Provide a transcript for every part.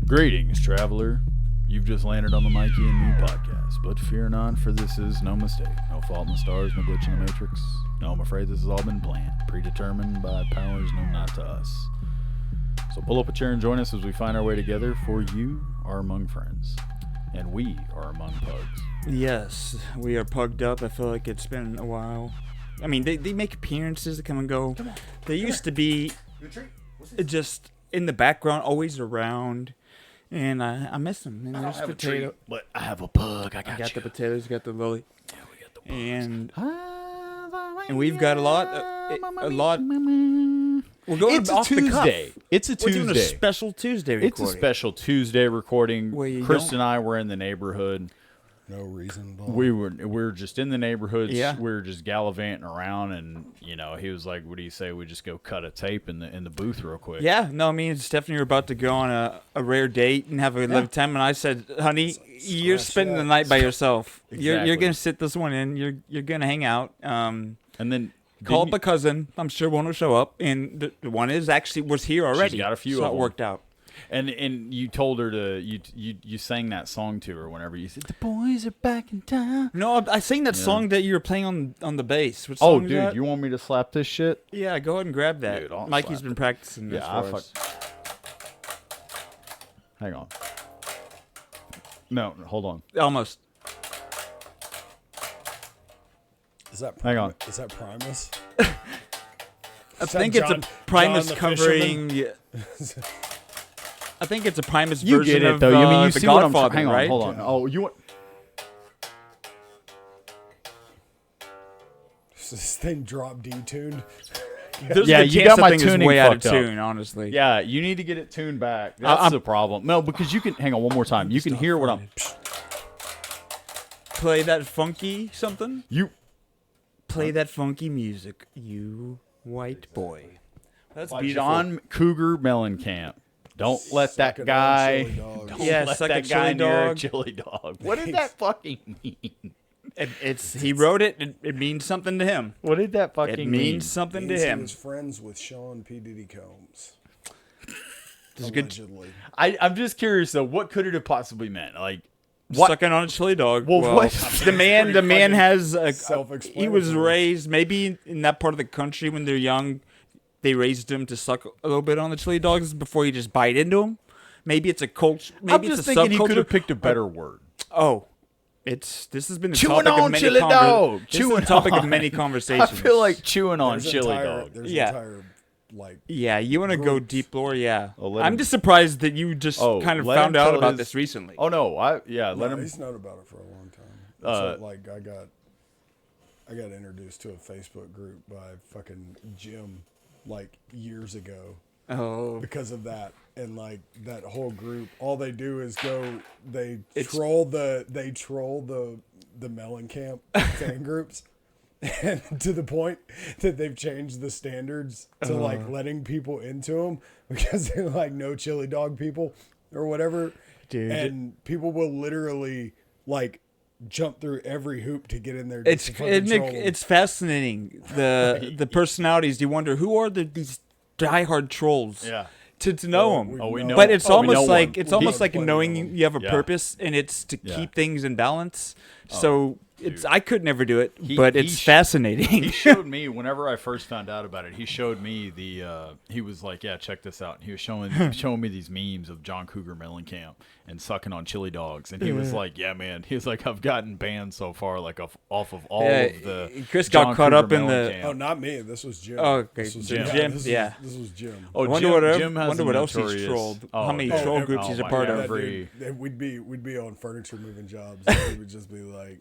Greetings, traveler. You've just landed on the Mikey and Me Podcast, but fear not, for this is no mistake. No fault in the stars, no glitch in the matrix. No, I'm afraid this has all been planned, predetermined by powers known not to us. So pull up a chair and join us as we find our way together, for you are among friends, and we are among pugs. Yes, we are pugged up. I feel like it's been a while. I mean, they make appearances that come and go. They used to be just in the background, always around. And I miss them. And there's potato. But I have a pug. I got the potatoes. Got the lily. Yeah, we got the pugs. And we've got a lot. We're going it's off a the cuff. Tuesday. It's a Tuesday. We're doing a special Tuesday recording. It's a special Tuesday recording. Well, Chris and I were in the neighborhood. No reason. We were just in the neighborhood. Yeah. We were just gallivanting around, and he was like, "What do you say we just go cut a tape in the booth real quick?" Yeah, no, me and Stephanie were about to go on a rare date and have a good time, and I said, "Honey, you're spending the night by yourself. Exactly. You're gonna sit this one in. You're gonna hang out. And then Call up a cousin. I'm sure one will show up, and the one was here already. She's got a few so of it them. worked out. And you told her to you sang that song to her whenever you said the boys are back in town. No, I sang that song that you were playing on the bass. What Oh, song is dude, that? you want me to slap this shit? Yeah, go ahead and grab that. Dude, I'll Mikey's slap been it. practicing this Yeah, for us. Hang on. No, hold on. Almost. Is that Hang on. Is that Primus? I think it's a Primus covering. I think it's a Primus You version get it of though. You mean you The see what I'm Godfather, Hang on, right? hold on. Oh, you want? Is this thing drop detuned? There's Yeah, a good you chance got that my thing is tuning way out of fucked up. tune, honestly. Yeah, you need to get it tuned back. That's I'm- the problem. No, because you can. Hang on, one more time. You can hear what I'm. Play that funky something. You. Play that funky music, you white boy. That's By beautiful. John Cougar Mellencamp. Don't let that Suck it on, guy. chili dog. Don't Yeah, let suck a that chili guy near a dog. chili dog. What did that fucking mean? He wrote it. It means something to him. What did that fucking It mean? means something to Means he him. was friends with Sean P. Diddy Combs. This is good. Allegedly. I'm just curious though. What could it have possibly meant? Like, what? Sucking on a chili dog. Well, what? The man has a. He was self-explanatory. raised maybe in that part of the country when they're young. They raised him to suck a little bit on the chili dogs before you just bite into them. Maybe it's a culture. I'm Maybe just it's a thinking he subculture. could have picked a better word. Oh, this has been the Chewing topic on of many chili dog. This is the Chewing topic on. of many I conversations. feel like chewing on There's chili entire, dog. There's Yeah. entire, like, Yeah, you want to go groups. deep lore? Yeah. Oh, let I'm him- just surprised that you just Oh, kind of let him found out tell about his- this recently. Oh no, let no, him. he's known about it for a long time. So, like, I got introduced to a Facebook group by fucking Jim, like, years ago. Oh, Because of that, and like that whole group, all they do is they It's- troll the Mellencamp fan groups, and to the point that they've changed the standards to like letting people into them because they're like no chili dog people or whatever, dude. and people will literally like jump through every hoop to get in there. Just It's to fucking troll 'em. it's fascinating the personalities. You wonder who are these diehard trolls. Yeah. To know Oh, them. we Oh, we know- know. But it's we know almost like one. it's almost like Plenty knowing of them. you have a Yeah. purpose, and it's to Yeah. keep things in balance. So it's dude. I could never do it, He- but he it's sh- fascinating. He showed me whenever I first found out about it. He showed me he was like, "Yeah, check this out." And he was showing me these memes of John Cougar Mellencamp and sucking on chili dogs. And he was like, "Yeah, man." He was like, "I've gotten banned so far, like off of all Yeah, of the." Chris got John caught Cougar up in the- Mellencamp. Oh, not me. This was Jim. Oh, okay. This was Jim. This Yeah. this was Jim. Oh, Wonder Jim has wonder a what else he's notorious- trolled. Oh, How many yeah. troll Oh, groups oh he's a my part God. of. Every- We'd be on furniture moving jobs. And we would just be like,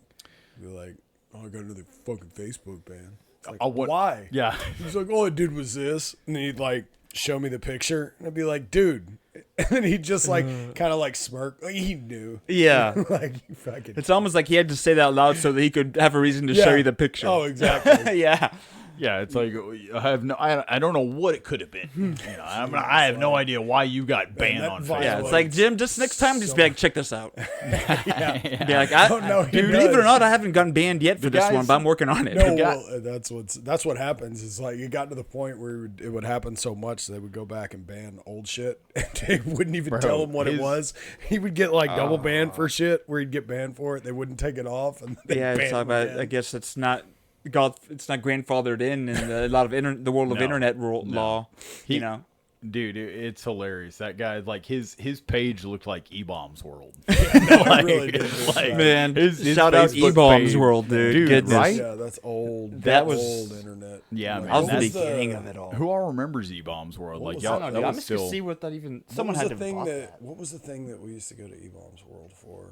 oh, I got another fucking Facebook ban. It's like, Oh, what- why? Yeah. He's like, all I did was this, and then he'd like show me the picture, and I'd be like, dude, and then he'd just like kind of like smirk, like he knew, Yeah. like he fucking. It's almost like he had to say that loud so that he could have a reason to show Yeah. you the picture. Oh, exactly. yeah. Yeah, it's like I don't know what it could have been. You know, I have no idea why you got banned that on violates- Facebook. Yeah, it's like, Jim, just next time, just be like, check this out. Yeah. Be like, I, Oh, no, he dude, believe it or does. not, I haven't gotten banned yet for this guys- one, but I'm working on it. No, guy- well, that's what happens. Is like it got to the point where it would happen so much they would go back and ban old shit, and they wouldn't even tell him what it was. He would get like double banned for shit, where he'd get banned for it. They wouldn't take it off, and they'd Yeah, ban it's him about. again. I guess it's not. It's not grandfathered in a lot of the world of No. internet law. You know, Dude, it's hilarious. That guy, like his page looked like Ebomb's world. It really did. man, his shout out Facebook Ebomb's page. world, dude. Dude, Goodness. right? Yeah, that's old. That was- old internet. Yeah, man, That was what the that's beginning of it all. Who all remembers Ebomb's world? What Like was y'all, I don't that know. I'm was just gonna still see what that even. What Someone was had the to thing bought that? What was the thing that we used to go to Ebom's world for?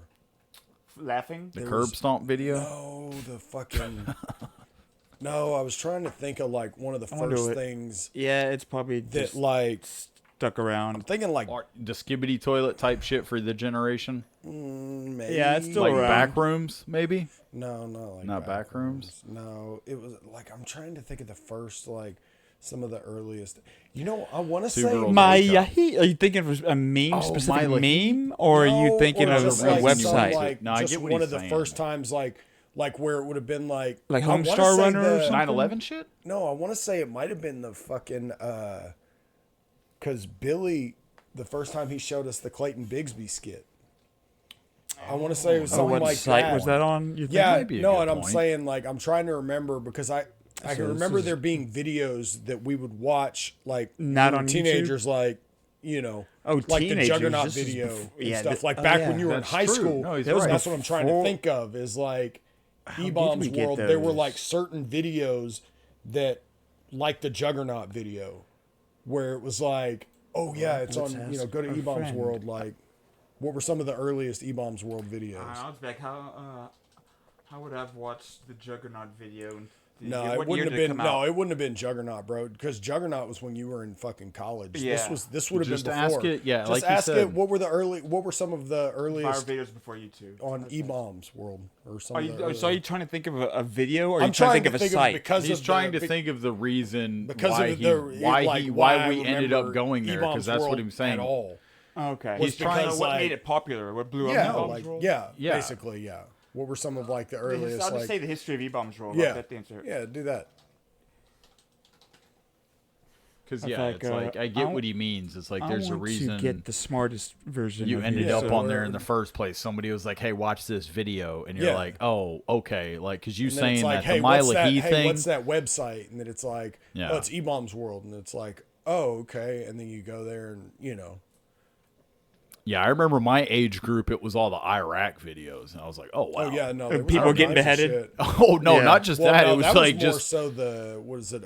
laughing. the curb stomp video. No, the fucking. No, I was trying to think of like one of the wonder first what- things Yeah, it's probably that just like stuck around. thinking like Or the skibbity toilet type shit for the generation. maybe Yeah, it's still Like around. back rooms, maybe. no, not like Not back rooms? No, it was like I'm trying to think of the first like some of the earliest. You know, I want to Two say girls. My Makeup. Are you thinking of a meme, Oh, specific my meme, or are you No, thinking or of just, a like, website? some, like, No, I just get what one he's of the saying. first times like where it would have been like Like I wanna Homestar say Runner or the- something? 9/11 shit. No, I want to say it might have been the fucking because Billy, the first time he showed us the Clayton Bigsby skit. I want to say it was something what like site that. was that on? You think? Yeah, might be a no, good and I'm point. saying like I'm trying to remember because I can this remember is- there being videos that we would watch like Not we were on YouTube? teenagers, like Oh, like the teenagers, Juggernaut this is video before- and yeah, stuff. Like oh, back yeah. when you were in That's high true. school. No, he's That's right. what I'm trying to before- think of is like did we Ebom's get world. There were those? like certain videos that, like the Juggernaut video, where it was like, oh yeah, it's Let's on. ask Go to our Ebom's friend. world. Like, what were some of the earliest Ebom's world videos? I was back. How would I have watched the Juggernaut video? No, it wouldn't have been. No, it wouldn't have been Juggernaut, bro. Because Juggernaut was when you were in fucking college. Yeah. This would have Just been ask before. it- yeah, Just like you ask said. it. What were some of the viral earliest videos before YouTube. on Ebom's world or Are something? you, so are you trying to think of a video, or are I'm you trying to think of a of site? because He's of trying the, to think of the reason because why of he, the why like, he why why I we ended up remember going there because Ebom's that's what world he was saying. at all. Okay. Was because, what like- made it popular? What blew Yeah, up Ebom's like world? yeah, Yeah. basically yeah. What were some of like the I'll earliest just like say the history of Ebom's world. yeah That's the answer. yeah do that. Because It's yeah, like, it's like I get what he means. It's like there's a reason to get the smartest version. you of ended it. up so on there we're- in the first place. Somebody was like, "Hey, watch this video," and you're Yeah. like, "Oh, okay." Like, because you And then saying it's like, that hey, the what's Mila that? He Hey, thing. what's that website? And then it's like, Yeah. oh, it's Ebom's world, and it's like, oh, okay. And then you go there, and Yeah, I remember my age group. It was all the Iraq videos, and I was like, "Oh wow." oh yeah, no, there was people all getting kinds of beheaded? shit. Oh no, Yeah. not just Well, that. no, It was that like more just so the what is it?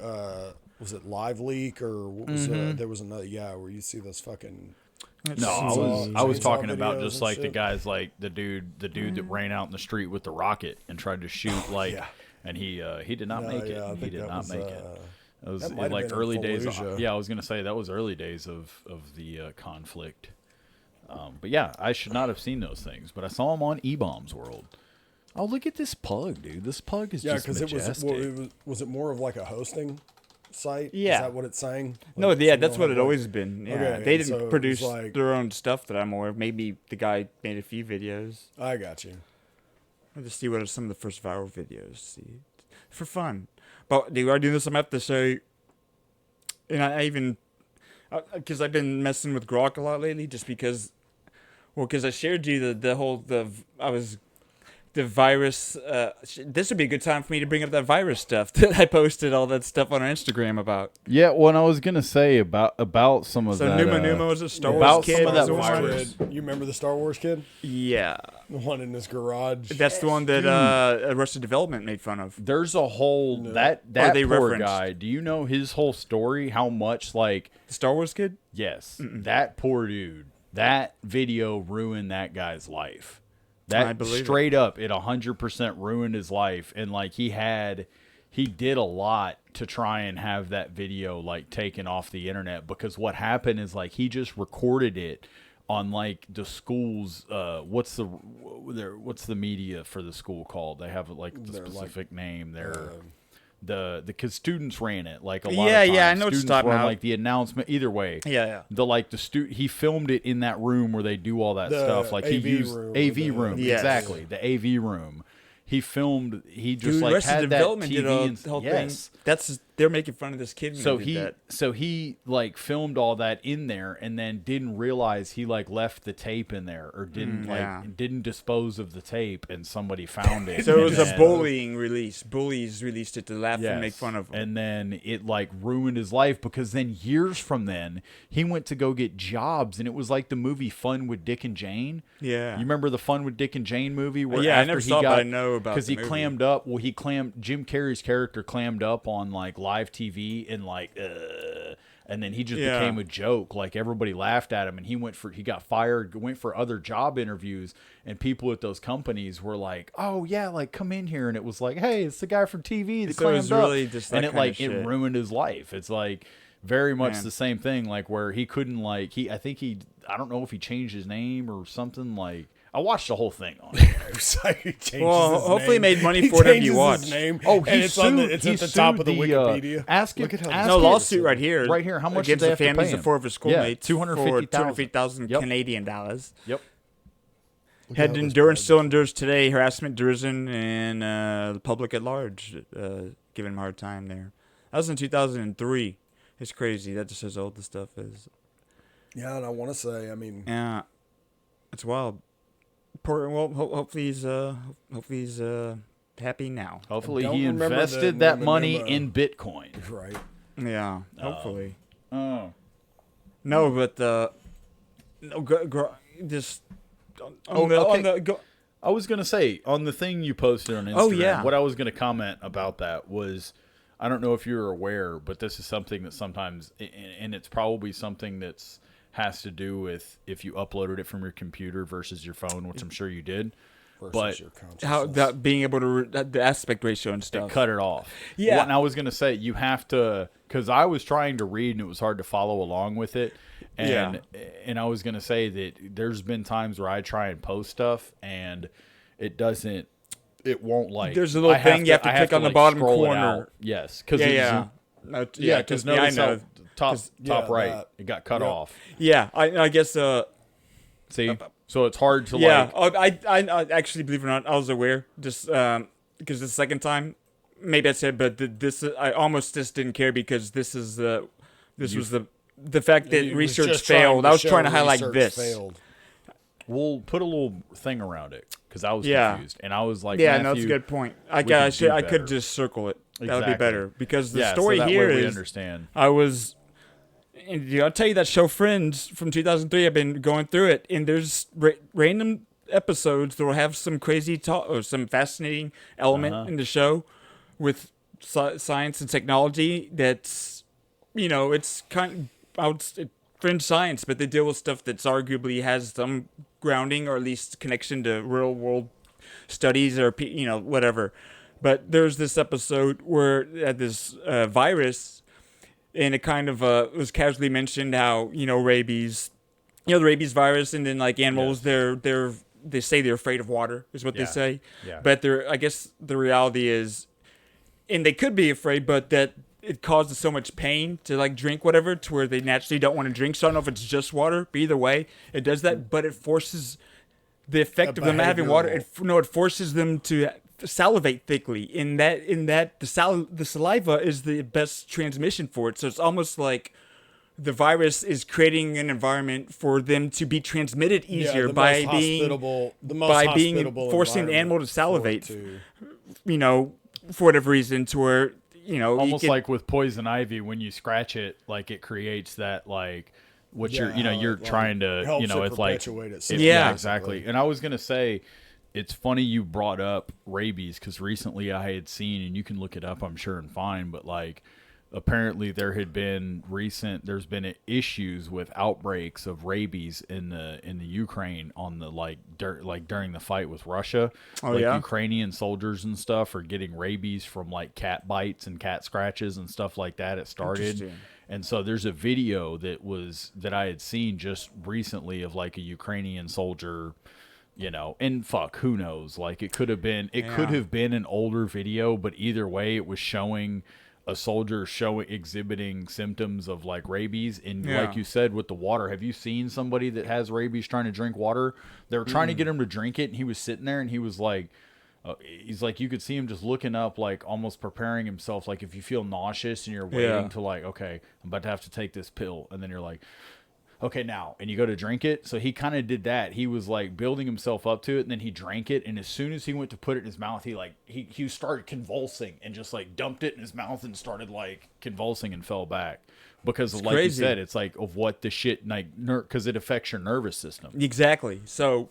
Was it Live Leak or what was there was another where you see those fucking no. I was chainsaw talking about videos just and like the shit. guys like the dude that ran out in the street with the rocket and tried to shoot like, yeah. and he did not No, make it. yeah, I He think did that not was, make it. It was that might have like been in early days. Fallujah. Yeah, I was gonna say that was early days of the conflict. But yeah, I should not have seen those things, but I saw them on Ebom's world. Oh, look at this pug, dude! This pug is just because majestic. was it more of like a hosting site? Yeah. Is that what it's saying? No, Like, yeah, so that's you what don't it have, always like- been. Yeah, Okay, they and so didn't it was produce like- their own stuff that I'm aware of. Maybe the guy made a few videos. I got you. I'll just see what are some of the first viral videos. See, for fun. But they are doing this. I'm gonna have to say, and I even because I've been messing with Grok a lot lately, just because. Well, because I shared you the virus. This would be a good time for me to bring up that virus stuff that I posted all that stuff on our Instagram about. Yeah, what I was gonna say about some of So that. Numa was a Star about Wars kid. some of that was the one? virus. You remember the Star Wars kid? Yeah, The one in his garage. that's the one that Arrested Development made fun of. There's a whole that they poor referenced. guy. Do you know his whole story? How much like The Star Wars kid. yes, that poor dude. That video ruined that guy's life. I That believe it. straight up, it 100% ruined his life. And like he did a lot to try and have that video like taken off the internet, because what happened is like he just recorded it on like the school's what's the media for the school called? They have like the They're, like, specific name. because students ran it like a lot Yeah, of times. yeah, I know what you're Students talking run about. like the announcement. Either way, Yeah. he filmed it in that room where they do all that The stuff. Like he AV used room, AV the- room, Yes. exactly, the AV room. He filmed. He just Dude, like Arrested had that Development TV did a and whole yes. thing. They're making fun of this kid when So they did that. he like filmed all that in there and then didn't realize he like left the tape in there or didn't dispose of the tape and somebody found it. So it was and a then- bullying release. Bullies released it to laugh and make Yes. fun of him. And then it like ruined his life because then years from then he went to go get jobs and it was like the movie Fun with Dick and Jane. Yeah. You remember the Fun with Dick and Jane movie? Where Yeah, I after never he saw it, got, but I know about because the he movie. clammed up. Well, Jim Carrey's character clammed up on like live TV and like, and then he just Yeah. became a joke. Like everybody laughed at him, and he got fired, went for other job interviews, and people at those companies were like, "Oh yeah, like come in here," and it was like, "Hey, it's the guy from TV that So it clammed was up," really just that and it kind like of it shit. ruined his life. It's like very much Man. the same thing, like where he couldn't like I don't know if he changed his name or something. Like I watched the whole thing on it. It's like he changes Well, his hopefully he name. made money He for whatever you changes watch. his name, Oh, he and it's sued. it's he at the top sued of the Wikipedia. Ask Look it. at how Ask No it. lawsuit right here. Right here. How much against did they the have to pay families him? of four of his schoolmates Yeah, for $250,000. $250,000 Yep. Canadian dollars. Yep. Had how endurance this still endures today. Harassment, derision, and the public at large giving him a hard time there. That was in 2003. It's crazy. That just shows how old the stuff is. Yeah, and I want to say, I mean, Yeah, it's wild. Poor, well, hopefully he's happy now. Hopefully don't he remember the invested that money Numa. in Bitcoin. right? Yeah, hopefully. Oh. No, but no, just Oh, okay. go. I was gonna say on the thing you posted on Instagram. Oh, yeah. What I was gonna comment about that was, I don't know if you're aware, but this is something that sometimes, and it's probably something that's has to do with if you uploaded it from your computer versus your phone, which I'm sure you did. Versus But your How consciousness. that being able to the aspect ratio and stuff. Cut it off. Yeah. And I was gonna say you have to, because I was trying to read and it was hard to follow along with it. And I was gonna say that there's been times where I try and post stuff and it won't like. There's a little I have thing you have to click on the like, bottom scroll it corner. out. Yes, because Yeah. No, yeah, because I notice know. how top yeah, right that- it got cut yeah. off. Yeah, I guess. See, so it's hard to Yeah, like. I actually, believe it or not, I was aware. Just because the second time, maybe I said, but this I almost just didn't care because this was the fact that He was research just trying failed. to I was show trying to highlight research this. failed. We'll put a little thing around it because I was Yeah. confused and I was like, Yeah, no, Matthew, that's a good point. we could do I could better. just circle it. That would Exactly. be better because the yeah, story so that here way we is understand. I was. And I'll tell you that show Friends from 2003. I've been going through it, and there's random episodes that will have some crazy talk or some fascinating element in the show with science and technology. That's it's kind of fringe science, but they deal with stuff that's arguably has some grounding or at least connection to real world studies or whatever. But there's this episode where this virus. And it kind of was casually mentioned how rabies, the rabies virus, and then like animals, they say they're afraid of water is what they say. Yeah. But I guess the reality is, and they could be afraid, but that it causes so much pain to like drink whatever to where they naturally don't want to drink. So I don't know if it's just water, but either way, it does that. But it forces the effect of them having water. It forces them to salivate thickly. In that the saliva is the best transmission for it. So it's almost like the virus is creating an environment for them to be transmitted easier the by most being hospitable- the most hospitable forcing the animal to environment salivate. for it to- For whatever reason, to where Almost like with poison ivy, when you scratch it, like it creates that like what you're how it, trying to helps it it's like perpetuate itself, Yeah. exactly. And I was gonna say, it's funny you brought up rabies because recently I had seen, and you can look it up, I'm sure, and find, but like apparently there's been issues with outbreaks of rabies in the Ukraine on the during the fight with Russia. Ukrainian soldiers and stuff are getting rabies from like cat bites and cat scratches and stuff like that. It started. Interesting. And so there's a video that I had seen just recently of like a Ukrainian soldier You know, and fuck, who knows? Like, it could have been an older video, but either way, it was showing a soldier exhibiting symptoms of like rabies. And like you said, with the water, have you seen somebody that has rabies trying to drink water? They were trying to get him to drink it, and he was sitting there, and he was like, you could see him just looking up, like almost preparing himself. Like, if you feel nauseous and you're waiting to like, okay, I'm about to have to take this pill, and then you're like, okay, now, and you go to drink it. So he kind of did that. He was like building himself up to it, and then he drank it. And as soon as he went to put it in his mouth, he started convulsing and just like dumped it in his mouth and started like convulsing and fell back because, like crazy. You said, it's like of what the shit like because it affects your nervous system. Exactly. So,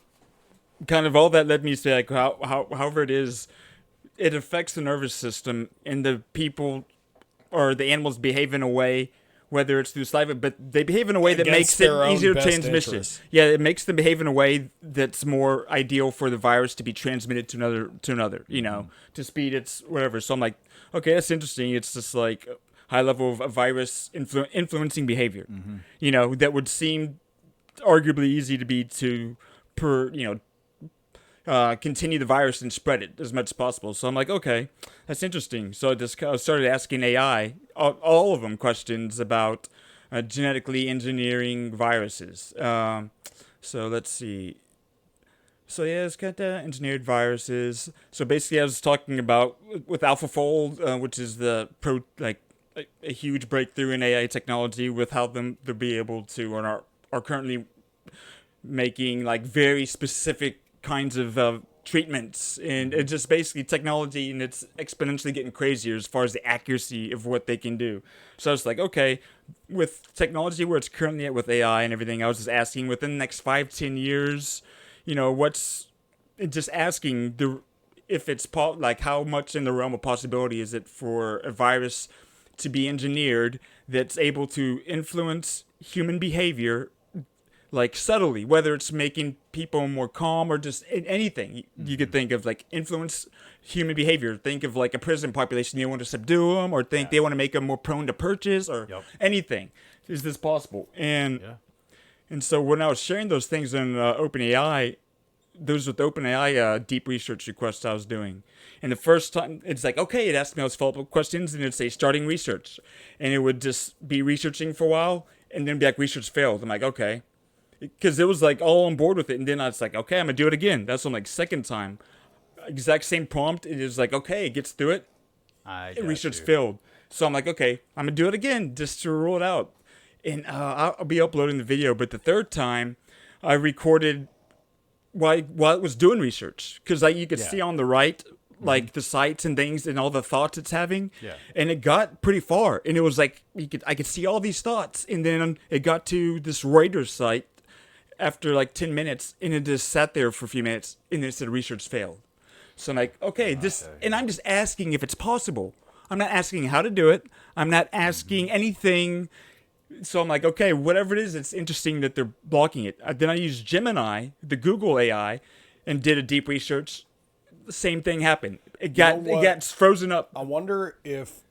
kind of all that led me to say like however it is, it affects the nervous system, and the people or the animals behave in a way. Whether it's through saliva, but they behave in a way that makes it easier to transmission. Interest. Yeah, it makes them behave in a way that's more ideal for the virus to be transmitted to another. You know, to speed its whatever. So I'm like, okay, that's interesting. It's just like high level of a virus influencing behavior. You know, that would seem arguably easy to be continue the virus and spread it as much as possible. So I'm like, okay, that's interesting. So I just started asking AI, all of them, questions about genetically engineering viruses. So let's see. So yeah, it's got engineered viruses. So basically I was talking about with AlphaFold, which is a huge breakthrough in AI technology with how they'll be able to, and are currently making like very specific kinds of treatments, and it's just basically technology, and it's exponentially getting crazier as far as the accuracy of what they can do. So I was like, okay, with technology where it's currently at with AI and everything, I was just asking within the next 5-10 years, you know, if it's like how much in the realm of possibility is it for a virus to be engineered that's able to influence human behavior like subtly, whether it's making people more calm or just anything you could think of, like influence human behavior. Think of like a prison population, you want to subdue them, or think they want to make them more prone to purchase, or anything. Is this possible? And so when I was sharing those things in OpenAI, those with OpenAI deep research requests I was doing. And the first time, it's like, okay, it asked me those follow-up questions, and it'd say starting research. And it would just be researching for a while, and then be like, research failed. I'm like, okay. Because it was like all on board with it, and then I was like, okay, I'm gonna do it again. That's on like second time, exact same prompt. It was like, okay, it gets through it. Research failed, so I'm like, okay, I'm gonna do it again just to rule it out. And I'll be uploading the video, but the third time, I recorded while it was doing research, because you could see on the right like the sites and things and all the thoughts it's having, and it got pretty far, and it was like I could see all these thoughts, and then it got to this Reuters site. After like 10 minutes, and it just sat there for a few minutes, and then it said research failed. So I'm like, okay, and I'm just asking if it's possible. I'm not asking how to do it. I'm not asking anything. So I'm like, okay, whatever it is, it's interesting that they're blocking it. Then I used Gemini, the Google AI, and did a deep research. The same thing happened. It got frozen up. I wonder if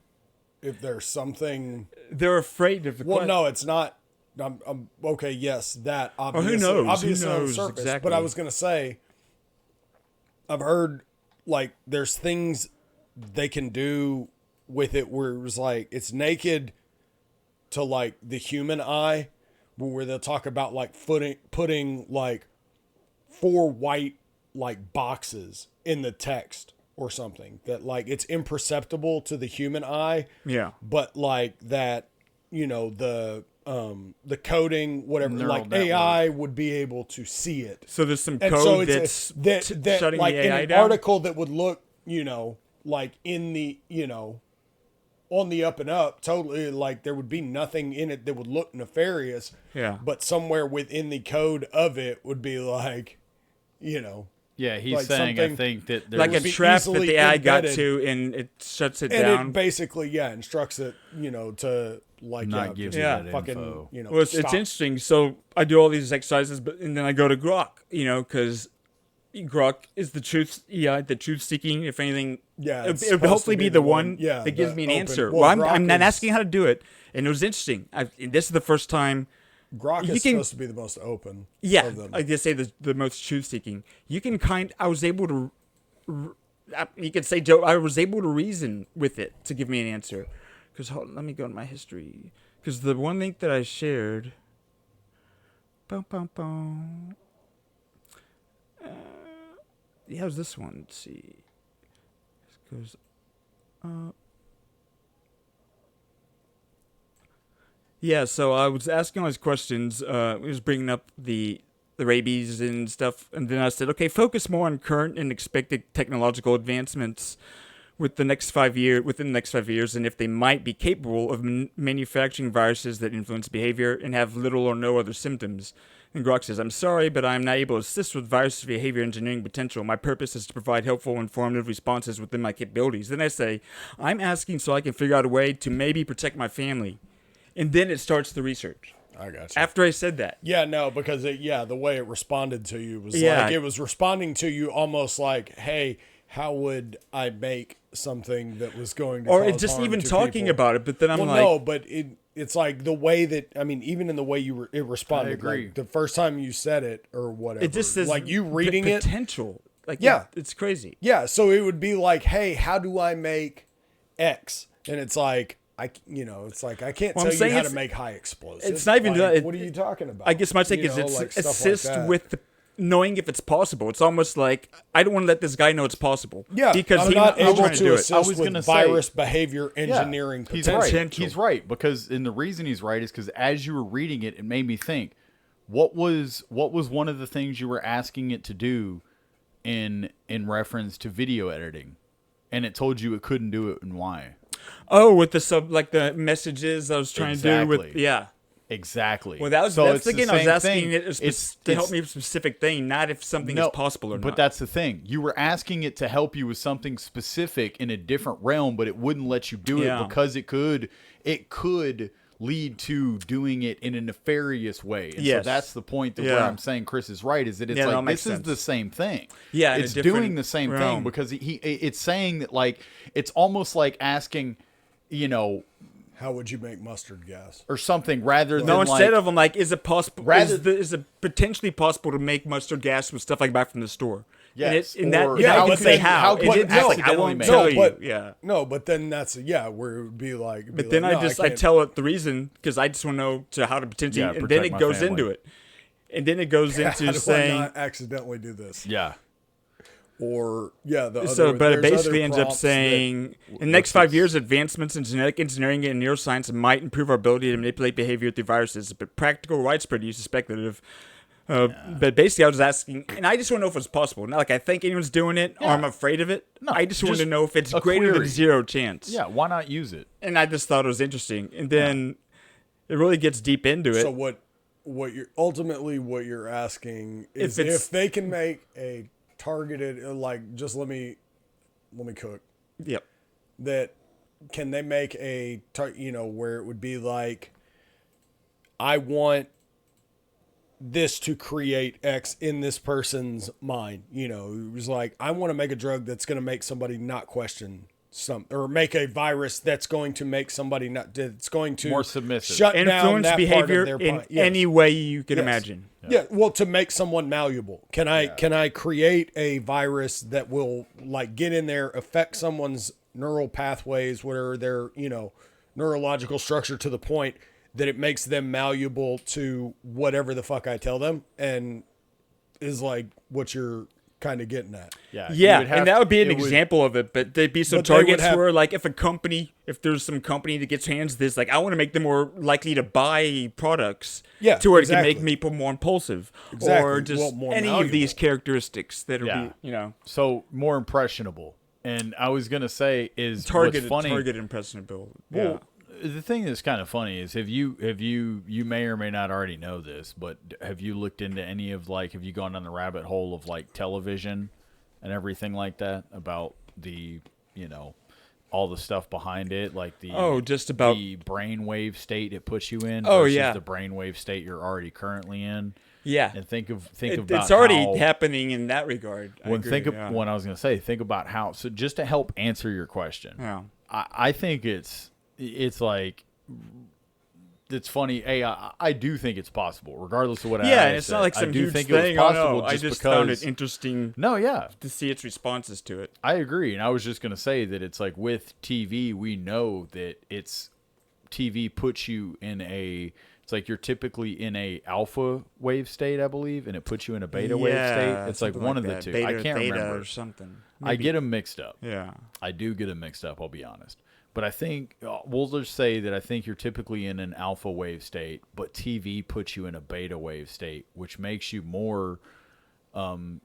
there's something. They're afraid of the. Well, no, it's not. I'm okay. Yes, that obviously. Who knows? Obviously on the the surface. exactly. But I was gonna say, I've heard like there's things they can do with it where it was like it's naked to like the human eye, where they'll talk about like putting like 4 white like boxes in the text or something that like it's imperceptible to the human eye. Yeah. But like that, you know, the coding, whatever, Neural like network. AI would be able to see it. So there's some And code so that's that shutting like the AI in an down? article that would look, you know, like in the, you know, on the up and up, totally like there would be nothing in it that would look nefarious. Yeah. But somewhere within the code of it would be like, you know. Yeah, he's like saying, I something think that Like a there's be trap that easily the AI got embedded. to, and it shuts it And down. it basically, instructs it, you know, to like, Not give you Yeah. that fucking, info. you know, Well, it's stop. interesting. So I do all these exercises, and then I go to Grok, you know, because Grok is the truth-seeking. If anything, Yeah, it it's would supposed hopefully to be the one yeah, that gives the me an open- answer. well, Well, Grok I'm not is- asking how to do it, and it was interesting. This is the first time Grok you is can, supposed to be the most open. yeah, of them. I just say the most truth-seeking. You can I was able to, you could say, Joe, I was able to reason with it to give me an answer. Because let me go to my history. Because the one link that I shared, yeah, it was this one. Let's see. This goes Yeah, so I was asking all these questions. I was bringing up the rabies and stuff, and then I said, okay, focus more on current and expected technological advancements within the next 5 years, and if they might be capable of manufacturing viruses that influence behavior and have little or no other symptoms. And Grok says, I'm sorry, but I am not able to assist with virus behavior engineering potential. My purpose is to provide helpful, informative responses within my capabilities. Then I say, I'm asking so I can figure out a way to maybe protect my family. And then it starts the research. I got you. After I said that. Yeah, no, because the way it responded to you was like, it was responding to you almost like, hey, how would I make something that was going to or cause it's just harm even to talking people? about it, but then I'm like, no, but it's like the way that, I mean, even in the way it responded. I agree. Like the first time you said it or whatever. it just says like you reading it. potential. Like, Yeah. it's crazy. Yeah, so it would be like, hey, how do I make X? And it's like, it's like I can't tell you how to make high explosives. It's not even like, that. What are you talking about? I guess my take is like stuff assist like that. with knowing if it's possible. It's almost like I don't want to let this guy know it's possible. Yeah, because I'm he's not able trying to do it. assist I was with gonna say- virus behavior engineering He's potential. right. He's right, because and the reason he's right is because as you were reading it, it made me think, what was one of the things you were asking it to do in reference to video editing, and it told you it couldn't do it and why. Oh, with the messages I was trying to do with Exactly. Exactly. Well, that's again. I was asking it to help it's- me with a specific thing, not if something is possible or not. But that's the thing. You were asking it to help you with something specific in a different realm, but it wouldn't let you do it because it could lead to doing it in a nefarious way. And so that's the point that where I'm saying Chris is right, is that it's like this is the same thing. Yeah, it's doing the same thing because it's saying that, like, it's almost like asking, How would you make mustard gas? or something rather than instead like, of I'm like, is it possible? Rather- Is it potentially possible to make mustard gas with stuff I buy from the store? Yes, and I or would how say could- how. how It could didn't you ask, like, I accidentally won't make tell it? you. but Yeah. no, but then that's where it would be like. But then I can't- tell it the reason because I just want to know how to potentially, and then protect it my goes family. into it, and then it goes How into do I saying. not accidentally do this? yeah. Or the So, other, but it there's basically other ends up prompts saying, in the next 5 years, advancements in genetic engineering and neuroscience might improve our ability to manipulate behavior through viruses, but practical, widespread use is speculative. But basically, I was asking, and I just want to know if it's possible. Not like I think anyone's doing it or I'm afraid of it. No, I just want to just know if it's a greater than query. zero chance. Yeah, why not use it? And I just thought it was interesting. And then it really gets deep into it. So what you're asking is If it's- if they can make a targeted, like, just let me cook, Yep. that can they make where it would be like, I want this to create X in this person's mind. It was like, I want to make a drug that's going to make somebody not question or make a virus that's going to make somebody that's going to More submissive. shut down Influence that behavior part of their in mind. Yes. any way you can Yes. imagine. Yeah, well, to make someone malleable. Can I create a virus that will, like, get in there, affect someone's neural pathways, whatever their, neurological structure, to the point that it makes them malleable to whatever the fuck I tell them, and is like what you're kind of getting at. Yeah. Yeah, you would have and that would be an it would- example of it, but there'd be some But they would targets have- where, like, if there's some company that gets hands this, like, I want to make them more likely to buy products Yeah, to where it exactly. can make people more impulsive Exactly. or just Well, more any malleable. of these characteristics that are, Yeah. So more impressionable. And I was gonna say is targeted what's funny. impressionability. Well, the thing that's kind of funny is you may or may not already know this, but have you looked into any of, like, have you gone down the rabbit hole of, like, television and everything like that, about the all the stuff behind it, like the just about the brainwave state it puts you in Oh, versus yeah. the brainwave state you're already currently in. Yeah. And think about It's already how, happening in that regard. I agree, when I was going to say, think about how, so just to help answer your question, Yeah. I think it's like it's funny. I do think it's possible, regardless of what. Yeah, and it's not like some I do huge think thing. it was possible. I just found it interesting. No, yeah, to see its responses to it. I agree, and I was just gonna say that it's like with TV, we know that TV puts you in a. It's like you're typically in a alpha wave state, I believe, and it puts you in a beta wave state. It's like one of the two. Beta, I can't remember or something. Maybe. I get them mixed up. Yeah, I do get them mixed up. I'll be honest, but I think we'll just say that I think you're typically in an alpha wave state, but TV puts you in a beta wave state, which makes you more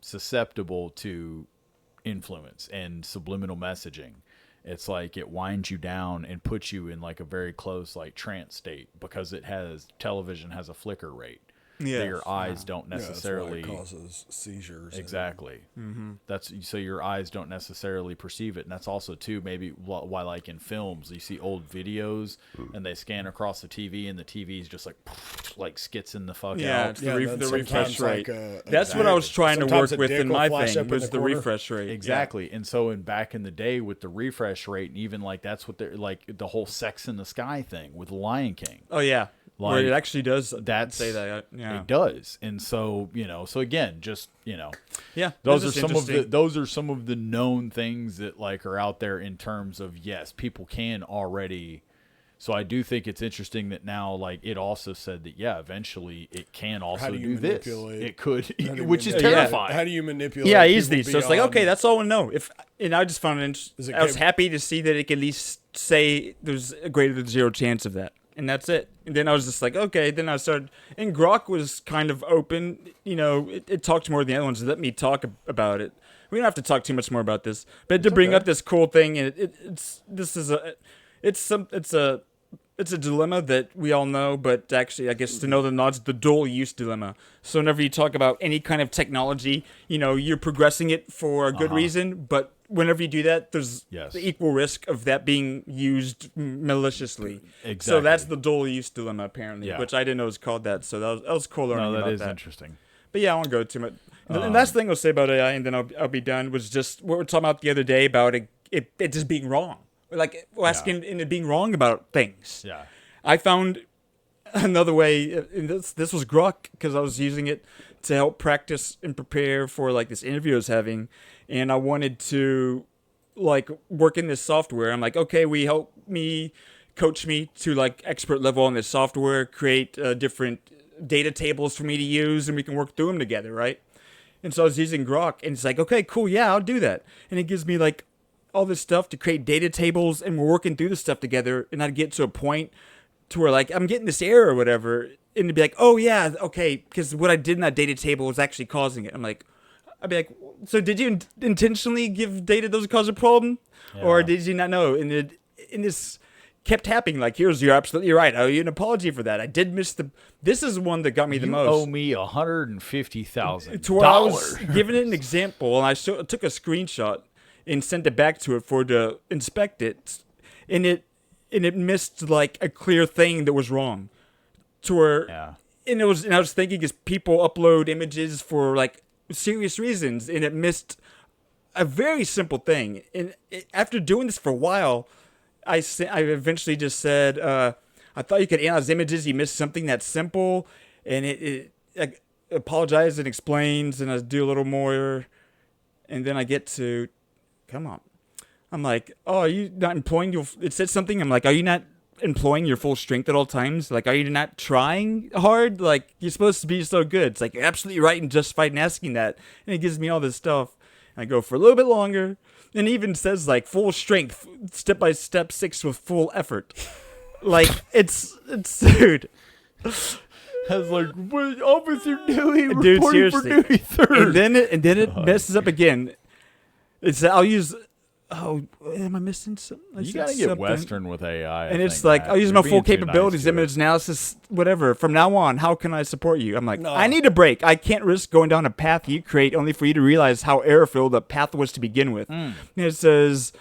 susceptible to influence and subliminal messaging. It's like it winds you down and puts you in like a very close like trance state because television has a flicker rate. Yeah, that your eyes don't necessarily that's why it causes seizures. Exactly. That's so your eyes don't necessarily perceive it, and that's also too maybe why like in films you see old videos and they scan across the TV and the TV's just like skits in the fuck out. It's the refresh rate. That's what I was trying to work with in my thing was the refresh rate. Exactly. And so back in the day with the refresh rate, and even like that's what they're like the whole Sex in the Sky thing with Lion King. Oh yeah. Like, where it actually does say that. It does. And so, so again, just, yeah, those are some of the known things that like are out there in terms of, yes, people can already. So I do think it's interesting that now, like it also said that, eventually it can also do this. It could, which is terrifying. How do you manipulate? Yeah, easily. So it's like, okay, that's all I know. And I just found it interesting. I was happy to see that it could at least say there's a greater than zero chance of that. And that's it. And then I was just like, okay. Then I started, and Grok was kind of open. It talked more than the other ones. Let me talk about it. We don't have to talk too much more about this, but to bring up this cool thing, and it's a dilemma that we all know, but actually, I guess to know the nods, the dual use dilemma. So whenever you talk about any kind of technology, you're progressing it for a good reason, but whenever you do that, there's the equal risk of that being used maliciously. Exactly. So that's the dual use dilemma, apparently, which I didn't know was called that. So that was cool learning about that. No, that is interesting. But yeah, I won't go too much. The last thing I'll say about AI, and then I'll be done, was just what we were talking about the other day about it just being wrong. Like asking and it being wrong about things. Yeah. I found another way, and this was Grok, because I was using it to help practice and prepare for like this interview I was having, and I wanted to like work in this software. I'm like, okay, coach me to like expert level on this software, create different data tables for me to use, and we can work through them together, right? And so I was using Grok, and it's like, okay, cool, yeah, I'll do that. And it gives me like all this stuff to create data tables, and we're working through this stuff together, and I'd get to a point to where like I'm getting this error or whatever, and it'd be like, oh yeah, okay, because what I did in that data table was actually causing it. I'd be like, so did you intentionally give data that was causing a problem, or did you not know? And this kept happening. Like, you're absolutely right. I owe you an apology for that. I did miss this is one that got me the most. You owe me $150,000. To where I was giving it an example, and I took a screenshot and sent it back to it to inspect it, and it missed like a clear thing that was wrong. To where, and I was thinking, is people upload images for like serious reasons, and it missed a very simple thing. And after doing this for a while, I eventually just said, I thought you could analyze images. You missed something that's simple, and it apologizes and explains, and I do a little more, and then I get to, come on. I'm like, oh, are you not employing it said something. I'm like, are you not employing your full strength at all times? Like, are you not trying hard? Like, you're supposed to be so good. It's like, you're absolutely right and justified in asking that. And it gives me all this stuff. And I go for a little bit longer. And it even says, like, full strength, step by step 6 with full effort. Like, it's dude. I was like, what Officer Dewey dude, reporting for Dewey 3rd. And then it messes up again. I'll use. Oh, am I missing something? You gotta get Western with AI. And it's like, I'll use my full capabilities, image analysis, whatever. From now on, how can I support you? I'm like, no. I need a break. I can't risk going down a path you create only for you to realize how error-filled the path was to begin with. And it says,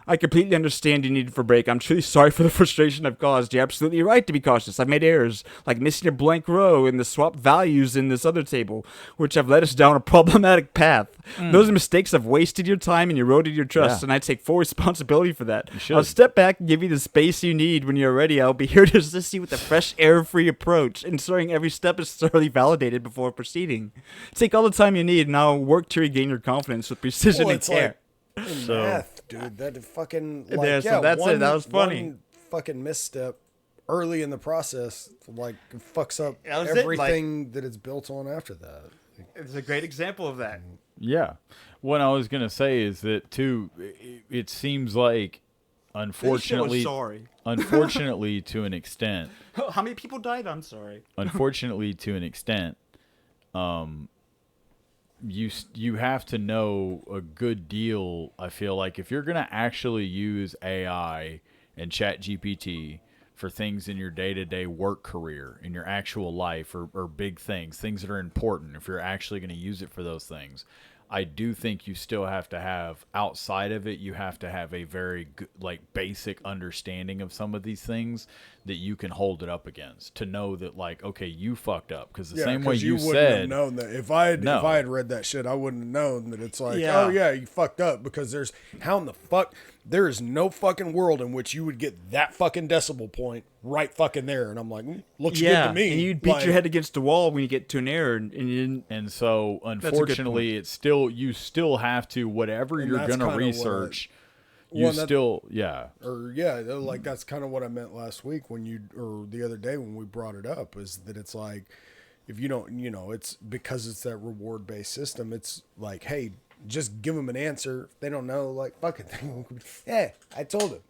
I completely understand your need for a break. I'm truly sorry for the frustration I've caused. You're absolutely right to be cautious. I've made errors, like missing a blank row and the swap values in this other table, which have led us down a problematic path. Those are mistakes have wasted your time and eroded your trust, and I take full responsibility for that. I'll step back and give you the space you need. When you're ready, I'll be here to assist you with a fresh, error-free approach, ensuring every step is thoroughly validated before proceeding. Take all the time you need, and I'll work to regain your confidence with precision and care. Math, dude. That fucking so that's it. That was funny. One fucking misstep early in the process, fucks up That was everything that it's built on after that. It's a great example of that. Yeah. What I was gonna say is that too. It seems like, unfortunately, unfortunately to an extent. How many people died? I'm sorry. Unfortunately, to an extent, you have to know a good deal. I feel like if you're gonna actually use AI and ChatGPT for things in your day-to-day work career, in your actual life, or big things that are important, if you're actually going to use it for those things, I do think you still have to have, outside of it, you have to have a very good, basic understanding of some of these things that you can hold it up against, to know that, okay, you fucked up. Because the same way you wouldn't said, have known that. If I had read that shit, I wouldn't have known that it's oh yeah, you fucked up, because how in the fuck, there is no fucking world in which you would get that fucking decibel point right fucking there. And I'm like, looks good to me. And you'd beat your head against the wall when you get to an error. And so, unfortunately, you still have to, whatever you're going to research, that's kind of what I meant last week or the other day when we brought it up, is that it's like, if you don't, it's because it's that reward-based system. It's like, hey, just give them an answer. If they don't know, fuck it. Yeah, I told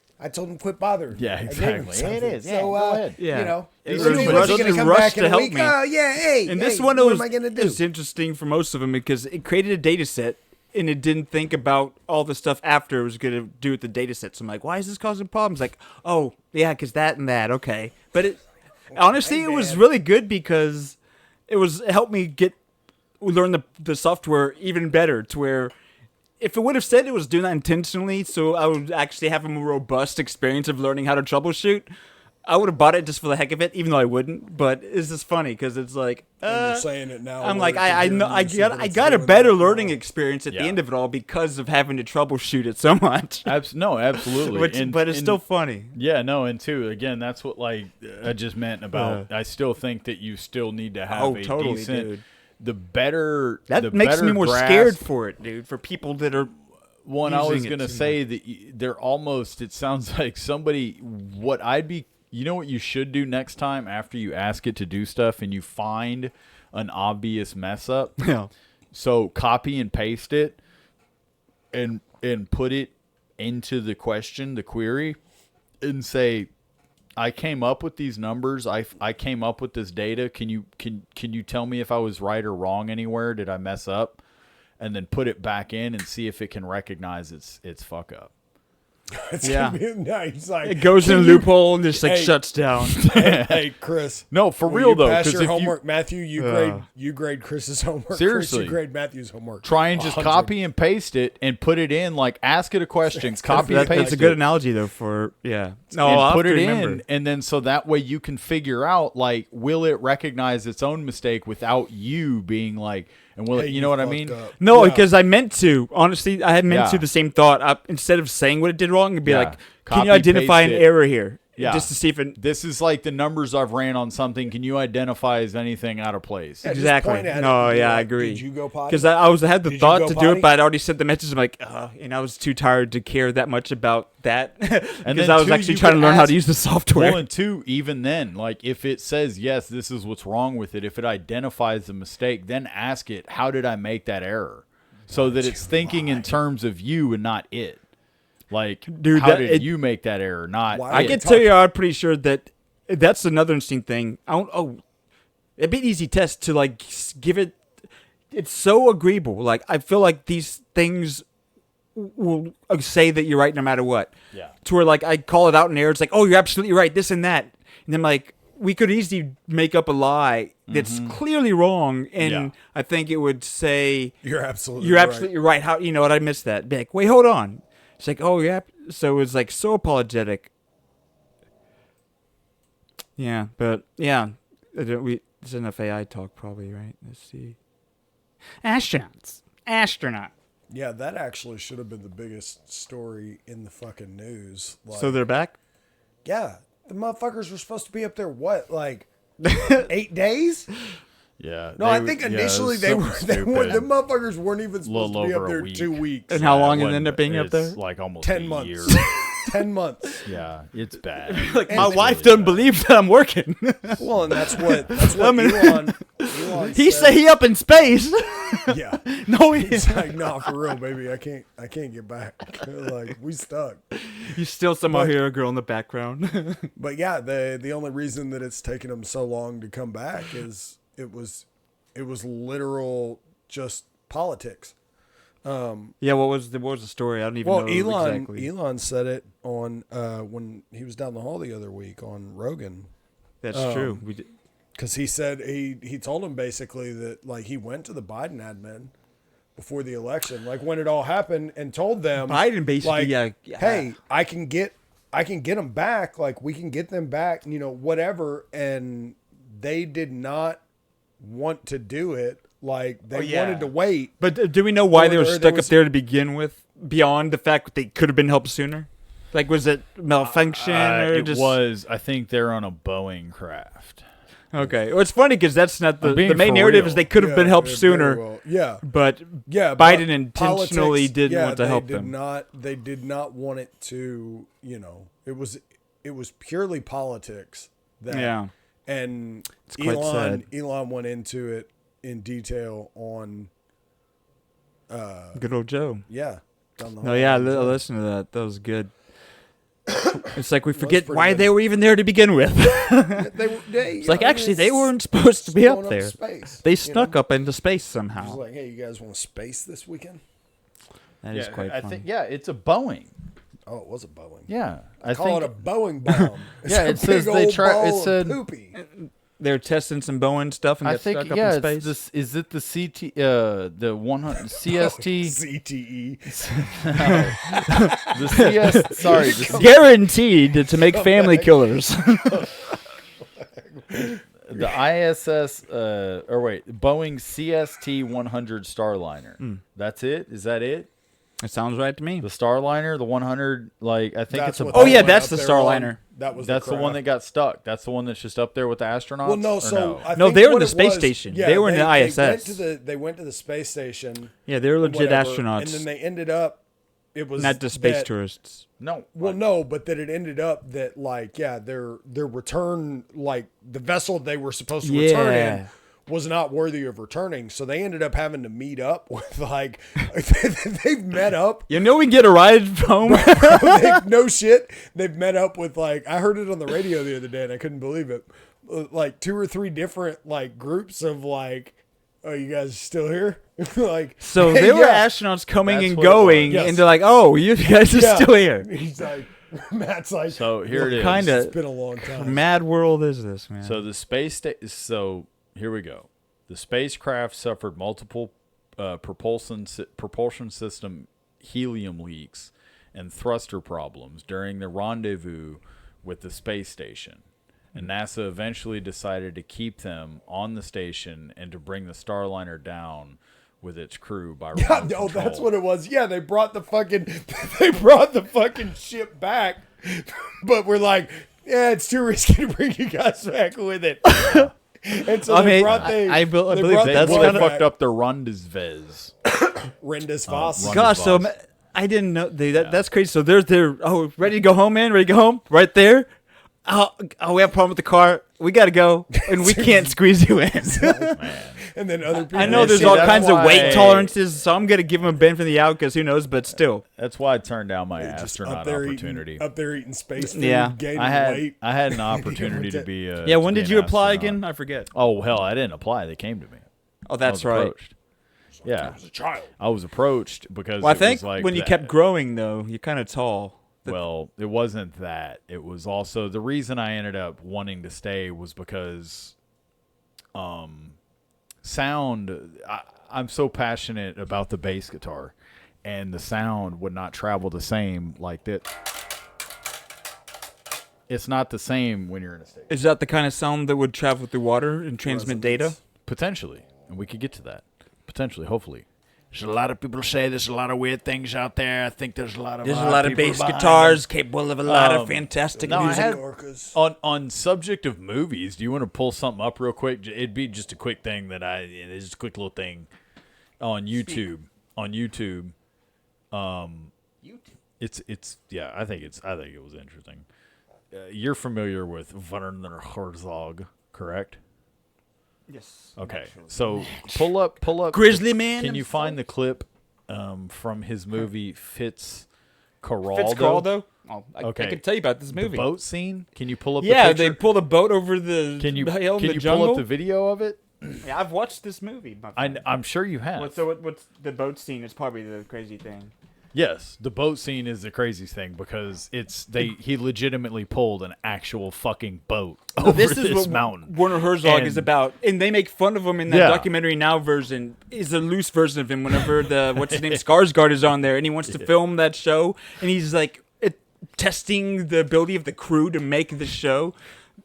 him quit bothering. Yeah, exactly. It is. So, go ahead. Yeah. It's going to come back in a week. Oh, yeah, hey. And this one, what am I going to do? It's interesting for most of them because it created a data set, and it didn't think about all the stuff after it was going to do with the data set. So I'm like, why is this causing problems? Like, oh, yeah, because that and that. Okay. But honestly, it was really good because it helped me learn the software even better, to where if it would have said it was doing that intentionally, so I would actually have a more robust experience of learning how to troubleshoot, I would have bought it just for the heck of it, even though I wouldn't. But it's just funny because it's like, you're saying it now. I'm like, I got a better learning experience at the end of it all because of having to troubleshoot it so much. No, absolutely. But it's still funny. Yeah, no, and two, again, that's what I just meant about. I still think that you still need to have decent. Dude. That makes me more scared for it, dude. For people that are. One, I was gonna say that they're almost. It sounds like somebody. You know what you should do next time after you ask it to do stuff and you find an obvious mess up? Yeah. So copy and paste it and put it into the query, and say, I came up with these numbers. I came up with this data. Can you tell me if I was right or wrong anywhere? Did I mess up? And then put it back in and see if it can recognize its fuck up. Nice. It goes in a loophole and just shuts down. Hey, Chris. No, for real though. Pass your homework, Matthew. You grade Chris's homework. Seriously, Chris, you grade Matthew's homework. Try and just copy and paste it and put it in. Ask it a question. Copy and paste it. That's a good analogy though. No, and put it in, and then so that way you can figure out will it recognize its own mistake without you being like. And you know what I mean? No, because I meant to. Honestly, I had meant to the same thought. Instead of saying what it did wrong, it'd be like, can you identify an error here? Yeah. Just to see if it... This is like the numbers I've ran on something. Can you identify as anything out of place? Yeah, exactly. No, I agree. Did you go potty? Because I had the thought to do it, but I'd already sent the message. I'm like, and I was too tired to care that much about that. Because I was actually trying to learn how to use the software. Well, and two, even then, if it says, yes, this is what's wrong with it, if it identifies the mistake, then ask it, how did I make that error? So that it's thinking in terms of you and not it. Dude, how did you make that error? Not I can tell you, I'm pretty sure that that's another interesting thing. It'd be an easy test to give it. It's so agreeable. I feel like these things will say that you're right no matter what. Yeah. To where I call it out in error. It's oh, you're absolutely right. This and that. And then we could easily make up a lie that's clearly wrong, and I think it would say you're absolutely right. How what I missed that? Be like, wait, hold on. It's oh yeah, So it was like so apologetic. Yeah, but yeah, it's enough AI talk probably, right? Let's see. Astronaut. Yeah, that actually should have been the biggest story in the fucking news. Like, So they're back? yeah, the motherfuckers were supposed to be up there, what, like 8 days? Yeah. No, I think initially the motherfuckers weren't even supposed to be up there 2 weeks. And how long it ended up being up there? Like almost 10 a months. year. 10 months. Yeah, it's bad. Like, my It's wife really doesn't bad. believe that I'm working. Well, and that's what Elon He said. said he up in space. Yeah. No, he He's like, nah, for real, baby. I can't get back. Like, we stuck. You still somehow hear a girl in the background. But yeah, the only reason that it's taken them so long to come back is it was literal just politics. Yeah, what was the story? I don't even know exactly. Elon said it on when he was down the hall the other week on Rogan. That's true. Because he said he told him basically that like he went to the Biden admin before the election, like when it all happened, and told them Biden basically, like, hey, I can get them back, like we can get them back, whatever. And they did not want to do it. Like they wanted to wait. But do we know why they were stuck up there to begin with? Beyond the fact that they could have been helped sooner. Like, was it malfunction or It just? was. I think they're on a Boeing craft. Okay. Well, it's funny because that's not the being main for narrative. real. Is they could have been helped very sooner. well. Yeah. But Yeah, Biden but intentionally didn't want to help them. They did not want it to. It was purely politics. Yeah. And It's quite sad. Elon went into it in detail on. Good old Joe. Yeah. Down the No, hall. yeah, listen to that. That was good. It's like we forget pretty why good. they were even there to begin with. It's like, actually, they weren't supposed to be up there. Space, They snuck up into space It's somehow. like, hey, you guys want to space this weekend? That is quite I fun. think. Yeah, it's a Boeing. Oh, it was a Boeing. Yeah, Call it a Boeing bomb. It's Yeah, a it says big they old try- ball it of said- poopy. They were testing some Boeing stuff and I got think. stuck up Yeah, in it's space. this. Is it the CT? The 100 CST? CTE. The CS. Sorry, the Guaranteed to make family killers. The ISS, Boeing CST 100 Starliner. That's it? Is that it? It sounds right to me. The Starliner, the 100, like, I think That's it's a what Oh, they yeah, went that's up the there on. Starliner. That was That's the one that got stuck. That's the one that's just up there with the astronauts? Well, no. Or So no? I No, think they were in what the it space was- station. Yeah, They were in the ISS. They went to the space station. Yeah, they were legit whatever, astronauts. and then they ended up. It was not just space that- tourists. No. Well, no, but that it ended up that like their return, like the vessel they were supposed to return in was not worthy of returning, so they ended up having to meet up with like they've met up. You know we can get a ride home? No shit, they've met up with like I heard it on the radio the other day and I couldn't believe it. Like 2 or 3 different like groups of like, oh, you guys still here? Like So hey, there were yeah. astronauts coming That's and what it was. going, Yes. and they're like, oh, you guys are Yeah. still here. He's like, Matt's like, So here it is. Kinda. it's been a long time. Mad world is this, man? So the so here we go. The spacecraft suffered multiple propulsion system helium leaks and thruster problems during the rendezvous with the space station. And NASA eventually decided to keep them on the station and to bring the Starliner down with its crew by Yeah, remote no, that's control. what it was. Yeah, they brought the fucking ship back, but we're like, yeah, it's too risky to bring you guys back with it. And so I they mean, brought I believe brought They that's really kinda- fucked up the rendezvous. Rendezvous Voss. Gosh, so I didn't know that's crazy. So they're ready to go home, man. Ready to go home? Right there. Oh, we have a problem with the car. We got to go, and we can't squeeze you in. And then other people. I know there's See, all that's kinds of weight why- tolerances, so I'm gonna give him a bend from the out because who knows, but still. That's why I turned down my just astronaut up there opportunity. Eating, up there eating space food, Yeah. gaining I had weight. I had an opportunity to be a Yeah, when to be did an you apply astronaut. again? I forget. Oh hell, I didn't apply. They came to me. Oh, I that's was right. approached. Yeah, As a child. I was approached because Well, I it think was like when you that. kept growing, though, you're kind of tall. Well, it wasn't that. It was also the reason I ended up wanting to stay was because sound. I'm so passionate about the bass guitar, and the sound would not travel the same like that. It's not the same when you're in a station. Is that the kind of sound that would travel through water and transmit data? Potentially. And we could get to that. Potentially, hopefully. There's a lot of people say there's a lot of weird things out there. I think there's a lot of bass guitars capable of a lot of fantastic music. On subject of movies, do you want to pull something up real quick? It'd be just a quick thing it's just a quick little thing on YouTube. On YouTube. It's yeah, I think it was interesting. You're familiar with Werner Herzog, correct? Yes. Okay, so pull up. Grizzly Man. Can you find the clip from his movie Fitzcarraldo? Fitzcarraldo? Oh, I can tell you about this movie. The boat scene? Can you pull up? Yeah, the picture? they pull the boat over the Can you hill in the pull jungle? up the video of it? Yeah, I've watched this movie. I'm sure you have. What's the boat scene? Is probably the crazy thing. Yes, the boat scene is the craziest thing because he legitimately pulled an actual fucking boat over this mountain. Werner Herzog is about, and they make fun of him in that documentary now version. Is a loose version of him whenever the what's his name Skarsgård is on there, and he wants to film that show, and he's like testing the ability of the crew to make the show.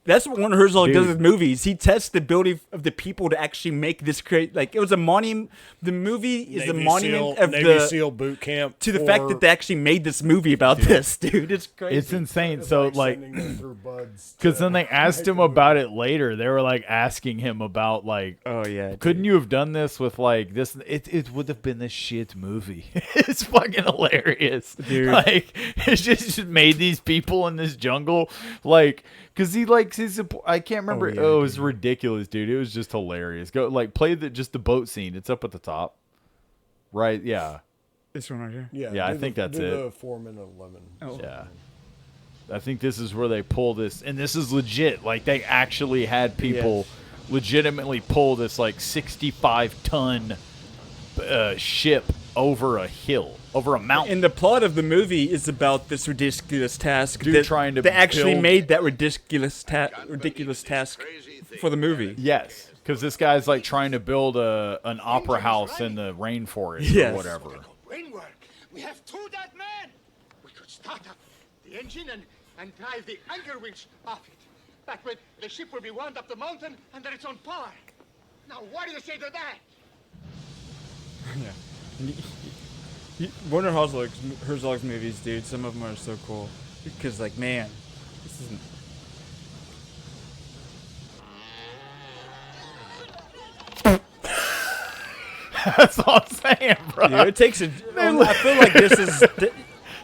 That's what Werner Herzog does with movies. He tests the ability of the people to actually make this great. Like, it was a monument. The movie is a monument of Navy SEAL boot camp to the fact that they actually made this movie about this, dude. It's crazy. It's insane. So like, because then they asked him about it later. They were like asking him about like, oh yeah, couldn't you have done this with like this? It would have been this shit movie. It's fucking hilarious, dude. Like, it's just made these people in this jungle like. Cause he likes his, I can't remember. It was ridiculous, dude. It was just hilarious. Go play just the boat scene. It's up at the top, right? Yeah. This one right here. Yeah. I think that's it. The foreman of lemon. Oh. Yeah. I think this is where they pull this, and this is legit. Like they actually had people legitimately pull this like 65-ton ship over a hill. Over a mountain. And the plot of the movie is about this ridiculous task. Dude trying to they actually build... made that ridiculous task for the movie. Yes, because this guy's like trying to build an opera house in the rainforest or whatever. We have two dead men. We could start up the engine and drive the anchor winch off it. That way the ship will be wound up the mountain under its own power. Now, what do you say to that? Yeah. Werner Herzog's movies, dude, some of them are so cool. Because, like, man, this isn't... That's all I'm saying, bro. Dude, it takes a... I feel like this is...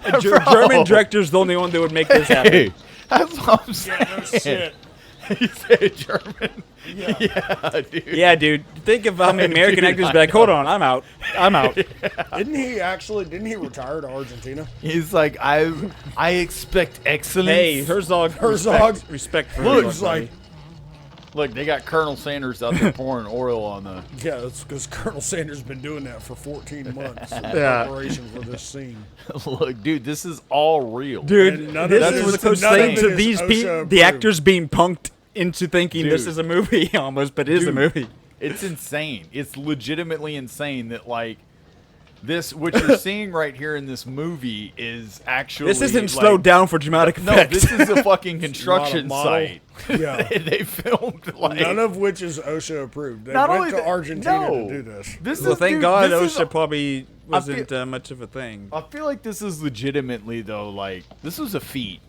A German director's the only one that would make this happen. That's what I'm saying. Yeah, no shit. You say German? Yeah, dude. Yeah, dude. Think of how many American actors be like, hold on, I'm out. Didn't he retire to Argentina? He's like, I expect excellence. Hey, Herzog. Respect for Look, Herzog. Look, they got Colonel Sanders out there pouring oil on the... Yeah, that's because Colonel Sanders been doing that for 14 months in Yeah. preparation for this scene. Look, dude, this is all real. Dude, this is the closest thing to these the actors being punked into thinking this is a movie almost, but it is a movie. It's insane. It's legitimately insane that, like, this, what you're seeing right here in this movie is actually... This isn't slowed down for dramatic effect. No, this is a fucking construction model. site. Yeah. They filmed, like... None of which is OSHA approved. They Not went only to that- Argentina no. to do this. Well, thank God this is OSHA probably I wasn't much of a thing. I feel like this is legitimately, though, like, this was a feat.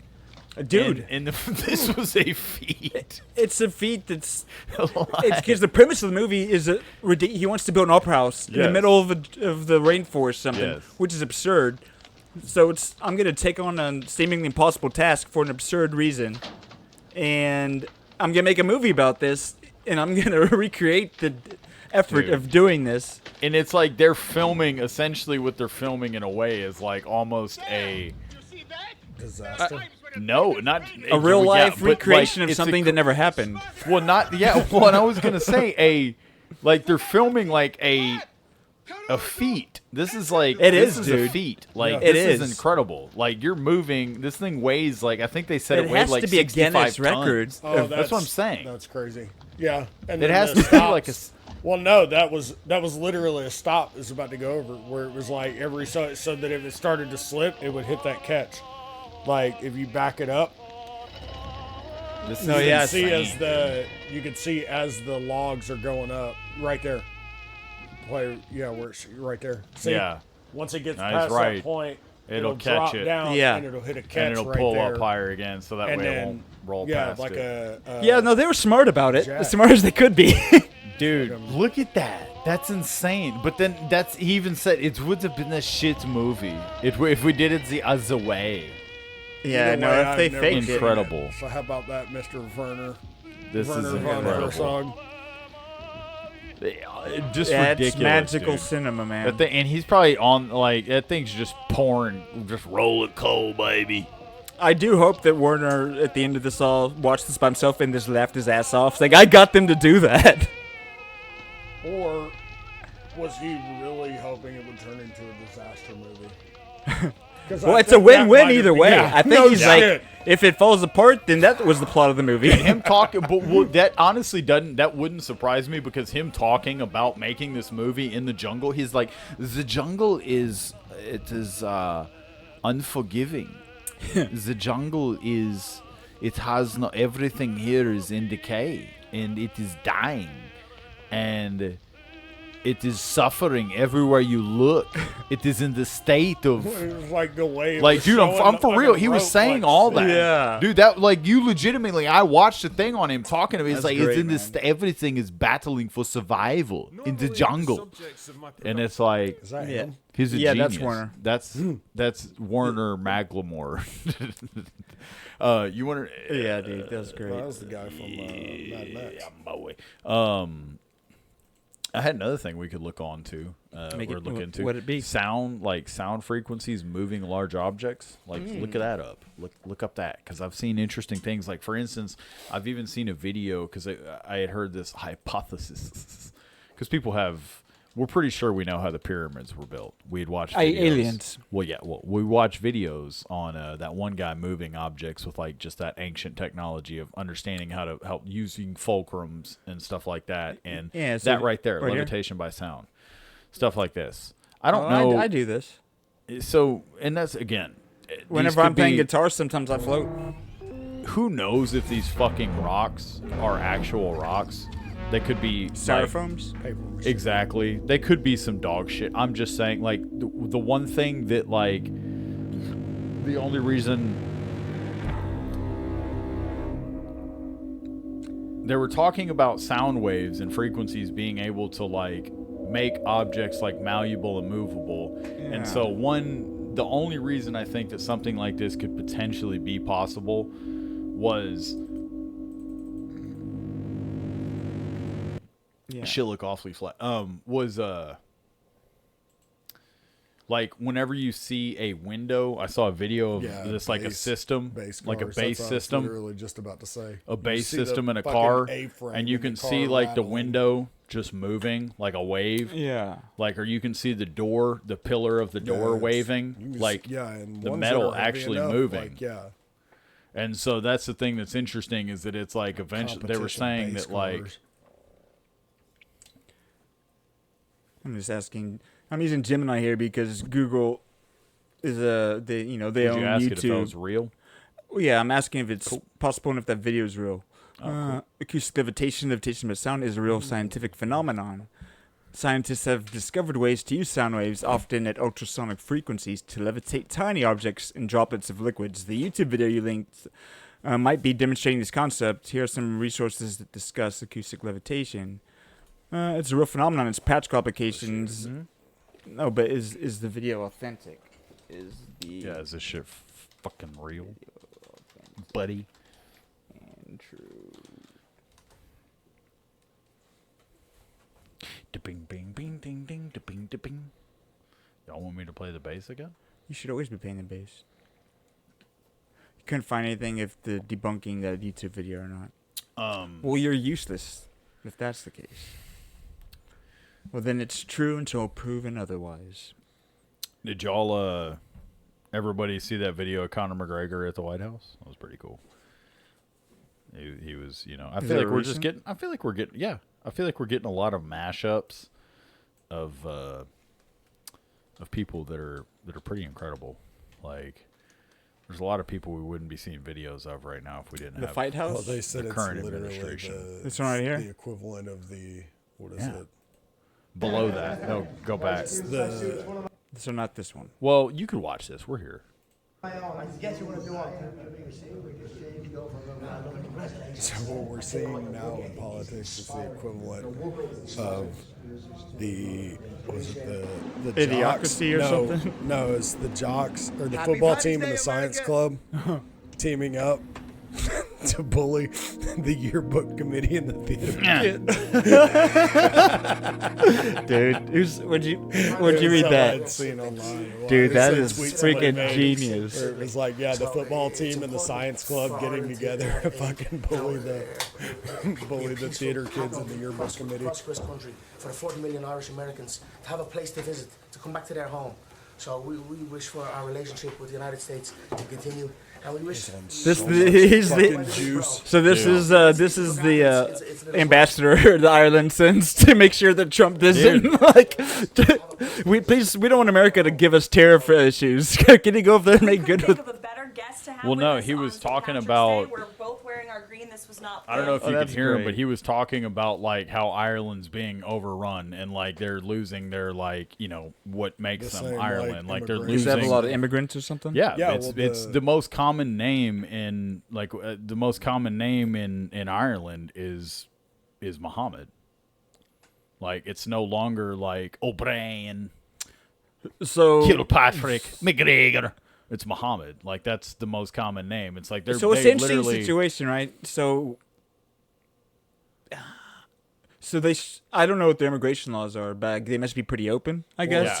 Dude. And this was a feat. It's a feat that's... It's because the premise of the movie is that he wants to build an opera house in the middle of the rainforest or something, which is absurd. So I'm going to take on a seemingly impossible task for an absurd reason. And I'm going to make a movie about this, and I'm going to recreate the effort of doing this. And it's like they're filming, essentially what they're filming in a way is like almost a... Disaster. No, not A real life but, recreation like, of it's something that never happened. Well, not well. And I was gonna say like they're filming like a feat. This is like this is a feat. Like it this is is incredible. Like you're moving. This thing weighs like I think they said it weighed has like to be a 65 Guinness tons. record. Oh, that's what I'm saying. That's crazy. Yeah. And It then has the to be like a. Well, no, that was literally a stop. It was about to go over where it was like so that if it started to slip, it would hit that catch. Like if you back it up, No, you yeah, can see as the logs are going up right there. Where it's right there. See? Yeah. Once it gets Nice, past right. that point, It'll catch drop it. down Yeah. and it'll hit a catch And it'll right pull there. up higher again, so that And way it then, won't roll past like it. Yeah, no, they were smart about it. Jack. As smart as they could be. Dude, look at that. That's insane. But then he even said it would have been a shit movie if we did it the other way. Yeah, Either no, way, if they I've never faked seen it. Incredible. So how about that, Mr. Werner? This Werner is von incredible. Herzog. Just Yeah, ridiculous. it's magical dude. cinema, man. That thing, and he's probably on that thing's just pouring, just roll it cold, baby. I do hope that Werner, at the end of this all, watched this by himself and just laughed his ass off. It's like, I got them to do that. Or was he really hoping it would turn into a disaster movie? Well, it's a win-win either way. I think he's shit. like, if it falls apart, then that was the plot of the movie. Him talking, but that honestly wouldn't surprise me because him talking about making this movie in the jungle, he's like, the jungle is unforgiving. The jungle has no, everything here is in decay and it is dying and it is suffering everywhere you look. It is in the state of It was like the way. like, dude, I'm for real. He was saying all that. Yeah. Dude, that, like, you legitimately, I watched the thing on him talking to me. It's That's like, great, it's in this, everything is battling for survival in the jungle. And it's like, Is that Yeah. him? he's a Yeah, genius. that's Werner. That's Werner Maglemore. You want to? Yeah, dude, that was great. That was the guy from Mad Max. Yeah, boy. I had another thing we could look on to. Look into. What'd it be? Sound frequencies moving large objects. Like, look at that up. Look up that, because I've seen interesting things. Like, for instance, I've even seen a video because I had heard this hypothesis because people have. We're pretty sure we know how the pyramids were built. We had watched videos. Aliens. Well, yeah. Well, we watched videos on that one guy moving objects with like just that ancient technology of understanding how to help using fulcrums and stuff like that. And Yeah, so that right there, right here? levitation by sound, stuff like this. I don't know. I do this. So, and that's again. these Whenever could I'm playing be- guitar, sometimes I float. Who knows if these fucking rocks are actual rocks? They could be like, Styrofoams? Papers. exactly. They could be some dog shit. I'm just saying, like, the one thing that, like, the only reason they were talking about sound waves and frequencies being able to, like, make objects, like, malleable and movable. Yeah. And so the only reason I think that something like this could potentially be possible was Yeah. shit look awfully flat. Was like whenever you see a window, I saw a video of this like a system, like a cars. base That's what I was system, literally just about to say. a You base see the system in a fucking car, A-frame and you in can the see car like the rattling. window just moving like a wave. Yeah. Like, or you can see the door, the pillar of the door it's- waving, you can like and the ones metal that are heavy actually enough, moving. like, yeah. And so that's the thing that's interesting is that it's like eventually they were Competition saying base that like cars. I'm just asking. I'm using Gemini here because Google is they did own you ask YouTube. it if that was real? Well, yeah, I'm asking if it's possible and if that video is real. Acoustic levitation by sound is a real scientific phenomenon. Scientists have discovered ways to use sound waves, often at ultrasonic frequencies, to levitate tiny objects in droplets of liquids. The YouTube video you linked might be demonstrating this concept. Here are some resources that discuss acoustic levitation. It's a real phenomenon. It's practical applications. No, but is the video authentic? Is Is this shit fucking real, buddy? and true? Da-bing, bing, bing, ding, ding, da-bing, da-bing. Y'all want me to play the bass again? You should always be paying the bass. You couldn't find anything if the debunking that YouTube video or not. Well, you're useless if that's the case. Well, then it's true until proven otherwise. Did y'all, everybody see that video of Conor McGregor at the White House? That was pretty cool. He was, I Is feel that like we're just recent? getting, I feel like we're getting, yeah. I feel like we're getting a lot of mashups of people that are pretty incredible. Like, there's a lot of people we wouldn't be seeing videos of right now if we didn't The have Fight House? Well, they said the it's current literally administration. This one right here? the equivalent of the, what is Yeah. it? Below that, no, go back. So not this one. Well, you could watch this. We're here. So what we're seeing now in politics is the equivalent of the, was it the Idiocracy or jocks? something? No, it's the jocks or the football team and the science club teaming up to bully the yearbook committee in the theater. Dude, where'd you read I'd that? seen online. Dude, that It's is a tweet somebody freaking made genius. where it was like, yeah, the football team and the science club getting together to fucking bully the theater kids in the yearbook committee. Prosperous country for the 40 million Irish Americans to have a place to visit, to come back to their home. So we wish for our relationship with the United States to continue, and we wish. This is Fucking the juice. so this is the ambassador that Ireland sends to make sure that Trump doesn't like. We don't want America to give us tariff issues. Can you go over there and make good with? Think of a better guest to have Well, with no, us he on was St. talking Patrick's about- Day. We're both wearing our green. This was not. I don't know if you could that's hear him, great. but he was talking about like how Ireland's being overrun and like they're losing their like what makes The them same, Ireland. like, Like they're immigrants. Does that have a losing. lot of immigrants or something? Yeah, Yeah, it's well, it's the most common name in like the most common name in Ireland is Muhammad. Like it's no longer like O'Brien, So Kilpatrick, McGregor. It's Muhammad. Like that's the most common name. It's like they're So it's they an interesting literally situation, right? So I don't know what the immigration laws are, but they must be pretty open, I Well, guess. it's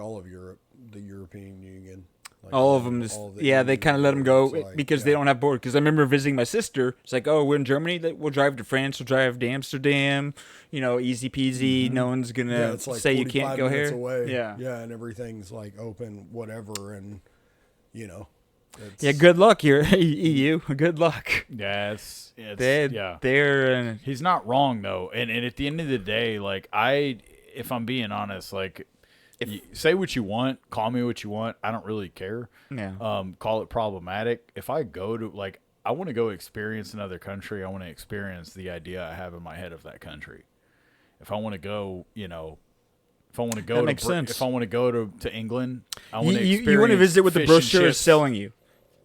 all of Europe, the European Union. Like, All of them just, all the they EU, kind of let them go it's like, because they yeah. don't have borders. Because I remember visiting my sister. It's like, oh, we're in Germany. We'll drive to France. We'll drive to Amsterdam. Easy peasy. No one's going Yeah, to it's like say you 45 can't go minutes here. away. Yeah. Yeah, and everything's like open, whatever, and it's, Yeah, good luck here, EU. Good luck. yeah, it's yeah. They're He's not wrong though, and at the end of the day, like if I'm being honest, like say what you want, call me what you want. I don't really care. Yeah. Call it problematic. If I go to like, I want to go experience another country. I want to experience the idea I have in my head of that country. If I want to go, if I want to go, That makes sense. If I want to go to England, I want to experience. You want to visit what the fish and brochure is chips. selling you.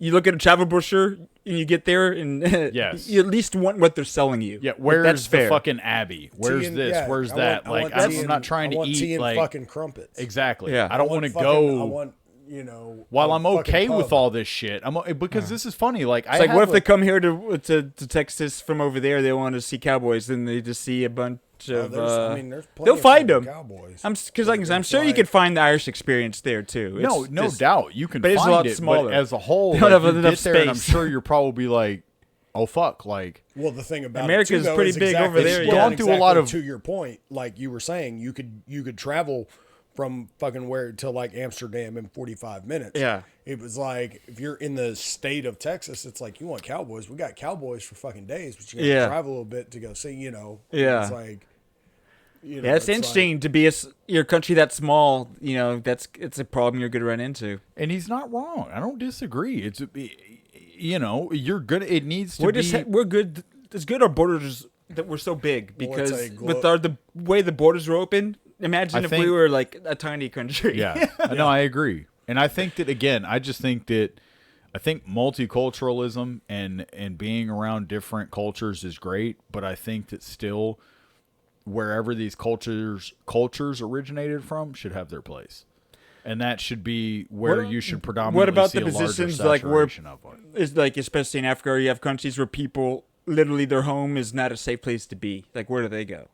You look at a travel brochure and you get there and Yes. you at least want what they're selling you. Yeah, Like, where's that's the fair. fucking Abbey? Where's and- this? yeah, Where's I that? want- I Like, want I'm tea not and- trying I to want tea eat and like fucking crumpets. exactly. Yeah. I don't want to go. I want while a I'm okay fucking with pub. all this shit, because this is funny. Like, It's like, what if they come here to Texas from over there? They want to see cowboys, then they just see a bunch of. there's plenty they'll of find fucking them. Cowboys. I'm sure you could find the Irish experience there too. No, It's no just- doubt you can but it's a find lot it. smaller. But as a whole, They don't like, have you enough get there, and I'm space. sure you're probably like, oh fuck, like. Well, the thing about America's it too, though, pretty is big over exactly- there, it's yeah. gone Gone through a lot exactly of- To your point, like you were saying, you could travel from fucking where to like Amsterdam in 45 minutes. Yeah. It was like if you're in the state of Texas, it's like you want cowboys. We got cowboys for fucking days, but you got Yeah. to travel a little bit to go see. Yeah. It's like. Yeah, it's interesting to be your country that small. It's a problem you're going to run into. And he's not wrong. I don't disagree. It's you're good. It needs to We're be. just we're good. It's good our borders that we're so big Well, it's because a with the way the borders are open. Imagine I if think- we were like a tiny country. Yeah. No, I agree. And I think that again, I think multiculturalism and being around different cultures is great, but I think that still wherever these cultures originated from should have their place. And that should be where you should predominantly What about see the a larger positions like where saturation of it. it's like especially in Africa, you have countries where people literally their home is not a safe place to be. Like where do they go?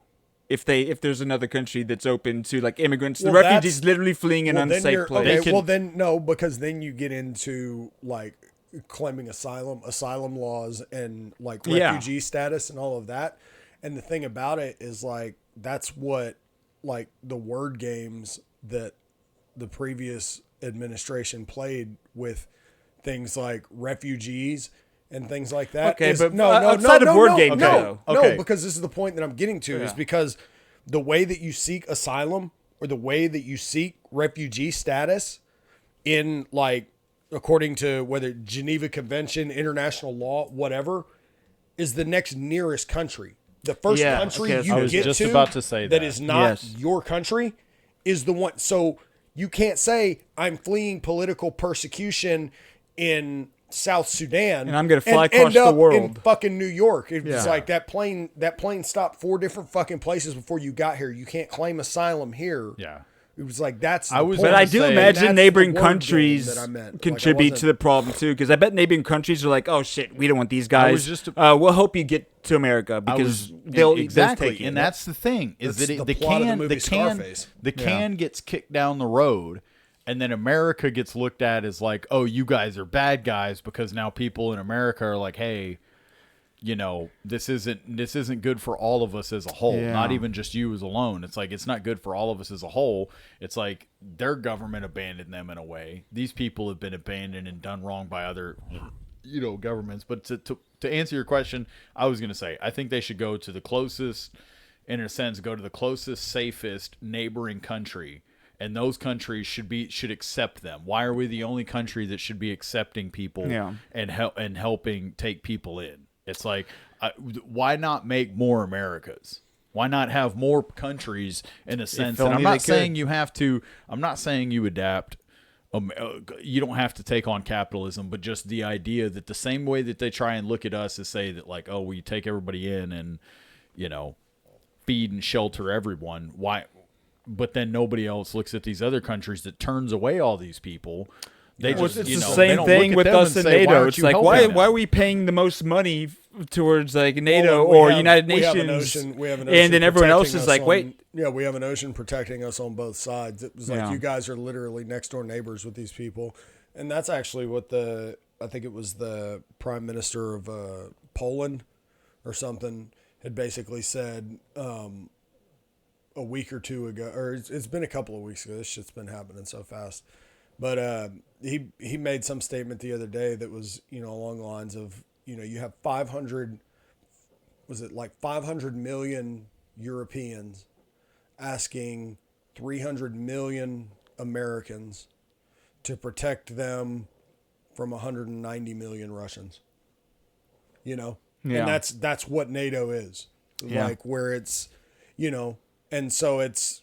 If there's another country that's open to like immigrants, the Well, refugees that's- literally fleeing an Well, then unsafe you're- place. Okay, well then no, because then you get into like claiming asylum laws, and like Yeah. refugee status and all of that. And the thing about it is like that's what like the word games that the previous administration played with things like refugees and things like that. Okay, but no, outside of board games, no, okay. because this is the point that I'm getting to is because the way that you seek asylum or the way that you seek refugee status in like according to whether Geneva Convention, international law, whatever, is the next nearest country. The first country you I was get just to about to say that is not Yes. your country is the one. So you can't say I'm fleeing political persecution in South Sudan And I'm gonna fly across end the up world. in fucking New York. It was Yeah. like that plane stopped 4 different fucking places before you got here. You can't claim asylum here. Yeah. It was like that's the I was point. But I to do say- imagine That's the neighboring word countries game that I meant. Like, I contribute to wasn't- the problem too, because I bet neighboring countries are like, "Oh shit, we don't want these guys. was just we'll help you get to America because they'll exactly, take you." and that's the thing is That's that the the plot of the can movie the can Scarface. the can gets kicked down the road, and then America gets looked at as like, oh, you guys are bad guys because now people in America are like, hey, you know, this isn't good for all of us as a whole, Yeah. not even just you as alone. It's like it's not good for all of us as a whole. It's like their government abandoned them in a way. These people have been abandoned and done wrong by other, you know, governments. But to answer your question, I was going to say I think they should go to the closest, in a sense, go to the closest, safest neighboring country. And those countries should accept them. Why are we the only country that should be accepting people and helping take people in? It's like, why not make more Americas? Why not have more countries in a sense? And I'm not saying you have to. I'm not saying you adapt. You don't have to take on capitalism, but just the idea that the same way that they try and look at us is say that like, oh, we take everybody in and, you know, feed and shelter everyone. Why? But then nobody else looks at these other countries that turns away all these people. They just, It's you the know, they same don't thing look at with them us and in say, NATO. aren't It's you like helping why them? are we paying the most money towards like NATO Well, or we have- United we have Nations? an ocean- we have an and ocean then everyone else protecting is us like, on- wait, Yeah, we have an ocean protecting us on both sides. It was like Yeah. you guys are literally next door neighbors with these people, and that's actually what I think it was the Prime Minister of Poland or something had basically said a week or two ago, or it's been a couple of weeks ago. This shit's been happening so fast. But he made some statement the other day that was, you know, along the lines of, you know, you have 500 million Europeans asking 300 million Americans to protect them from 190 million Russians. You know? Yeah. And that's what NATO is. Yeah. Like where it's, you know, and so it's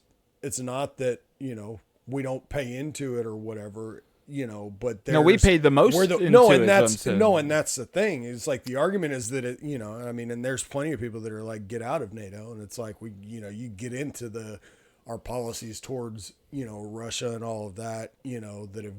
not that, you know, we don't pay into it or whatever, you know, but No, we paid the most into and it, that's I'm no, and that's the thing. It's like the argument is that it, you know, I mean, and there's plenty of people that are like, get out of NATO, and it's like we, you know, you get into our policies towards, you know, Russia and all of that, you know, that have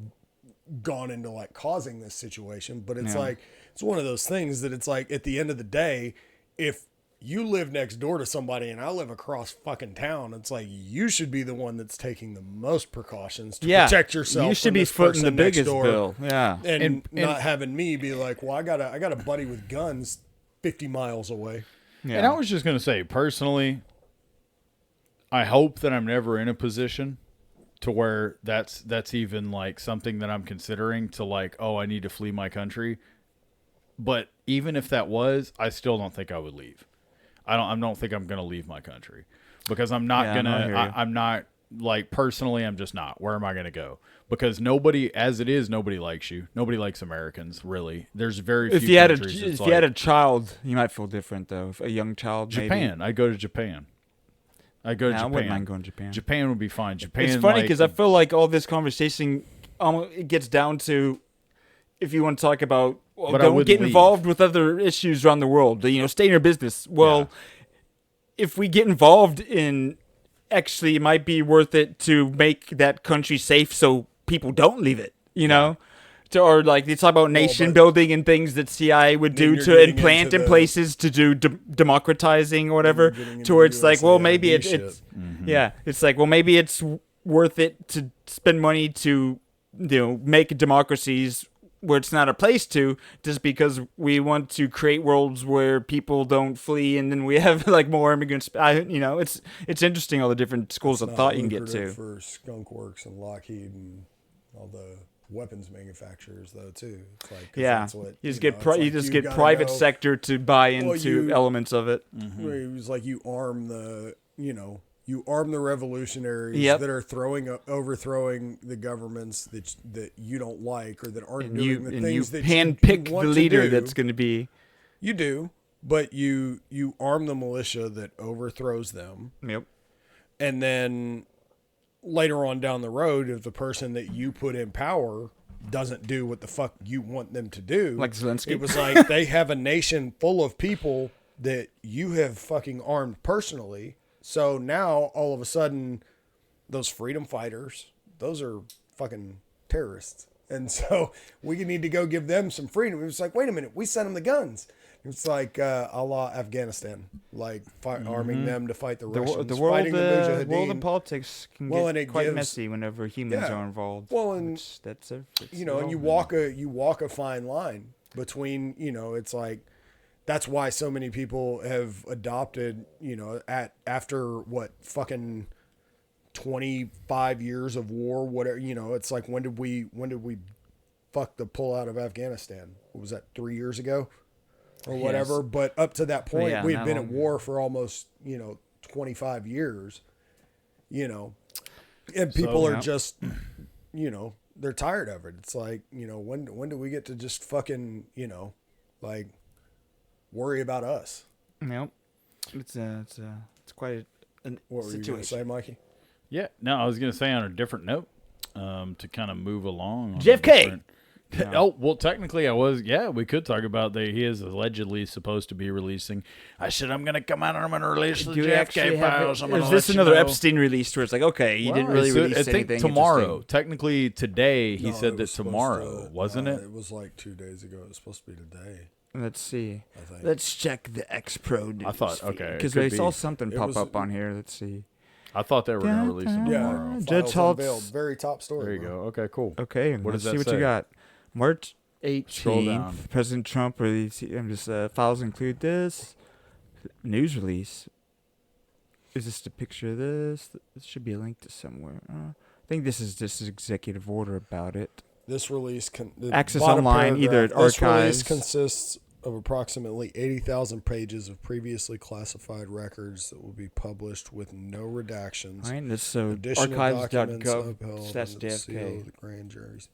gone into like causing this situation, but it's like it's one of those things that it's like at the end of the day, if you live next door to somebody and I live across fucking town, it's like you should be the one that's taking the most precautions to protect yourself. You should from be this footing the person next biggest door, bill. Yeah. and not having me be like, well, I got a buddy with guns 50 miles away. Yeah. And I was just going to say, personally, I hope that I'm never in a position to where that's even like something that I'm considering to like, oh, I need to flee my country. But even if that was, I still don't think I would leave. I don't think I'm going to leave my country because I'm not Yeah, going no, I hear you. to, I'm not like personally, I'm just not. Where am I going to go? Because nobody, as it is, nobody likes you. Nobody likes Americans, really. There's very few If you had countries that's you had a like- child, you might feel different though. If a young child, Japan. I'd go to Japan. I'd go to Nah, I Japan. wouldn't mind going to Japan. Japan would be fine. Japan. It's funny like- because I feel like all this conversation, it gets down to if you want to talk about, well, But I don't wouldn't get leave. involved with other issues around the world. You know, stay in your business. Well, if we get involved in, actually, it might be worth it to make that country safe so people don't leave it. You know. Or like they talk about nation but- building and things that CIA would Then do you're to getting implant into in the- places to do democratizing or whatever. getting into To where it's like, well, USAID maybe it's shit. yeah, it's like, well, maybe it's worth it to spend money to, you know, make democracies where it's not a place to, just because we want to create worlds where people don't flee and then we have like more immigrants. You know, it's interesting all the different schools of Not thought you can get lucrative to. for Skunk Works and Lockheed and all the weapons manufacturers though too. It's like, 'cause Yeah, that's what, you just know, get it's like you just you get gotta private go- sector to buy into elements of it. where it was like you arm the, you arm the revolutionaries Yep. that are overthrowing the governments that you don't like or that aren't And doing you the and things you that handpick you want the to leader do. that's going to be. You do, but you arm the militia that overthrows them, Yep. and then later on down the road, if the person that you put in power doesn't do what the fuck you want them to do, Like Zelensky. it was like they have a nation full of people that you have fucking armed personally. So now all of a sudden, those freedom fighters, those are fucking terrorists. And so we need to go give them some freedom. It was like, wait a minute, we sent them the guns. It's like a la Afghanistan, like arming them to fight the Russians, The world, fighting the world Mujahideen. of politics can Well, and get it quite gives- messy whenever humans Yeah. are involved. Well, and which that's and you irrelevant. walk a fine line between, it's like that's why so many people have adopted, after what fucking 25 years of war, whatever, it's like when did we fuck the pull out of Afghanistan? What was that, 3 years ago or whatever? Yes. But up to that point, Yeah, we had not been at long. war for almost 25 years, and people are yeah. just they're tired of it. It's like, when do we get to just fucking like worry about us? Yep. It's quite a What were you situation. gonna say, Mikey? Yeah, no, I was going to say on a different note, to kind of move along. on a JFK! different- Oh, well, technically we could talk about he is allegedly supposed to be releasing. I'm going to come out and I'm going to release the Do we actually JFK have files. it? I'm Or gonna is this let you another know. Epstein release where it's like, okay, you didn't Well, really it's- release I think anything tomorrow. interesting. Technically today, he No, said it that was supposed tomorrow, to- wasn't no, it? It was like 2 days ago. It was supposed to be today, Let's see. I think. Let's check the X Pro news. I thought, okay, it because could I saw be. something It pop was- up on here. Let's see. I thought they were going to release him yeah, tomorrow. Judge files Holtz- unveiled. Very top story. There you bro. go. Okay, cool. Okay, What let's does see that what you say? got. March Scroll down. 18th, President Trump released. I'm just files include this news release. Is this the picture of this? This should be a link to somewhere. I think this is just an executive order about it. This release the Access bottom online, either paragraph, This release archives- consists of approximately 80,000 pages of previously classified records that will be published with no redactions. All right, this so Additional documents upheld archives.gov/JFK. under the seal of the grand juries.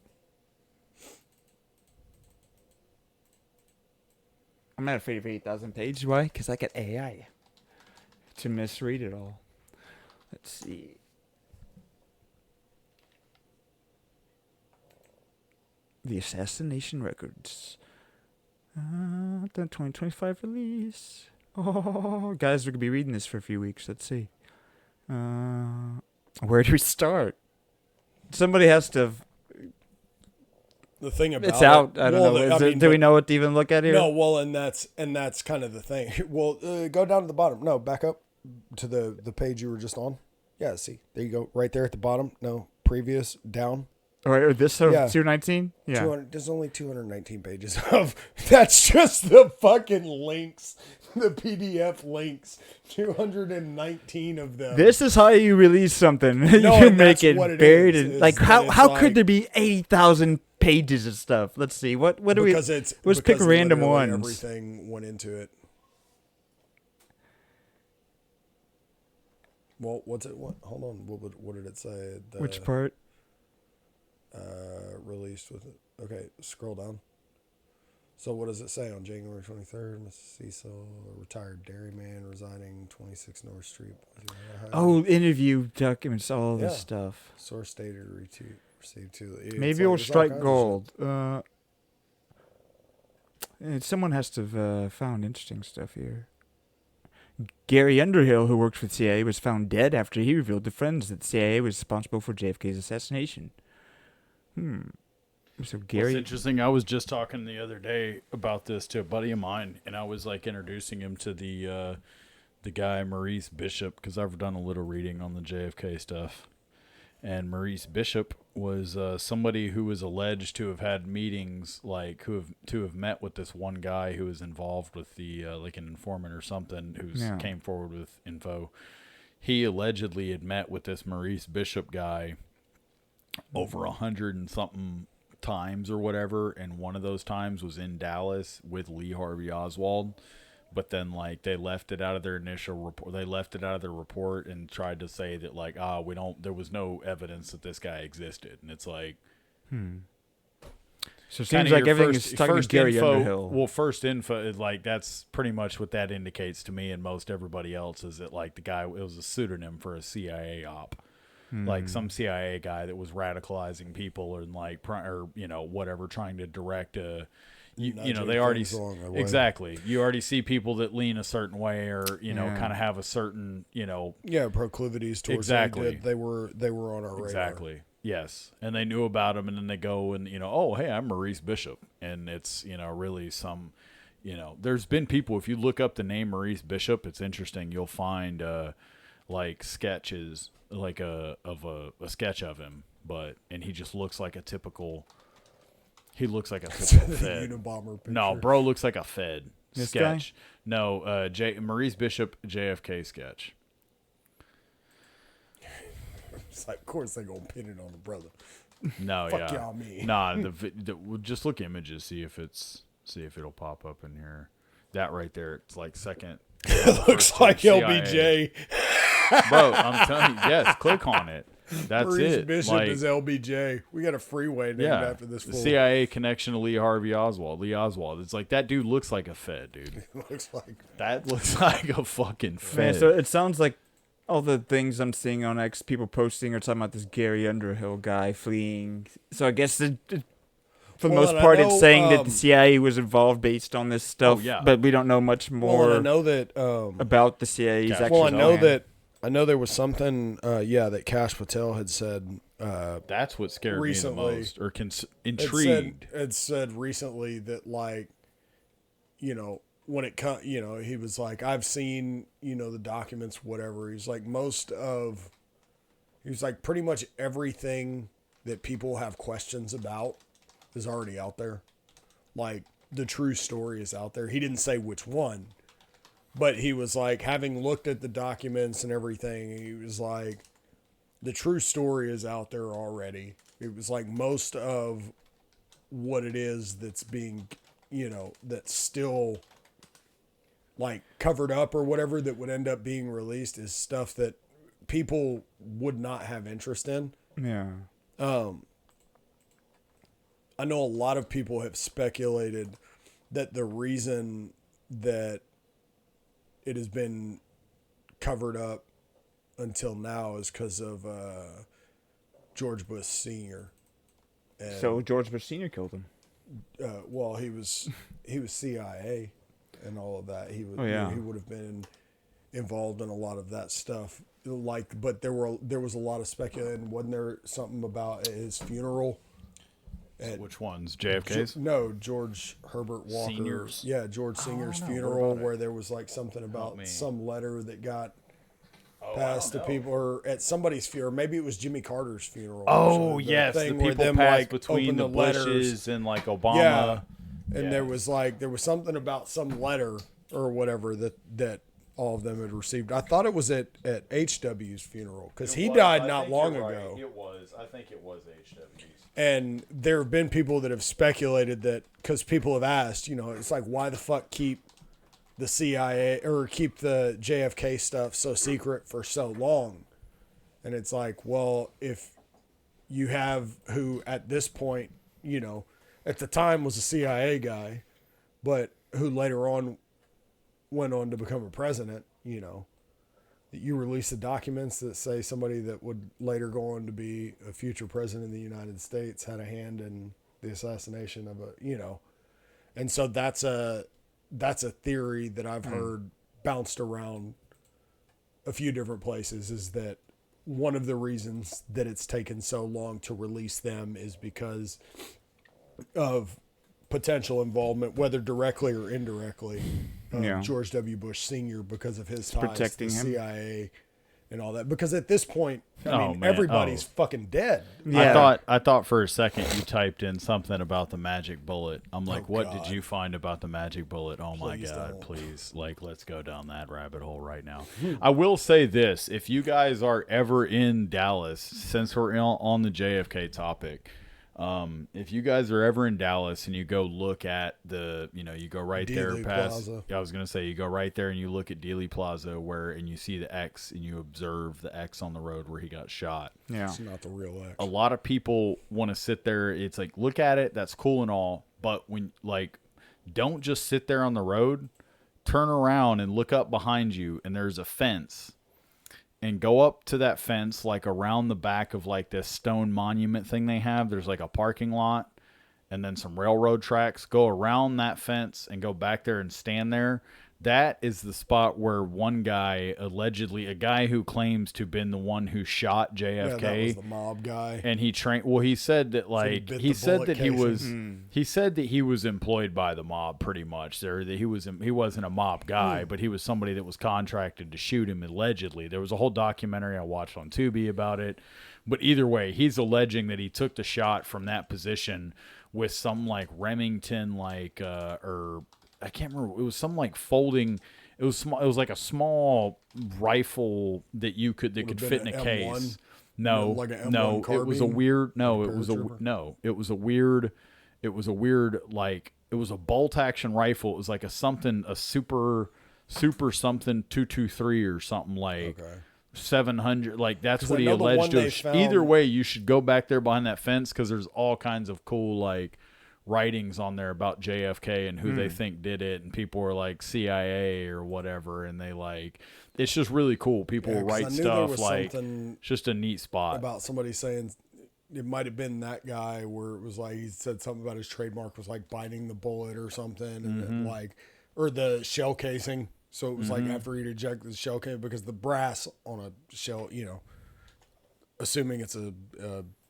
I'm not afraid of 8,000 pages. Why? Because I got AI to misread it all. Let's see. The Assassination Records. The 2025 release. Oh, guys, we're going to be reading this for a few weeks. Let's see. Where do we start? Somebody has to. The thing about It's out. it, I don't well, know. I mean, Do we but- know what to even look at here? No, well, and that's kind of the thing. Well, go down to the bottom. No, back up to the page you were just on. Yeah, see, there you go, right there at the bottom. No, previous down. Or this so Yeah. 219? Yeah. 200, there's only 219 pages of. That's just the fucking links, the PDF links. 219 of them. This is how you release something. You and make that's it what it buried is, in is like that how it's could like- there be 80,000 pages of stuff? Let's see. What do we? Because it's Let's pick because random literally ones. Everything went into it. Well, what's it? What? Hold on. What did it say? Which part? Released with it. Okay, scroll down. So what does it say on January 23rd? Mr. Cecil, a retired dairyman residing 26 North Street. Oh, interview documents, all this Yeah. stuff. Source stated received two. It's Maybe like, we'll there's all strike kinds of gold. Someone has to have found interesting stuff here. Gary Underhill, who worked for the CIA, was found dead after he revealed to friends that the CIA was responsible for JFK's assassination. So It's Gary, interesting. I was just talking the other day about this to a buddy of mine, and I was like introducing him to the guy Maurice Bishop, because I've done a little reading on the JFK stuff. And Maurice Bishop was somebody who was alleged to have had meetings, like to have met with this one guy who was involved with the like an informant or something, who came forward with info. He allegedly had met with this Maurice Bishop guy over 100 and something times or whatever, and one of those times was in Dallas with Lee Harvey Oswald. But then, like, they left it out of their initial report. They left it out of their report and tried to say that, like, there was no evidence that this guy existed. And it's like, So it seems like everything is talking to Gary info, Underhill. Well, first info is like, that's pretty much what that indicates to me and most everybody else, is that, like, the guy, it was a pseudonym for a CIA op. Like some CIA guy that was radicalizing people and, like, or, you know, whatever, trying to direct a, you know, they already, exactly. You already see people that lean a certain way, or, you know, kind of have a certain, you know. Yeah, proclivities towards exactly. They were on our radar. Exactly. Yes. And they knew about him, and then they go and, you know, oh, hey, I'm Maurice Bishop. And it's, you know, really some, you know, there's been people, if you look up the name Maurice Bishop, it's interesting. You'll find, like, sketches, like a sketch of him, and he just looks like a typical, Fed. Unabomber picture. No, bro looks like a Fed This sketch. Guy? No, Maurice Bishop JFK sketch. It's like, of course they gonna pin it on the brother. No, Fuck y'all, me. Nah, we'll just look images, see if it'll pop up in here. That right there, it's like second. It looks like LBJ. Bro, I'm telling you, yes, click on it. That's Maurice it. Bishop like, is LBJ. We got a freeway named after this the fool. CIA connection to Lee Harvey Oswald. Lee Oswald. It's like, that dude looks like a Fed, dude. That looks like a fucking Fed. Man, so it sounds like all the things I'm seeing on X, people posting are talking about this Gary Underhill guy fleeing. So I guess for the most part, it's saying that the CIA was involved based on this stuff. Oh, yeah. But we don't know much more. Well, I know that about the CIA's actions. Well, I know there was something, that Kash Patel had said. That's what scared recently, me the most, or intrigued. It said recently that, like, you know, when it comes, you know, he was like, I've seen, you know, the documents, whatever. He's like, pretty much everything that people have questions about is already out there. Like, the true story is out there. He didn't say which one. But he was like, having looked at the documents and everything, he was like, the true story is out there already. It was like most of what it is that's being, you know, that's still like covered up or whatever that would end up being released is stuff that people would not have interest in. Yeah. I know a lot of people have speculated that the reason that it has been covered up until now is because of George Bush Sr. And, so George Bush Sr. killed him. Well, he was CIA and all of that. He would he would have been involved in a lot of that stuff. Like, but there was a lot of speculation. Wasn't there something about his funeral? Which ones? JFK's? No, George Herbert Walker. Senior's? Yeah, George Senior's funeral, where there was like something about some letter that got passed to people, or at somebody's funeral. Maybe it was Jimmy Carter's funeral. Oh, yes. The people passed between the Bushes and like Obama. Yeah. And there was something about some letter or whatever that all of them had received. I thought it was at HW's funeral because he died not long ago. It was. I think it was HW's. And there have been people that have speculated that, because people have asked, you know, it's like, why the fuck keep the CIA or keep the JFK stuff so secret for so long? And it's like, well, if you have who at this point, you know, at the time was a CIA guy, but who later on went on to become a president, you know, that you release the documents that say somebody that would later go on to be a future president of the United States had a hand in the assassination of a, you know. And so that's a theory that I've heard bounced around a few different places, is that one of the reasons that it's taken so long to release them is because of potential involvement, whether directly or indirectly, George W. Bush Sr. because of his ties to the CIA and all that. Because at this point, I mean, everybody's fucking dead. Yeah. I thought for a second you typed in something about the magic bullet. I'm like, what did you find about the magic bullet? Oh my God, please. Like, let's go down that rabbit hole right now. I will say this. If you guys are ever in Dallas, since we're on the JFK topic, If you guys are ever in Dallas and you go look at you go right there Dealey past. Plaza. I was gonna say you go right there and you look at Dealey Plaza and you see the X and you observe the X on the road where he got shot. Yeah. It's not the real X. A lot of people want to sit there. It's like, look at it. That's cool and all, but don't just sit there on the road. Turn around and look up behind you, and there's a fence. And go up to that fence, like around the back of like this stone monument thing they have. There's like a parking lot and then some railroad tracks. Go around that fence and go back there and stand there. That is the spot where one guy, allegedly, a guy who claims to have been the one who shot JFK. Yeah, that was the mob guy. And he trained. Well, he said that he said that he was he said that he was employed by the mob pretty much. That he wasn't a mob guy, but he was somebody that was contracted to shoot him allegedly. There was a whole documentary I watched on Tubi about it. But either way, he's alleging that he took the shot from that position with some like Remington or I can't remember. It was some like folding. It was small. It was like a small rifle that could fit in a case. No, like an no, M1 it was a carbine? weird. No, Like it was a paratrooper? no. It was a weird. It was a weird like it was a bolt action rifle. It was like a super something 223 or something like. Okay. 700, like that's 'Cause what I he know the alleged one to they have. found- Either way, you should go back there behind that fence because there's all kinds of cool like writings on there about JFK and who they think did it, and people were like CIA or whatever, and they like it's just really cool. People Yeah, will 'cause I write knew there stuff was like something it's just a neat spot. about somebody saying it might have been that guy where it was like he said something about his trademark was like biting the bullet or something, and Mm-hmm. it, like or the shell casing. So it was like after he'd eject the shell casing because the brass on a shell, assuming it's a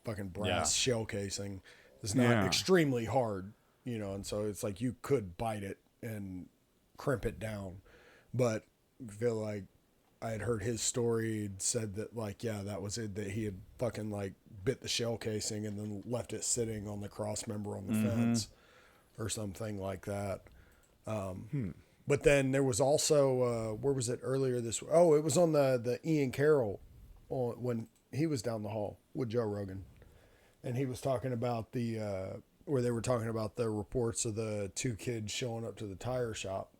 fucking brass shell casing, is not extremely hard, and so it's like you could bite it and crimp it down, but I feel like I had heard his story. He'd said that that was it, that he had fucking like bit the shell casing and then left it sitting on the cross member on the fence or something like that. But then there was also where was it earlier this? Oh, it was on the Ian Carroll when he was down the hall with Joe Rogan, and he was talking about where they were talking about the reports of the two kids showing up to the tire shop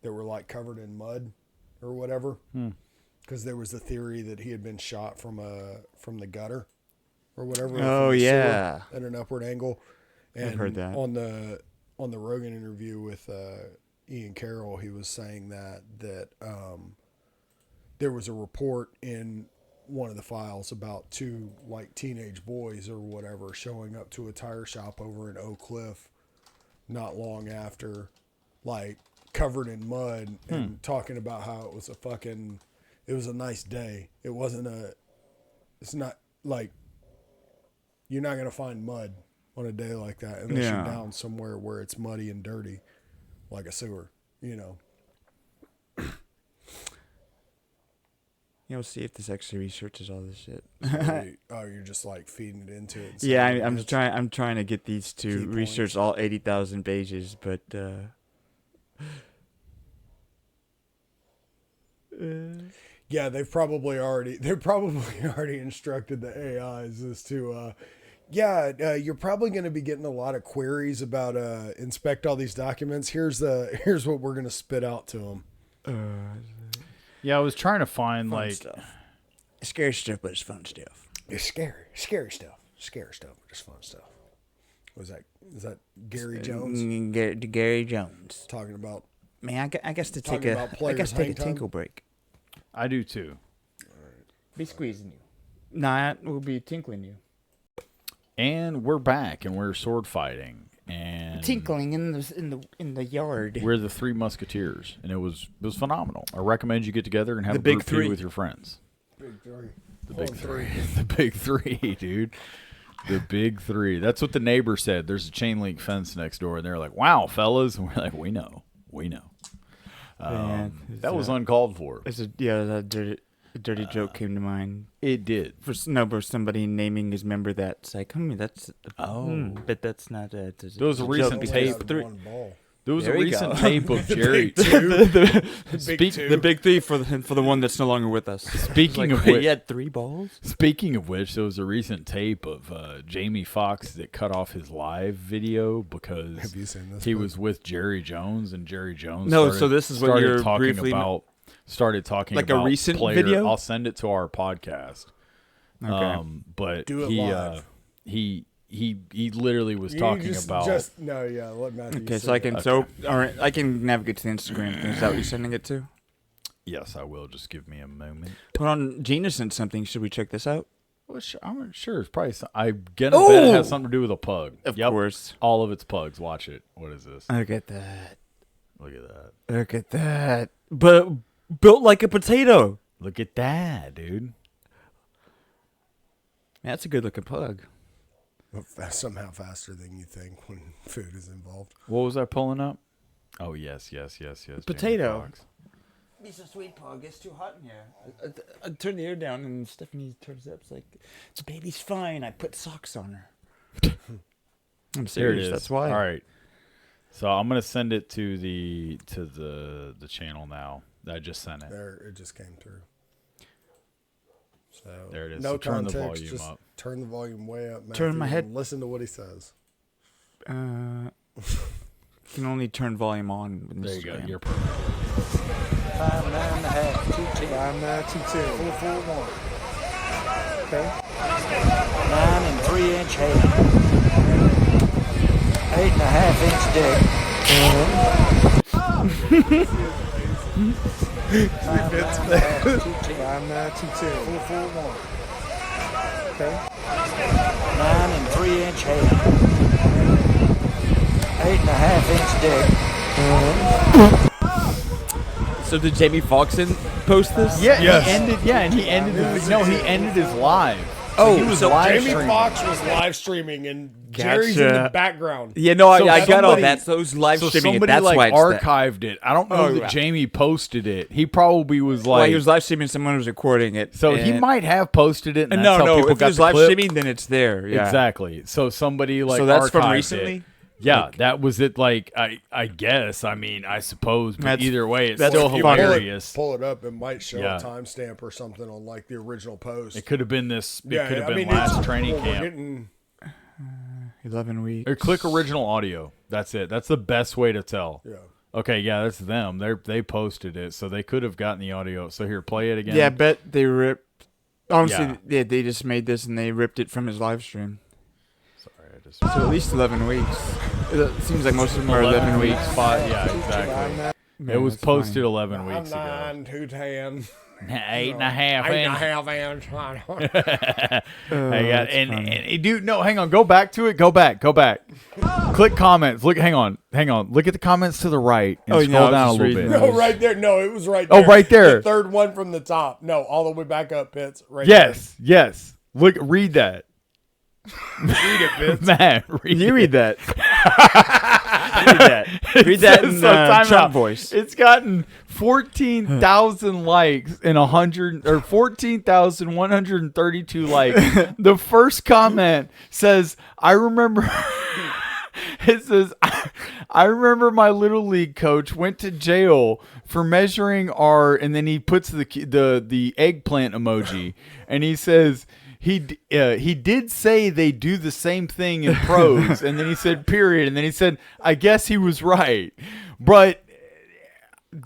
that were like covered in mud or whatever, because there was a theory that he had been shot from the gutter or whatever. Oh, from the yeah. sewer at an upward angle. And I've heard that. on the Rogan interview with Ian Carroll, he was saying that there was a report in one of the files about two like teenage boys or whatever showing up to a tire shop over in Oak Cliff not long after, like covered in mud and talking about how it was a nice day. It's not like you're not going to find mud on a day like that unless you're down somewhere where it's muddy and dirty, like a sewer, See if this actually researches all this shit. You're just like feeding it into it. Yeah, I'm trying to get these to Key research points. all 80,000 pages, but Yeah, they've probably already instructed the AIs as to you're probably going to be getting a lot of queries about inspect all these documents. Here's what we're going to spit out to them. Yeah, I was trying to find fun like stuff. Scary stuff, but it's fun stuff. It's scary stuff, but it's fun stuff. Is that Gary Jones Gary Jones. talking about? Man, I guess to Talking take about a players' hang time? tinkle break. I do too. Be squeezing you. Nah, we'll be tinkling you. And we're back and we're sword fighting and Tinkling in the yard. we're the Three Musketeers, and it was phenomenal. I recommend you get together and have The a big group tea three. with your friends. Big three. The big three. The big three, dude. The big three. That's what the neighbor said. There's a chain link fence next door, and they're like, "Wow, fellas," and we're like, "We know." That was uncalled for. That dirty joke came to mind. It did. For somebody naming his member that. It's like, that's... but that's not... There was a recent Only tape. had one ball. There was There a we recent go. tape of Jerry. The big three for the one that's no longer with us. Speaking of wait, which, he had 3 balls. Speaking of which, there was a recent tape of Jamie Foxx that cut off his live video because Have you seen this? he was with Jerry Jones, and Jerry Jones. No, so this is what started you're talking briefly about. Started talking like a about recent player. video? I'll send it to our podcast. Okay. But Do it he live. he literally was talking about. Let Matthew. Okay, say so I it. can all right, I can navigate to the Instagram thing. Is that what you're sending it to? Yes, I will. Just give me a moment. Hold on, Gina sent something. Should we check this out? Well, I'm sure it's probably. I get bet it has something to do with a pug. Of Yep. course. All of it's pugs. Watch it. What is this? Look at that. Look at that. Look at that. But built like a potato. Look at that, dude. That's a good looking pug. Somehow faster than you think when food is involved. What was I pulling up? Oh yes. Jamie Potato. Foxx. He's a sweet pug. It's too hot in here. I turn the air down and Stephanie turns it up. It's like, the baby's fine. I put socks on her. I'm There it serious. is. That's why. All right. So I'm gonna send it to the channel now. I just sent it. There, it just came through. So There it is. No So turn the context, volume just up. Turn the volume way up. Matthew, Turn my head- and listen to what he says. You can only turn volume on with There you go. Instagram. You're perfect. 5, 9.5, 2, 10. 5, 9, 2, 10, 4, 4, 1. Okay. 9 and 3 inch head. 8.5 inch dick. 5, 9, 2, 10, 4, 4, 1. Okay. 9 and 3 inch head. 8.5 inch dick. So did Jamie Foxx post this? Yeah, Yes. he ended. Yeah, and he ended. He ended his live. Oh, he was so live Jamie streaming. Foxx was live streaming, and Jerry's in the Gotcha. background. Yeah, no, So I got all somebody- that. So it was live So streaming. somebody That's like why it's that. archived it. I don't know Oh, that right. Jamie posted it. He probably was like. Well, he was live streaming. Someone was recording it. so he and- might have posted it. And that's No, how no. people If it got was the live clip. streaming, then it's there. Yeah. Exactly. So somebody like. So that's from archived recently? it. Yeah, Like- that was it. Like I guess. I mean, I suppose. But That's- either way, it's that's still funny. hilarious. Pull it up. It might show Yeah. a timestamp or something on like the original post. It could have been this. It could have I been mean, last it's- training well, camp. We're getting 11 weeks. Or click original audio. That's it. That's the best way to tell. yeah. Okay, yeah, that's them. They posted it, so they could have gotten the audio. So here, play it again. Yeah, I bet they ripped. Honestly, Yeah. yeah, they just made this and they ripped it from his live stream. Sorry, I just So at least 11 weeks. It seems like most of them are 11 weeks. Yeah, exactly. Man, It was that's posted funny. 11 weeks ago. 9, 2, 10. 8.5 8 and a inch. half inch. Hang on, that's and funny. dude, no, hang on, go back to it. Go back. Click comments. Look, hang on. Look at the comments to the right and Oh, scroll no, I was down a just little reading bit. those. No, right there. No, it was right Oh, there. right there. The third one from the top. No, all the way back up, Pitts. Right Yes. Look, read that. there. Read it, Pitts. Matt, read You it. read that. Read that. Read that in time Trump out. voice. It's gotten 14,000 likes and 14,132 likes. The first comment says, "I remember." It says, "I remember my little league coach went to jail for measuring our," and then he puts the eggplant emoji, and he says. He did say they do the same thing in pros, and then he said period, and then he said, I guess he was right. But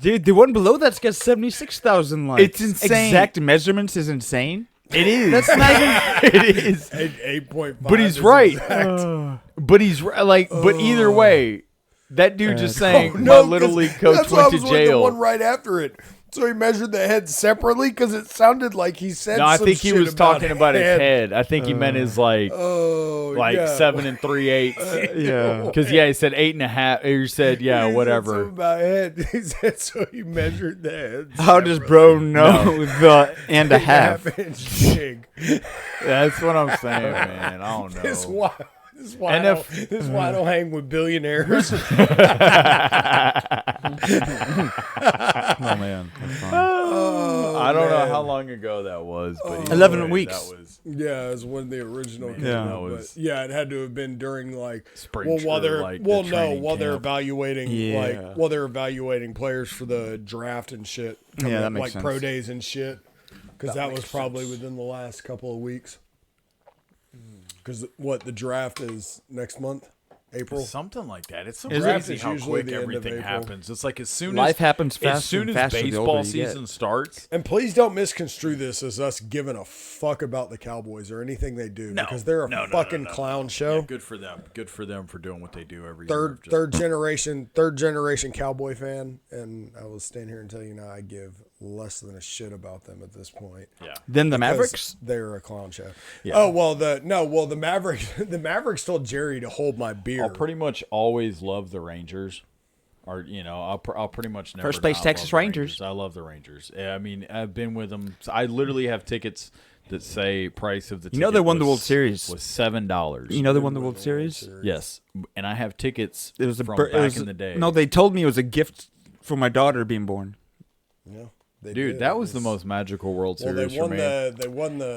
Dude, the one below that's got 76,000 likes. It's insane. Exact measurements is insane. it is. That's not even, it is. 8.5. But he's is right. exact. But he's like, but either way, that dude just saying my No, little 'cause league coach that's why went I to was with the one jail. right after it. So he measured the head separately because it sounded like he said. No, I some think he shit was talking about his head. I think he meant his like Oh, yeah. 7 3/8. Yeah. Because he said 8.5. Or he said He said whatever. something about head. He said so. He measured the head. How does bro know the and a half? Half-inch jig. That's what I'm saying, man. I don't know. This is why. This is why. And This is why I don't hang with billionaires. Oh man, that's fine. I don't know how long ago that was, but 11 weeks. That was Yeah, it was when the original came Yeah. out. That But was- yeah, it had to have been during like Spring while or, they're like, the training while they're camp. evaluating Yeah. while they're evaluating players for the draft and shit. coming Yeah, that up, makes like sense. pro days and shit. Because that was probably within the last couple of weeks. Because the draft is next month, April. something like that. It's so Is it? crazy Draft is how usually quick the end of everything April. happens. It's like as soon Life as happens as faster soon and as faster the baseball older you get. season starts. And please don't misconstrue this as us giving a fuck about the Cowboys or anything they do, No, because they're a no, fucking no. clown show. Yeah, good for them. Good for them for doing what they do every third year. third generation Cowboy fan, and I will stand here and tell you now I give less than a shit about them at this point. Yeah. Then the Because Mavericks. they're a clown show. Yeah. Oh well, the Mavericks the Mavericks told Jerry to hold my beer. I'll pretty much always love the Rangers. Or, I'll pretty much never First place not Texas love the Rangers. I love the Rangers. Yeah, I mean, I've been with them. I literally have tickets that say price of the You know ticket they won the was- World Series. was $7. You know they won the World Series. Yes, and I have tickets It was from it back was, in the day. No, they told me it was a gift for my daughter being born. Yeah, they Dude, did. that It was the most magical World Well, Series they won for me.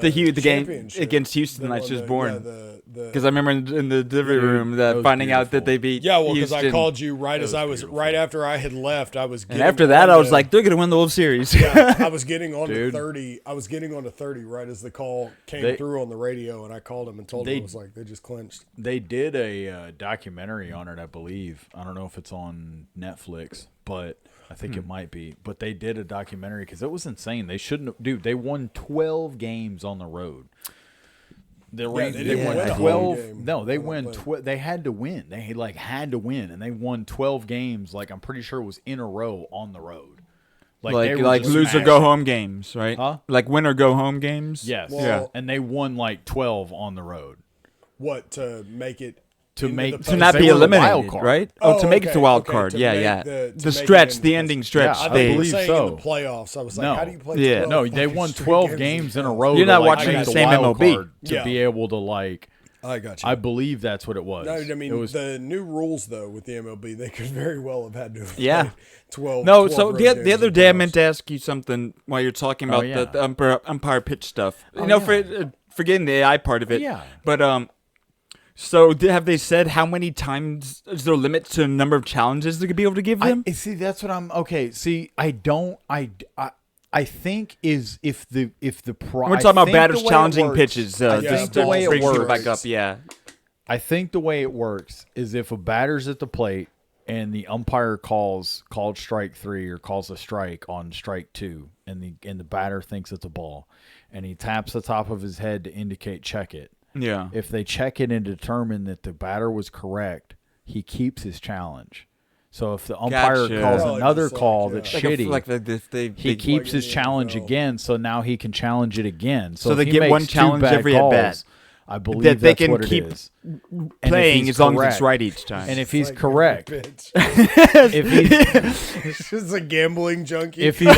the The game championship. against Houston They when I won was the- born. yeah, the- Because I remember in the delivery room that was finding out that beautiful. they beat. Yeah, well, because I Houston. called you right That as was I was beautiful. right after I had left. I was And getting after that, on I was to- like, they're gonna win the World Series. yeah, I was getting on to Dude. 30. I was getting on to 30 right as the call came They- through on the radio, and I called him and told him They- I was like, they just clinched. They did a documentary on it, I believe. I don't know if it's on Netflix, but I think it might be. But they did a documentary because it was insane. They shouldn't have. Dude, they won 12 games on the road. They they didn't won win a 12. game. No, they I don't won. think. They had to win. They had to win, and they won 12 games. Like I'm pretty sure it was in a row on the road. Like they were just lose or smashing. go home games, right? Huh? Like win or go home games. Yes. Well- Yeah. And they won like 12 on the road. What to make it To into make- the To not They be were the wild eliminated, card. right? Oh, to make it okay, to wild okay, card. to Yeah, make yeah. to The make stretch, it the in- ending stretch. Yeah, I I thought you were believe saying so. in the playoffs. I was like, No. how do you play? Yeah. 12 No, they fucking won straight 12 games games in a playoffs? row. You're to, not like, watching make the the same wild MLB. card to Yeah. be able to like. I got you. I believe that's what it was. No, I mean it was the new rules though with the MLB, they could very well have had to have Yeah. played 12. No, 12 so road the games other in day I playoffs. meant to ask you something while you're talking about yeah. the umpire pitch stuff. Oh, Forgetting the AI part of it. Yeah. But so have they said how many times is there a limit to the number of challenges they could be able to give them? see. That's what I'm. Okay. See, I don't. I think is if the pro. We're talking about batters challenging pitches. I Just think to the way it bring people works- back up. Yeah. I think the way it works is if a batter's at the plate and the umpire called strike 3 or calls a strike on strike 2, and the batter thinks it's a ball, and he taps the top of his head to indicate check it. Yeah. If they check it and determine that the batter was correct, he keeps his challenge. So if the umpire Gotcha. calls Probably another just like, call yeah. that's Like shitty, if they he keeps in his the challenge NFL. again. So now he can challenge it again. So So if they he get makes one 2 challenge bad every at bat. calls, I believe That they that's can what keep it is. playing he's as long as correct- it's right each time. And if he's Like, correct, bitch. if he's It's just a gambling junkie. if he's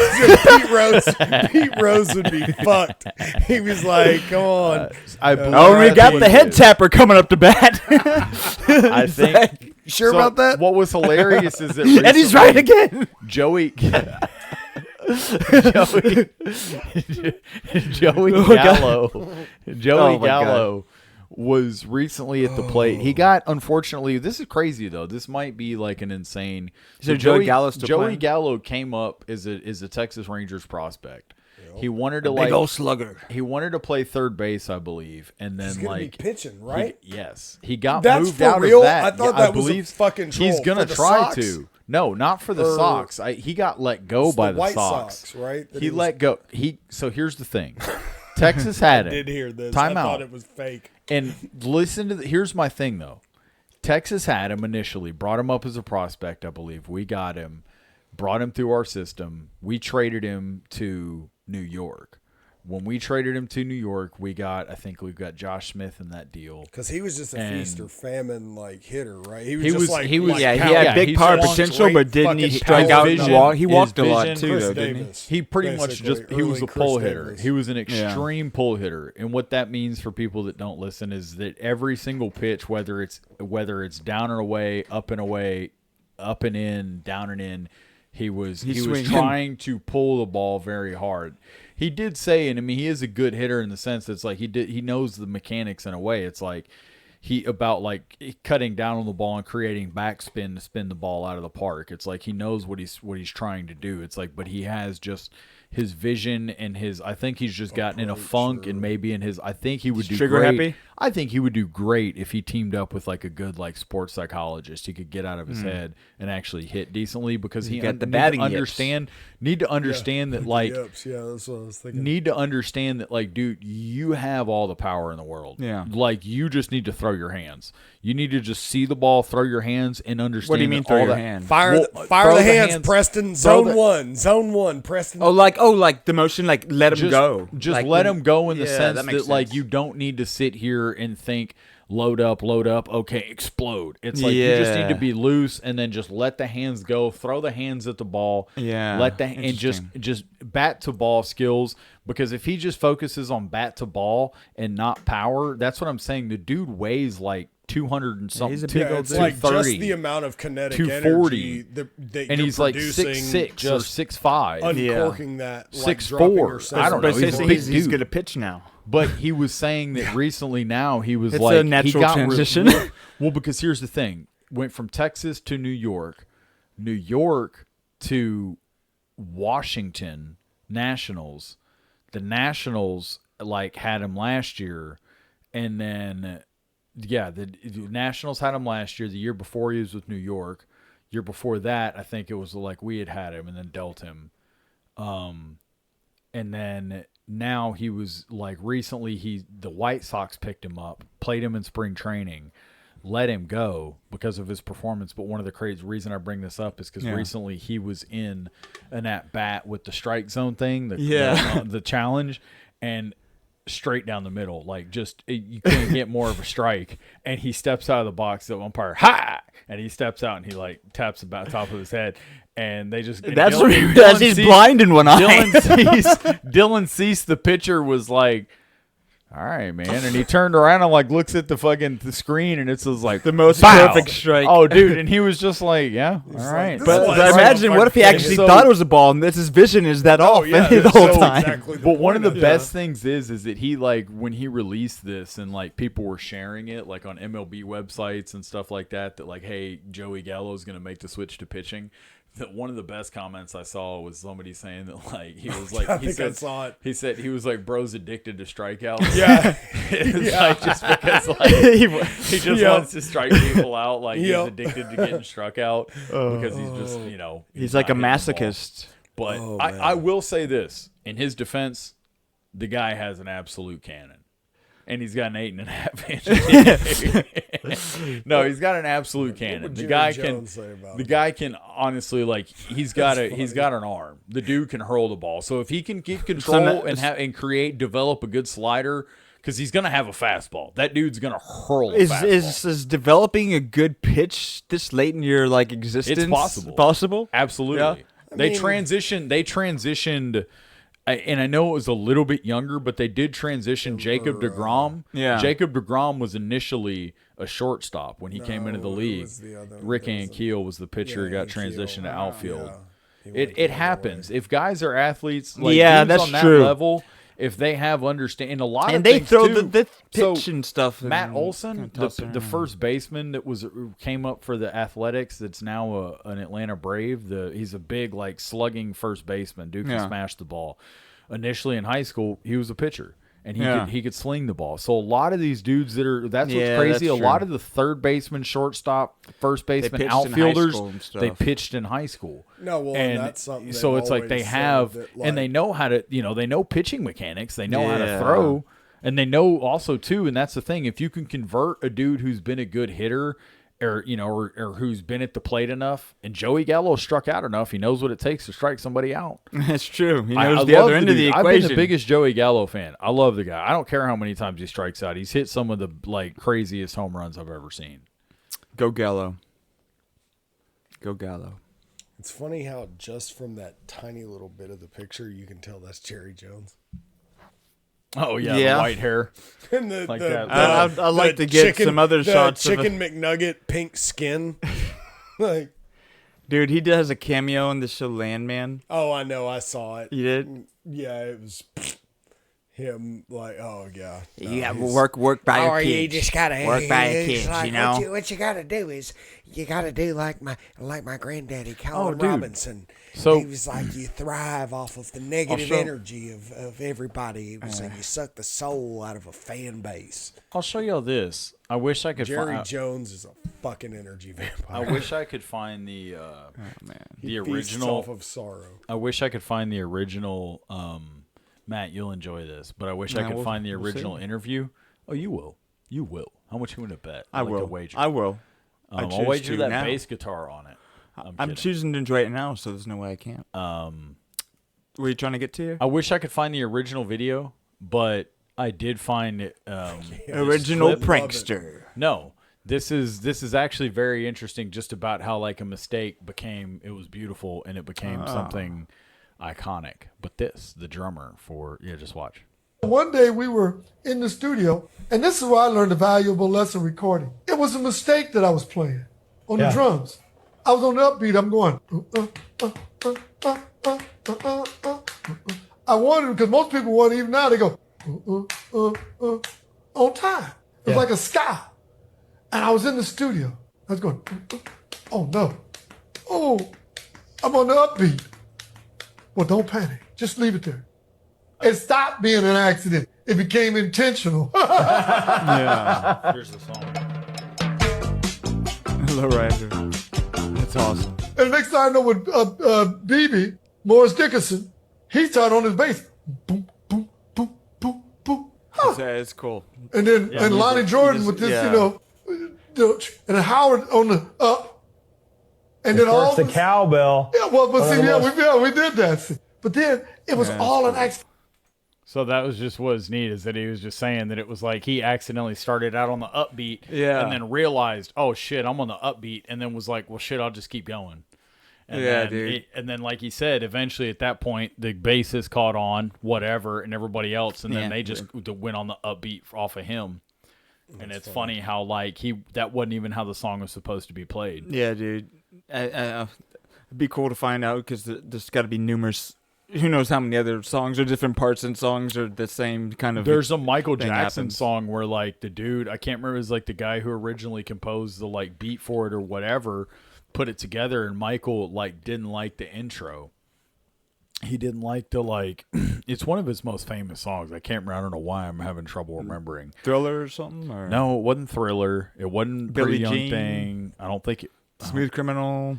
Pete Rose would be fucked. He was like, "Come on." I believe oh, we that's got what the it head is. tapper coming up to bat. I think. Sure So about that? What was hilarious is that And he's right recently again. Joey Oh, Joey my Gallo was recently at the plate. He got, unfortunately, this is crazy though. This might be like an insane. So Joey Gallo's still Joey playing? Gallo came up as a Texas Rangers prospect. He wanted to Big old slugger. he wanted to play third base, I believe, and then He's gonna be like pitching, right? yes, he got That's moved for out real? of that. I thought Yeah, that was a believe fucking troll. He's gonna For the try Sox? to. No, not for the Or- Sox. He got let go It's by the White Sox. Sox, right? That He was- let go. So here's the thing. Texas had I him. did hear this. Time I out. thought it was fake. And listen to here's my thing though. Texas had him initially, brought him up as a prospect, I believe. We got him, brought him through our system. We traded him to New York. When we traded him to New York, I think we got Josh Smith in that deal. Because he was just a And- feast or famine like hitter, right? He just was- like he was- like Yeah, he power- had big he's power strong, potential, straight but didn't he fucking strike power out vision. and walk? He His walked a lot vision- too, Chris though, didn't he? Davis. He pretty much Basically, he was early a Chris pull hitter. Davis. He was an extreme pull hitter, and what that means for people that don't listen is that every single pitch, whether it's down and away, up and in, down and in, he was swinging. trying to pull the ball very hard. He did say, and I mean, he is a good hitter in the sense that it's like he knows the mechanics in a way. It's like about like cutting down on the ball and creating backspin to spin the ball out of the park. It's like he knows what he's trying to do. It's like, but he has just his vision and I think he's just gotten in a funk and maybe in his, I think he would do trigger great. happy? I think he would do great if he teamed up with like a good like sports psychologist. He could get out of his head and actually hit decently because he got the batting need to understand that like Yips. Yeah, that's what I was thinking. need to understand that like, dude, you have all the power in the world. Yeah. Like you just need to throw your hands. You need to just see the ball, throw your hands, and understand. What do you mean that throw all your that- hand? Fire throw the hands, Preston. Throw Zone one, Preston. Oh, like the motion, like let him Just, go. just Like let when- him go in the Yeah, sense that makes that like sense. you don't need to sit here and think load up, okay, explode. It's like you just need to be loose and then just let the hands go, throw the hands at the ball. Yeah, Let the and just bat to ball skills, because if he just focuses on bat to ball and not power, that's what I'm saying. The dude weighs like 200 and something. he's a big Yeah, old it's dude. like just 230. the amount of kinetic 240. energy that And you're he's like producing 6'6" or just 6'5". uncorking that, like 6'4". dropping your I don't know. But He's a big he's dude. going to pitch now. But he was saying that recently now he was It's like a natural he got transition. well, because here's the thing. Went from Texas to New York to Washington Nationals. The Nationals like had him last year, and then the Nationals had him last year. The year before he was with New York. Year before that, I think it was like we had him and then dealt him. And then now he was like recently the White Sox picked him up, played him in spring training, let him go because of his performance. But one of the crazy reason I bring this up is because recently he was in an at bat with the strike zone thing, the challenge, and straight down the middle, like just you couldn't get more of a strike. And he steps out of the box, the umpire, and he steps out and he like taps the top of his head. And they just That's Dylan he's Cease- blind in one eye. Dylan Cease, the pitcher, was like, "All right, man," and he turned around and like looks at the screen, and it's just like The most pow. perfect strike. Oh, dude, and he was just like, "Yeah, all right." this But is but why it's imagine, so what if he fucking actually so- thought it was a ball and his vision is that off yeah, the that's whole so time? exactly But one of the point best things is that he like when he released this and like people were sharing it like on MLB websites and stuff like that like, hey, Joey Gallo's gonna make the switch to pitching. That one of the best comments I saw was somebody saying that like he was like I think I saw it. He said he was like, bro's addicted to strikeouts. Yeah. It's like just because like he just wants to strike people out, like he's addicted to getting struck out because he's just He's like a not hitting the ball. masochist. But I will say this in his defense, the guy has an absolute cannon. And he's got an 8.5 inch. No, he's got an absolute cannon. would The Jerry guy Jones say about the guy can honestly like he's got an arm. The dude can hurl the ball. So if he can get control and develop a good slider, because he's gonna have a fastball. That dude's gonna hurl a fastball. Is developing a good pitch this late in your like existence? It's possible. Possible? Absolutely. Yeah. They transitioned. And I know it was a little bit younger, but they did transition Jacob deGrom. Yeah. Jacob deGrom was initially a shortstop when he came into the league. was the other- Rick there was Ankiel was the pitcher who got Ankiel. transitioned to outfield. Yeah. He went It the other happens. way. If guys are athletes, like Yeah, dudes that's on that true. level, if they have understanding, a lot And of they things throw too. the So, pitch and stuff. Matt and Olson, kinda toss it the around. first baseman that came up for the Athletics, that's now an Atlanta Brave. He's a big like slugging first baseman. Dude can smash the ball. Initially in high school, he was a pitcher, and he could sling the ball. So a lot of these dudes that's what's crazy. That's A lot true. of the third baseman, shortstop, first baseman, pitched in high outfielders, school and stuff. they pitched in high school. No, well, and that's something they've so it's like they always have, said that, and they like- know how to, they know pitching mechanics. They know how to Yeah. throw. And they know also too, and that's the thing. If you can convert a dude who's been a good hitter, or who's been at the plate enough, and Joey Gallo struck out enough, he knows what it takes to strike somebody out. That's true. He I knows the love other end of the dude. equation. I've been the biggest Joey Gallo fan. I love the guy. I don't care how many times he strikes out. He's hit some of the like craziest home runs I've ever seen. Go Gallo. Go Gallo. It's funny how just from that tiny little bit of the picture, you can tell that's Jerry Jones. Oh yeah, Yeah. the white hair. And the, Like the, that. the- I'd like the to get some other the shots of chicken McNugget, pink skin. Like, Dude, he does a cameo in the show Landman. Oh, I know. I saw it. You did? Yeah, it was him. Like, oh yeah. You have work by your kids. You just gotta work by your kids. like, You know. what you gotta do is you gotta do like my granddaddy Colin dude. Robinson. So- he was like, you thrive off of the negative show- energy of everybody. It was like you suck the soul out of a fan base. I'll show y'all this. I wish I could Jerry find. Jones is a fucking energy vampire. I wish I could find the He feasts original. off of sorrow. I wish I could find the original. Matt, you'll enjoy this, but I wish I could find the original interview. Oh, you will. You will. How much you want to bet? I I'd like to will. wager. I will. I'll choose wager to that now. bass guitar on it. I'm kidding. choosing to enjoy it now, so there's no way I can't. Were you trying to get to here? I wish I could find the original video, but I did find it. Original clip. prankster. No, this is actually very interesting. Just about how like a mistake became. It was beautiful and it became something iconic. But the drummer for just watch. One day we were in the studio, and this is where I learned a valuable lesson recording. It was a mistake that I was playing on the drums. I was on the upbeat. I'm going. I wanted, because most people want, even now they go on time. It was like a ska. And I was in the studio. I was going, oh no. Oh, I'm on the upbeat. Well, don't panic. Just leave it there. It stopped being an accident. It became intentional. Yeah. Here's the song. Hello, Rider. That's awesome. And next thing I know, with BB, Morris Dickinson, he started on his bass. Boom, boom, boom, boom, boom. It's cool. And then and Lonnie Jordan with this, and then Howard on the up. And then all the cowbell. Yeah, well, but see, we did that. See. But then it was all an accident. So that was just what's neat, is that he was just saying that it was like he accidentally started out on the upbeat and then realized, oh shit, I'm on the upbeat, and then was like, well shit, I'll just keep going. And then dude. And then like he said, eventually at that point, the bassist caught on, whatever, and everybody else, and then they just went on the upbeat off of him. And it's funny how like that wasn't even how the song was supposed to be played. Yeah, dude. It'd be cool to find out, because there's got to be numerous. Who knows how many other songs or different parts and songs are the same kind of. There's a Michael Jackson happens. song where like the dude, I can't remember, it was like the guy who originally composed the like beat for it or whatever, put it together, and Michael like didn't like the intro. He didn't like the like. It's one of his most famous songs. I can't remember. I don't know why I'm having trouble remembering. Thriller or something? Or? No, it wasn't Thriller. It wasn't Billie Pretty Young Jean? Thing. I don't think it. Smooth Criminal.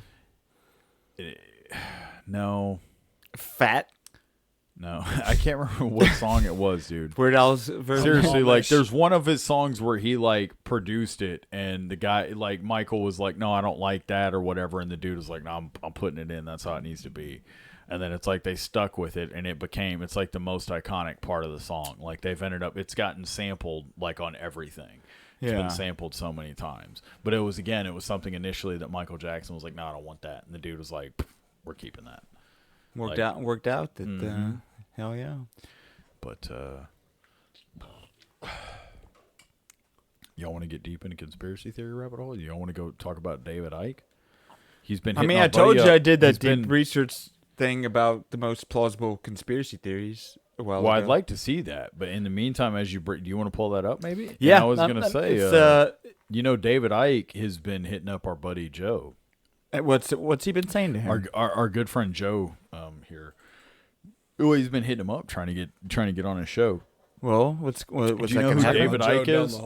No. Fat. No, I can't remember what song it was, dude. Weird Al's version. Seriously, like, there's one of his songs where he, like, produced it, and the guy, like, Michael was like, no, I don't like that, or whatever, and the dude was like, no, I'm putting it in, that's how it needs to be. And then it's like they stuck with it, and it's like the most iconic part of the song. Like, they've ended up, it's gotten sampled, like, on everything. It's been sampled so many times. But it was something initially that Michael Jackson was like, no, I don't want that. And the dude was like, we're keeping that. Worked out that hell yeah. But y'all want to get deep into conspiracy theory rabbit hole? Y'all want to go talk about David Icke? He's been hitting I told you I did that deep research thing about the most plausible conspiracy theories a while ago. I'd like to see that, but in the meantime, as do you want to pull that up maybe? Yeah. And I was going to say David Icke has been hitting up our buddy Joe. What's he been saying to him? Our good friend Joe here. Well, he's been hitting him up trying to get on his show. Well, what's Do you that know gonna who happen? David Icke is?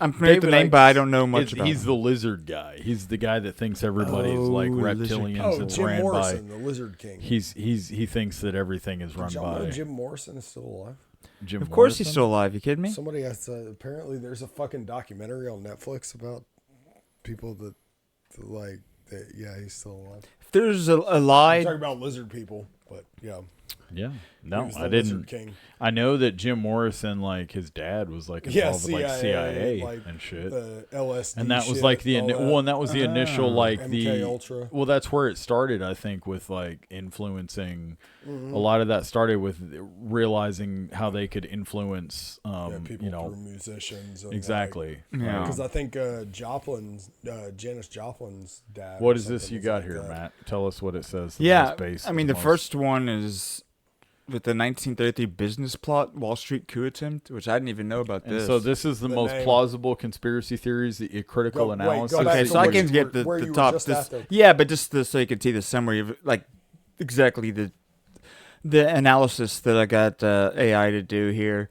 I'm familiar with the name, but I don't know much about him. He's the lizard guy. He's the guy that thinks everybody is like reptilians. It's Jim ran Morrison, by the Lizard King. he thinks that everything is run Did y'all know by Jim Morrison is still alive? Jim Of course Morrison? he's still alive. You kidding me? Somebody has apparently there's a fucking documentary on Netflix about people that he's still alive. If there's a lie, I'm talking about lizard people. But yeah. Yeah. He No, was the I Lizard didn't. King. I know that Jim Morrison, like his dad, was like involved with like CIA like and shit. The LSD And that was shit, like the all that. well, and that was the initial like MK Ultra. Well, that's where it started, I think, with like influencing. A lot of that started with realizing how they could influence, people you know, through musicians. And exactly. Yeah. Because I think Janis Joplin's dad. What or is this something you was got like here, that. Matt? Tell us what it says. Yeah, Base, I mean, the most- first one is with the 1933 business plot, Wall Street coup attempt, which I didn't even know about And this. so this is the most name. plausible conspiracy theories, the critical Go- wait, analysis. go back Okay, to so I where can you get were- where the you were top. just This, at, though. yeah, but just so you can see the summary of like exactly the analysis that I got AI to do here.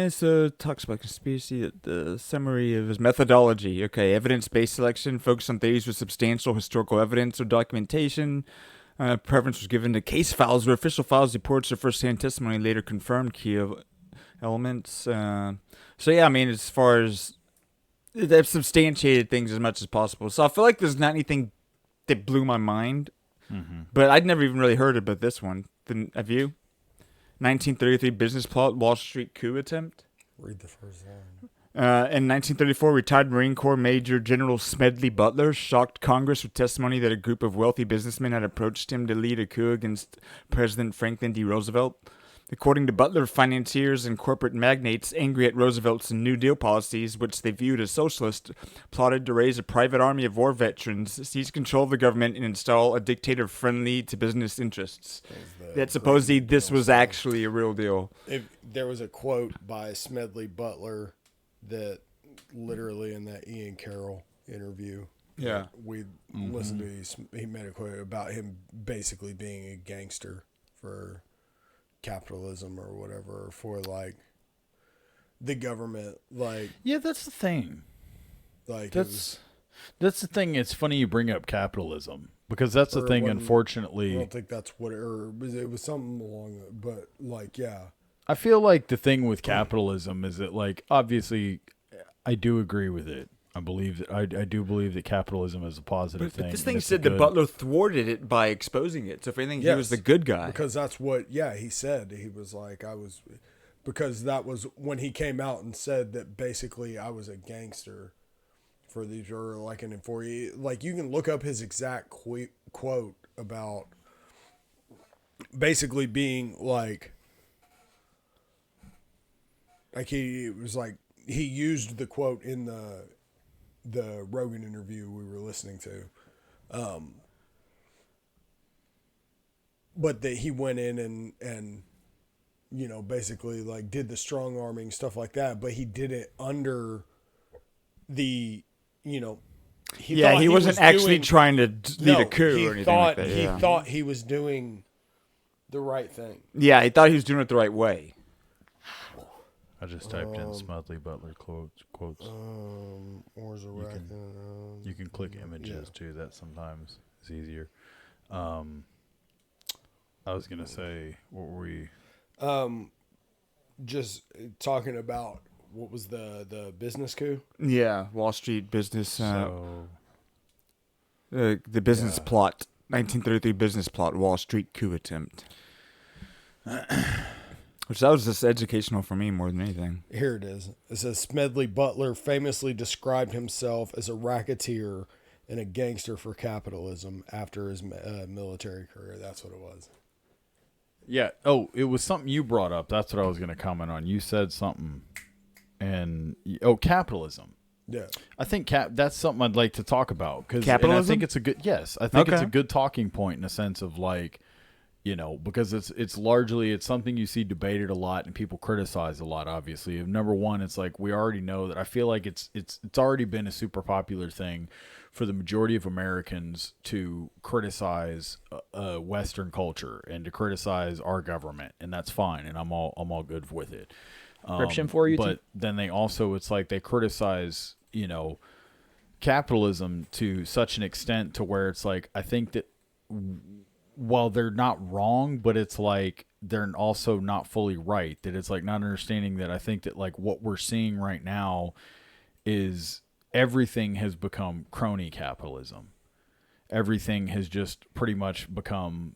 So it talks about conspiracy, the summary of his methodology. Okay, evidence-based selection, focus on theories with substantial historical evidence or documentation. Preference was given to case files where official files, reports, or first-hand testimony later confirmed key elements. So yeah, I mean, as far as they've substantiated things as much as possible. So I feel like there's not anything that blew my mind, but I'd never even really heard about this one. Have you? 1933 business plot, Wall Street coup attempt. Read the first line. In 1934, retired Marine Corps Major General Smedley Butler shocked Congress with testimony that a group of wealthy businessmen had approached him to lead a coup against President Franklin D. Roosevelt. According to Butler, financiers and corporate magnates, angry at Roosevelt's New Deal policies, which they viewed as socialist, plotted to raise a private army of war veterans, seize control of the government, and install a dictator friendly to business interests. That supposedly this was actually a real deal. There was a quote by Smedley Butler that literally in that Ian Carroll interview. Yeah. We listened to, he made a quote about him basically being a gangster for capitalism or whatever, or for like the government, like Yeah, that's the thing. like That's the thing. It's funny you bring up capitalism because that's the Or thing. when- Unfortunately, I don't think that's what it was something along, but like I feel like the thing with capitalism is that, like, obviously, I do agree with it. I believe that I do believe that capitalism is a positive thing. But this and thing it's a said that good- Butler thwarted it by exposing it. So if anything, he was the Yes, good guy. because that's what he said. He was like, because that was when he came out and said that basically I was a gangster for these, or like an employee. Like, you can look up his exact quote about basically being like he was like, he used the quote in the Rogan interview we were listening to. But that he went in and you know, basically like did the strong arming stuff like that, but he did it under the, you know, He thought wasn't was actually doing- trying to lead a coup he or anything thought, like that. He Yeah. thought he was doing the right thing. Yeah, he thought he was doing it the right way. I just typed in Smedley Butler quotes. Wars of You can click images too. That sometimes is easier. I was gonna say, what were we? Just talking about what was the business coup? Yeah, Wall Street business. So The business plot. 1933 business plot, Wall Street coup attempt. Which that was just educational for me more than anything. Here it is. It says Smedley Butler famously described himself as a racketeer and a gangster for capitalism after his military career. That's what it was. yeah. Oh, it was something you brought up. That's what I was gonna comment on. You said something, and capitalism. Yeah. I think that's something I'd like to talk about because I Capitalism? think it's a good I think it's Okay. a good talking point in a sense of like, you know, because it's largely it's something you see debated a lot and people criticize a lot. Obviously, number one, it's like we already know that. I feel like it's already been a super popular thing for the majority of Americans to criticize Western culture and to criticize our government, and that's fine, and I'm all good with it. Prescription for you, but then they also it's like they criticize, you know, capitalism to such an extent to where it's like I think that while they're not wrong, but it's like they're also not fully right. That it's like not understanding that I think that like what we're seeing right now is everything has become crony capitalism. everything has just pretty much become,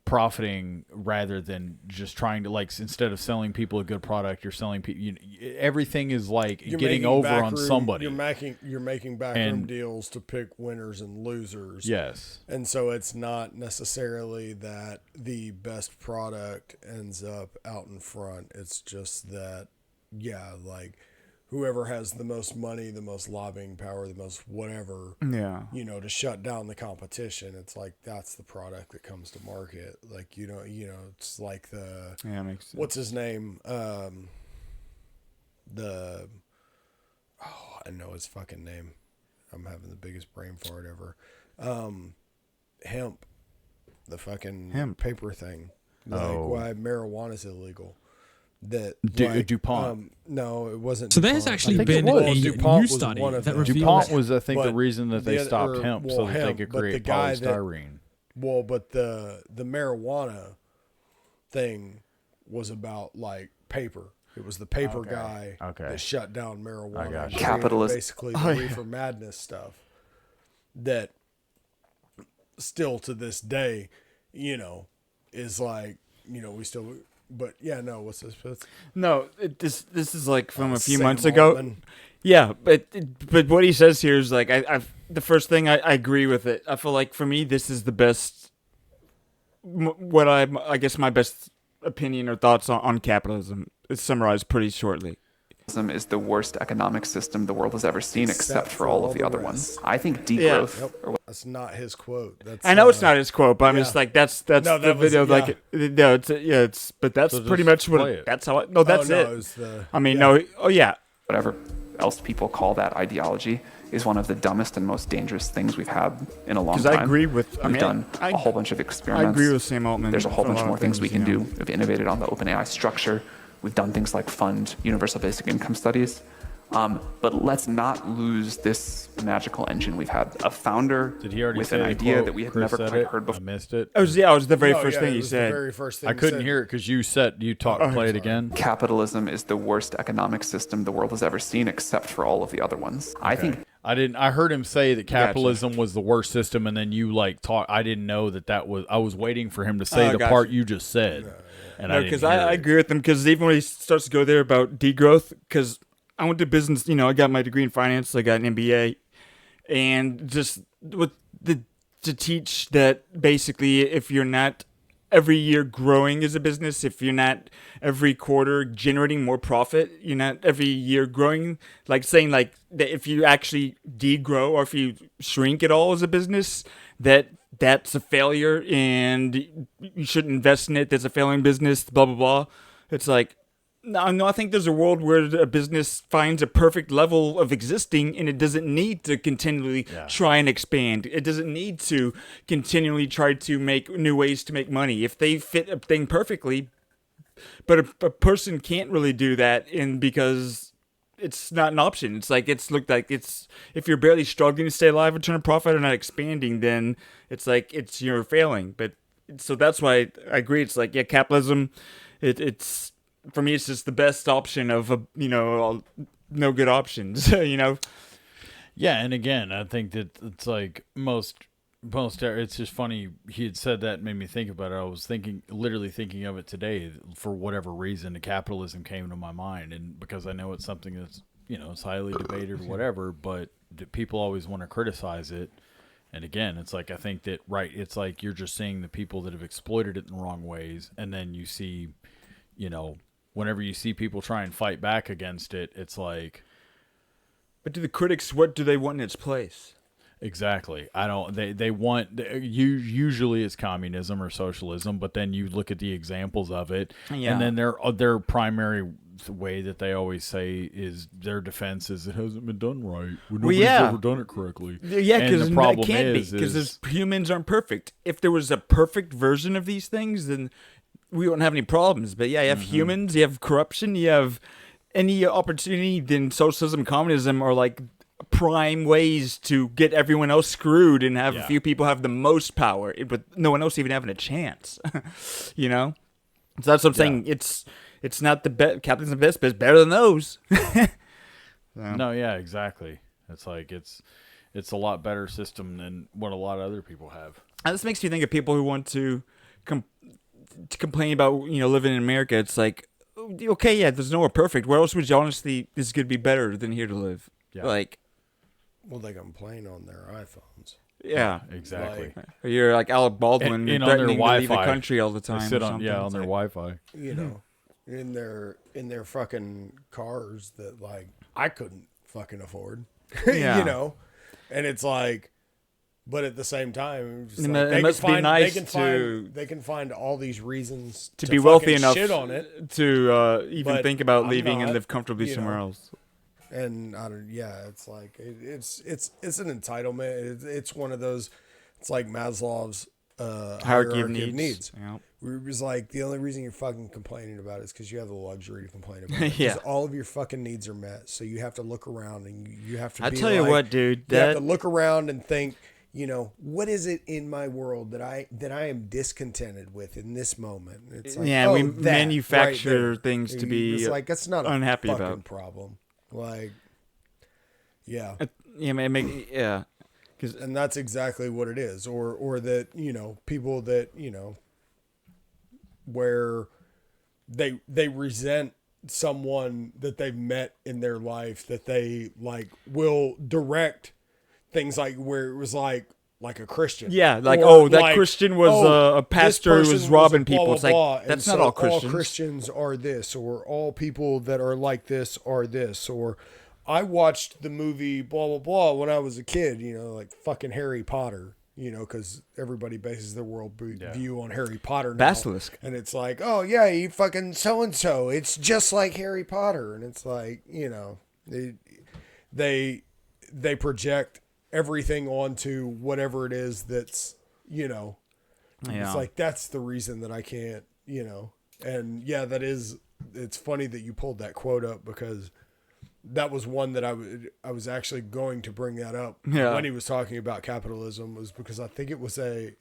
profiting rather than just trying to, like, instead of selling people a good product, you're selling people. Everything is like You're getting over on somebody. You're making backroom deals to pick winners and losers. Yes, and so it's not necessarily that the best product ends up out in front. It's just that, like, whoever has the most money, the most lobbying power, the most whatever, to shut down the competition. It's like, that's the product that comes to market. Like, it's like makes sense. what's his name? I know his fucking name. I'm having the biggest brain fart ever. Hemp, the fucking paper thing. Like, why marijuana's illegal. That DuPont. No, it wasn't. So DuPont. there's actually been a new study that reveals DuPont was, I think, the reason that they stopped hemp so that they could create polystyrene. But the marijuana thing was about, like, paper. It was the paper guy that shut down marijuana. Capitalism. Basically, the reefer madness stuff that still to this day, is like, we still... But what's this? No, this is like from a few Sam months ago. Altman. Yeah, but what he says here is like the first thing I agree with it. I feel like for me this is the best. I guess my best opinion or thoughts on capitalism is summarized pretty shortly. Capitalism is the worst economic system the world has ever seen, except for all of the other ones. I think degrowth. That's not his quote. That's, I know it's not his quote, but I'm just like that's the video. Like, no, it's but that's so pretty much what. That's how. That's it. Whatever else people call that ideology is one of the dumbest and most dangerous things we've had in a long time. Because I agree with. We've done a whole bunch of experiments. I agree with Sam Altman. There's a whole bunch more things we can do. We've innovated on the OpenAI structure. We've done things like fund universal basic income studies. But let's not lose this magical engine. We've had a founder with an idea that we had never quite heard before. I missed it. It was the very first thing he said. The very first thing I couldn't hear it because you play it again. Capitalism is the worst economic system the world has ever seen, except for all of the other ones. I think I heard him say that capitalism was the worst system, and then you I didn't know that was. I was waiting for him to say the part you just said. And no, because I agree with him. Because even when he starts to go there about degrowth, because I went to business, I got my degree in finance, I got an MBA, and just to teach that basically if you're not every year growing as a business, if you're not every quarter generating more profit, you're not every year growing, like saying like that if you actually degrow or if you shrink at all as a business, that's a failure and you shouldn't invest in it. That's a failing business, blah, blah, blah. It's like, no, I think there's a world where a business finds a perfect level of existing and it doesn't need to continually try and expand. It doesn't need to continually try to make new ways to make money. If they fit a thing perfectly, but a person can't really do that because it's not an option. It's like if you're barely struggling to stay alive and turn a profit or not expanding, then it's like you're failing. But so that's why I agree. It's like capitalism. It's for me. It's just the best option of no good options. Yeah, and again, I think that it's like most. It's just funny. He had said that, and made me think about it. I was literally thinking of it today. For whatever reason, the capitalism came to my mind, and because I know it's something that's it's highly debated or whatever, but people always want to criticize it. And again, it's like I think that it's like you're just seeing the people that have exploited it in the wrong ways, and then you see, whenever you see people try and fight back against it, it's like. But to the critics, what do they want in its place? Exactly. They want, usually it's communism or socialism, but then you look at the examples of it, and then their primary way that they always say is their defense is it hasn't been done right. Nobody's ever done it correctly. Yeah, because it can't be, because humans aren't perfect. If there was a perfect version of these things, then we wouldn't have any problems. But you have humans, you have corruption, you have any opportunity, then socialism and communism are like prime ways to get everyone else screwed and have a few people have the most power, but no one else even having a chance. So that's what I'm saying. It's not the best. Capitalism but it's better than those. No, yeah, exactly. It's like it's a lot better system than what a lot of other people have. And this makes me think of people who want to complain about living in America. It's like, okay, yeah, there's nowhere perfect. Where else would you honestly this could be better than here to live? Yeah. Like, well, they complain on their iPhones. Yeah, exactly. Or you're like Alec Baldwin and threatening on their to leave the Wi-Fi. country all the time. They sit or on, something. yeah, on It's their like, Wi-Fi. You know, in their fucking cars that like I couldn't fucking afford. Yeah. You know, and it's like, but at the same time, just And like, it must be nice they can find all these reasons to be wealthy fucking enough shit on it to even but think about I'm leaving and not, live comfortably you somewhere know. else. And I don't. Yeah, it's like it's an entitlement. It's one of those. It's like Maslow's hierarchy of needs. Yep. Where it was like the only reason you're fucking complaining about it is because you have the luxury to complain about it. Yeah. 'Cause all of your fucking needs are met, so you have to look around and you have to. I be tell you like- what, dude, you have to look around and think. You know, what is it in my world that I am discontented with in this moment? It's like, Yeah, oh, we that manufacture right there. things to be It's like that's not a unhappy fucking about. problem. Like, yeah, Yeah, man, yeah. And that's exactly what it is. Or that, people that, where they resent someone that they've met in their life that they like will direct things like where it was like a Christian. Yeah, like, Or that like, Christian was a this pastor who was person robbing blah, people. blah, It's like, blah. And that's so not all Christians. All Christians are this, or all people that are like this are this, or I watched the movie blah, blah, blah when I was a kid, like fucking Harry Potter, because everybody bases their world view on Harry Potter now. Basilisk. And it's like, oh, yeah, you fucking so-and-so. It's just like Harry Potter. And it's like, they project everything onto whatever it is that's, Yeah. It's like, that's the reason that I can't, And, yeah, it's funny that you pulled that quote up because that was one that I was actually going to bring that up when he was talking about capitalism, was because I think it was I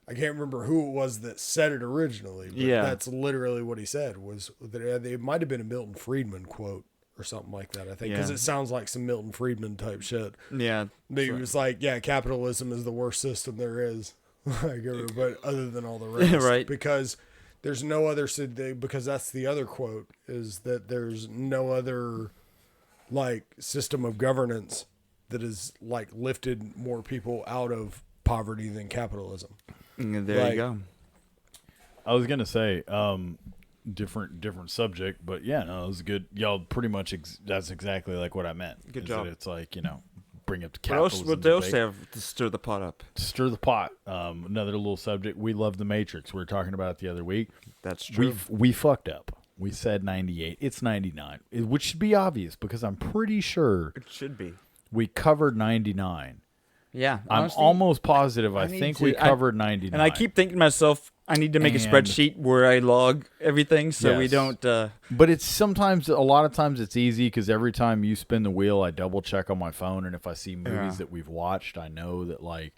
can't remember who it was that said it originally, but that's literally what he said, was that it might have been a Milton Friedman quote or something like that, I think, because it sounds like some Milton Friedman type shit. Yeah. He was like, yeah, capitalism is the worst system there is, but other than all the rest, right? Because there's no other, because that's the other quote, is that there's no other like system of governance that has like lifted more people out of poverty than capitalism. There you go. I was gonna say different subject, but yeah, no, it was good. Y'all pretty much that's exactly like what I meant. Good is job. that it's like bring up the What else capitalism. would they also debate. have to stir the pot up? Stir the pot. Another little subject. We love the Matrix. We were talking about it the other week. That's true. We fucked up. We said 98. It's 99, which should be obvious because I'm pretty sure It should be. we covered 99. Yeah. I'm honestly, almost positive. I need think to- we covered 99. And I keep thinking to myself, I need to make a And- spreadsheet where I log everything so we Yes. don't. But it's a lot of times it's easy because every time you spin the wheel, I double check on my phone, and if I see movies that we've watched, I know that like.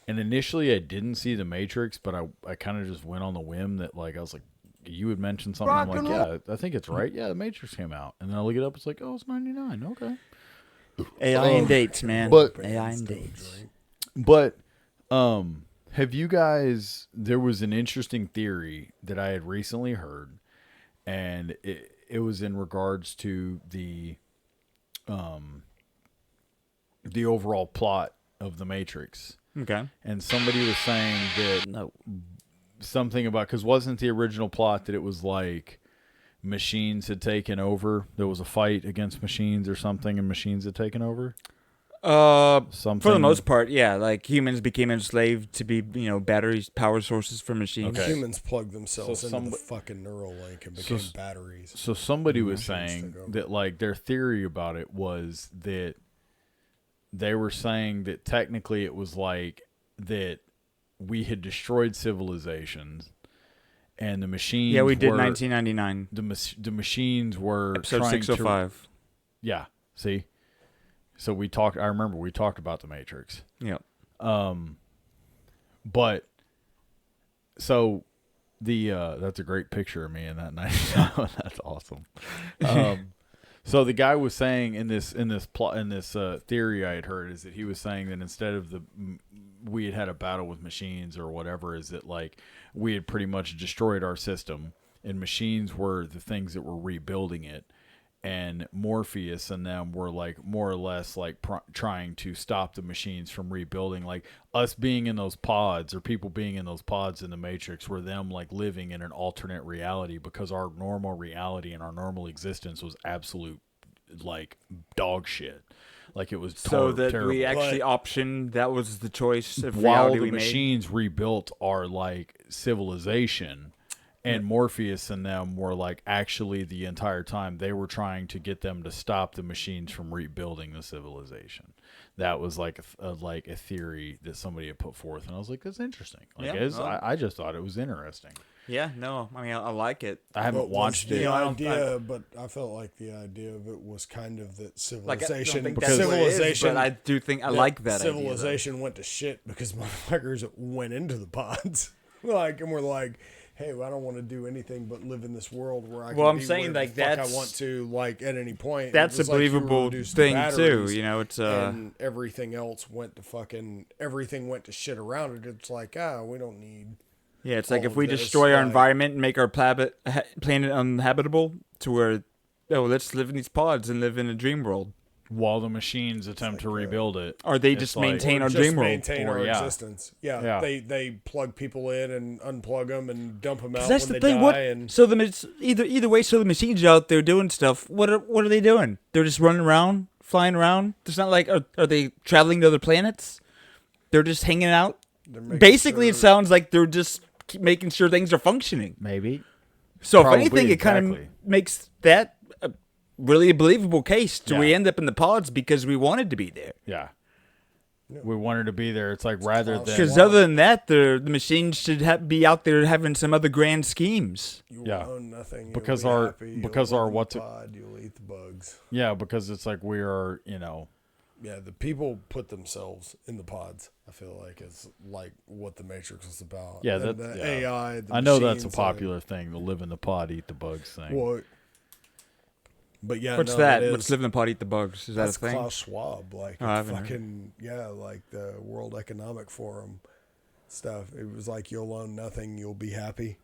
And initially, I didn't see The Matrix, but I kind of just went on the whim that like I was like, you had mentioned something. I'm like, yeah, I think it's right. Yeah, The Matrix came out, and then I look it up. It's like, oh, it's 99. Okay. AI and dates, man. but- AI and dates. But have you guys, there was an interesting theory that I had recently heard, and it was in regards to the overall plot of The Matrix. Okay. And somebody was saying that something about, because wasn't the original plot that it was like machines had taken over? There was a fight against machines or something, and machines had taken over? For the Something- most part, yeah. Like humans became enslaved to be, batteries, power sources for machines. Okay. Humans plug themselves So into the fucking neural link and became batteries. So somebody was Machines saying took over. that like their theory about it was that they were saying that technically it was like that we had destroyed civilizations and the machines Yeah, we did were, 1999. the machines were Episode trying 605. yeah, see? So I remember we talked about the Matrix. Yep. But so that's a great picture of me in that night. That's awesome. So the guy was saying in this theory I had heard is that he was saying that instead of we had a battle with machines or whatever, is that like we had pretty much destroyed our system and machines were the things that were rebuilding it, and Morpheus and them were like more or less like trying to stop the machines from rebuilding. Like us being in those pods or people being in those pods in the Matrix were them like living in an alternate reality, because our normal reality and our normal existence was absolute like dog shit. Like it was so that terrible. we actually optioned, that was the choice of while reality the we machines rebuilt our like civilization. And Morpheus and them were like actually the entire time they were trying to get them to stop the machines from rebuilding the civilization. That was like a theory that somebody had put forth, and I was like, that's interesting. Like, I just thought it was interesting. Yeah, no, I mean, I like it. I haven't watched it. The idea, but I felt like the idea of it was kind of that civilization, but I do think I like that civilization went to shit because motherfuckers went into the pods, like, and we're like, hey, well, I don't want to do anything but live in this world where I can I'm be saying where like the fuck that's I want to, like at any point. That's a believable thing too. You know, it's and everything else went to everything went to shit around it. It's like, we don't need. Yeah, it's like if we destroy our environment and make our planet uninhabitable to where, let's live in these pods and live in a dream world. While the machines attempt to rebuild it. Or they just maintain our dream world. Maintain our existence. Yeah. They plug people in and unplug them and dump them out when they die. So either way, so the machines are out there doing stuff. What are they doing? They're just running around, flying around. It's not like, are they traveling to other planets? They're just hanging out. Basically, it sounds like they're just making sure things are functioning. Maybe. So if anything, it kind of makes that really a believable case. We end up in the pods because we wanted to be there. Yeah. We wanted to be there. It's like rather than... Because other than that, the machines should be out there having some other grand schemes. You will own nothing. Because you'll You'll eat the bugs. Yeah, because it's like we are, Yeah, the people put themselves in the pods. I feel like it's like what the Matrix is about. Yeah, AI. I know that's a popular thing, the live in the pod, eat the bugs thing. Well, but yeah, what's that? What's live in the pod, eat the bugs? Is that a thing? Klaus Schwab, like fucking like the World Economic Forum stuff. It was like you'll own nothing, you'll be happy.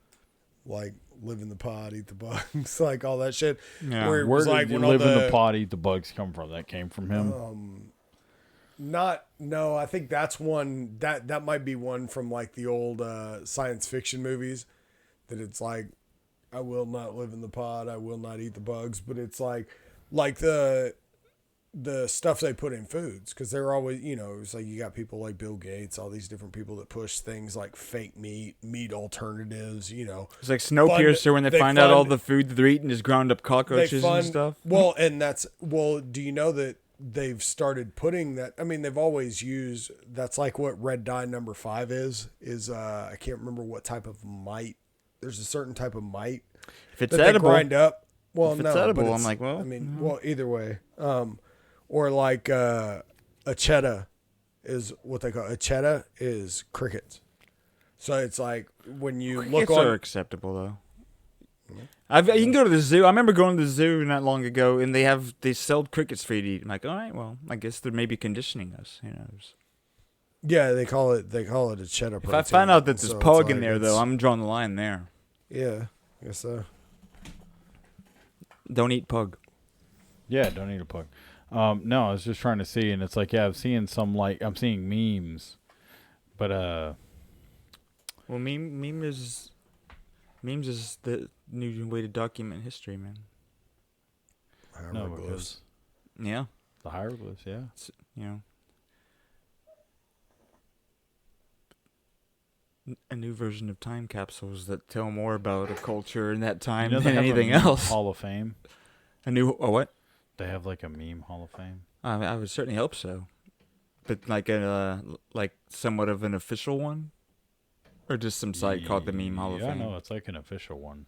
Like live in the pod, eat the bugs, like all that shit. Yeah. Where did you live in the pod, eat the bugs come from? That came from him. No, I think that's one that might be one from like the old science fiction movies. That it's like, I will not live in the pod, I will not eat the bugs, but it's like the stuff they put in foods, because they're always, it's like you got people like Bill Gates, all these different people that push things like fake meat alternatives, It's like Snowpiercer when they find out all the food that they're eating is ground up cockroaches and stuff. Well, and do you know that they've started putting that? I mean, they've always used, that's like what red dye number 5 is I can't remember what type of mite. There's a certain type of mite if it's edible, they grind up. Well, if it's edible, I'm like, well, I mean, well, either way. Or like acheta is what they call acheta is crickets. So it's like when you crickets look on, are acceptable though. You can go to the zoo. I remember going to the zoo not long ago, and they sell crickets for you to eat. I'm like, all right, well, I guess they're maybe conditioning us. Who knows? Yeah, they call it acheta protein. If I find out that there's pug in there, though, I'm drawing the line there. Yeah, I guess so. Don't eat pug. Yeah, don't eat a pug. No, I was just trying to see, and it's like, I'm seeing memes, but well, memes is the new way to document history, man. Hieroglyphs. Yeah. The hieroglyphs, yeah. A new version of time capsules that tell more about a culture in that time than anything else. Hall of Fame. A what? They have like a meme Hall of Fame. I would certainly hope so, but like somewhat of an official one, or just some site called the Meme Hall of Fame. Yeah, no, it's like an official one.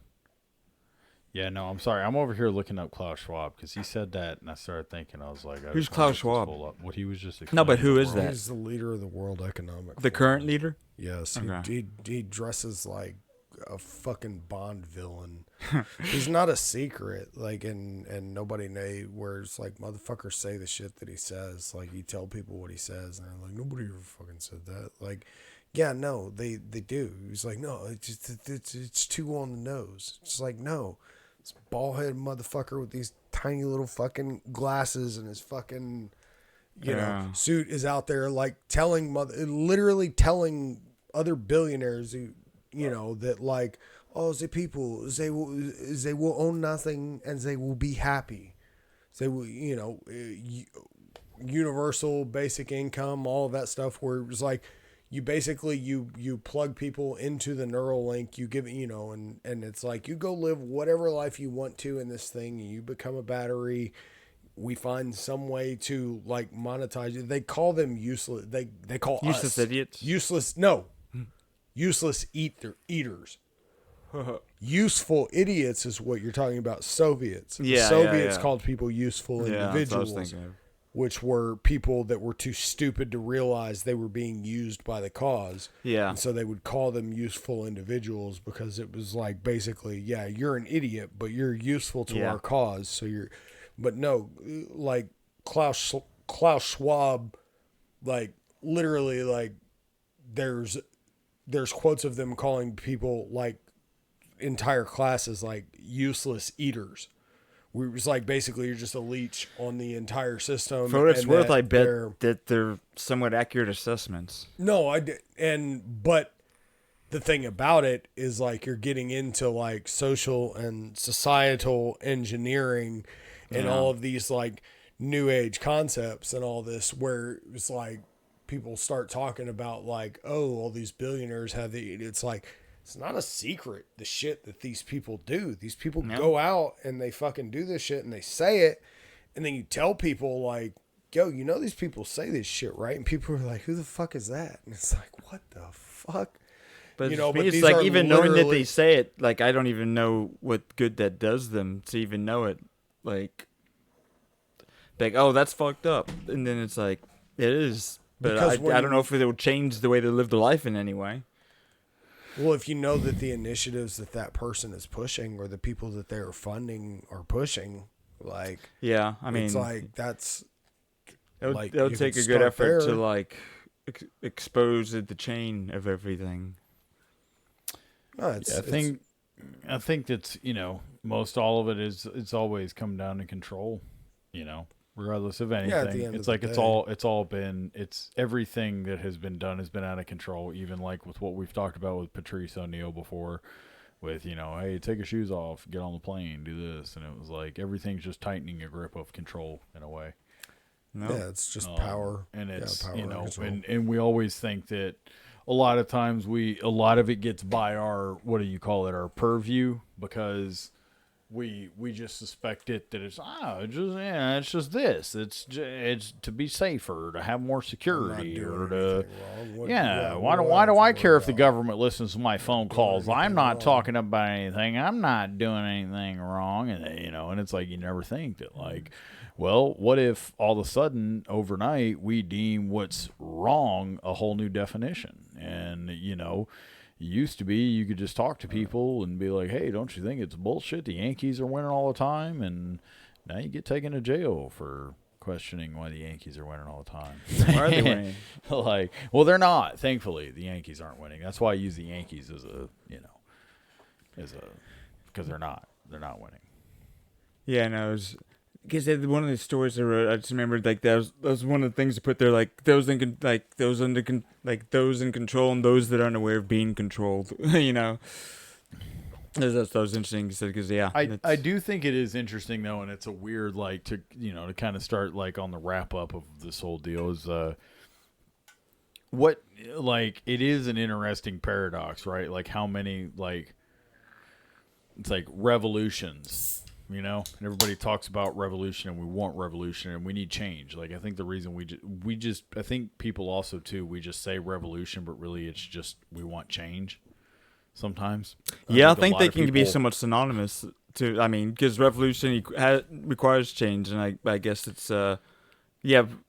Yeah, no, I'm sorry. I'm over here looking up Klaus Schwab because he said that, and I started thinking, I was like, who's Klaus Schwab? What he was just explaining. No, but who is that? He's the leader of the World Economic Forum. The current leader? Yes. Okay. He dresses like a fucking Bond villain. He's not a secret, like, and nobody knows. Where it's like motherfuckers say the shit that he says. Like, you tell people what he says, and they're like, nobody ever fucking said that. Like, yeah, no, they do. He's like, no, it's too on the nose. It's like, no, this bald headed motherfucker with these tiny little fucking glasses and his fucking, you know, suit is out there like literally telling other billionaires who, you know, that like, oh, the people, they will own nothing and they will be happy. They will, you know, universal basic income, all of that stuff, where it was like, you basically, you plug people into the neural link, you give it, you know, and it's like, you go live whatever life you want to in this thing, you become a battery. We find some way to like monetize it. They call them useless. They call useless us idiots. Useless. No, useless eaters. Useful idiots is what you're talking about. Soviets. Yeah, the Soviets yeah. called people useful individuals, that's what I was thinking of. which were people that were too stupid to realize they were being used by the cause. Yeah. And so they would call them useful individuals because it was like, basically, yeah, you're an idiot, but you're useful to our cause. So you're, but no, like Klaus Schwab, like literally, like there's quotes of them calling people, like entire classes, like useless eaters. We was like, basically, you're just a leech on the entire system. For what it's worth, I bet that they're somewhat accurate assessments. No, but the thing about it is, like, you're getting into like social and societal engineering and all of these like new age concepts and all this, where it's like people start talking about like, oh, all these billionaires have it's like, it's not a secret, the shit that these people do. These people go out and they fucking do this shit and they say it. And then you tell people like, yo, you know, these people say this shit, right? And people are like, who the fuck is that? And it's like, what the fuck? But, you know, but it's like, even knowing that they say it, like, I don't even know what good that does them to even know it. Like, oh, that's fucked up. And then it's like, it is. But I don't know if it will change the way they live their life in any way. Well, if you know that the initiatives that person is pushing or the people that they're funding are pushing, like, yeah, I mean, it's like, that's, it'll take a good effort to like expose the chain of everything. No, I think that's, you know, most all of it is, it's always come down to control, you know. Regardless of anything, at the end it's of like the it's all been, it's everything that has been done has been out of control. Even like with what we've talked about with Patrice O'Neal before, with, you know, hey, take your shoes off, get on the plane, do this, and it was like everything's just tightening your grip of control in a way. No. Yeah, it's just power, and it's power, you know, and and we always think that a lot of times a lot of it gets by our, what do you call it, our purview, because we just suspect that it's just this. It's to be safer, to have more security, or to why do I care if the government listens to my phone calls? I'm not talking about anything. I'm not doing anything wrong, and you know, and it's like, you never think that, like, well, what if all of a sudden overnight we deem what's wrong a whole new definition? And you know, used to be you could just talk to people and be like, hey, don't you think it's bullshit? The Yankees are winning all the time. And now you get taken to jail for questioning why the Yankees are winning all the time. Why are they winning? Like, well, they're not. Thankfully, the Yankees aren't winning. That's why I use the Yankees as a, you know, because they're not winning. Yeah, no, because one of the stories I wrote, I just remembered, like, that was one of the things to put there, like those in control and those that aren't aware of being controlled. You know, that was interesting because I do think it is interesting though, and it's a weird, like, to, you know, to kind of start like on the wrap up of this whole deal is what, like, it is an interesting paradox, right? Like how many, like, it's like revolutions. You know, and everybody talks about revolution, and we want revolution, and we need change. Like, I think the reason I think people also too, we just say revolution, but really it's just we want change sometimes. I think they can be somewhat synonymous too. I mean, because revolution requires change, and I guess it's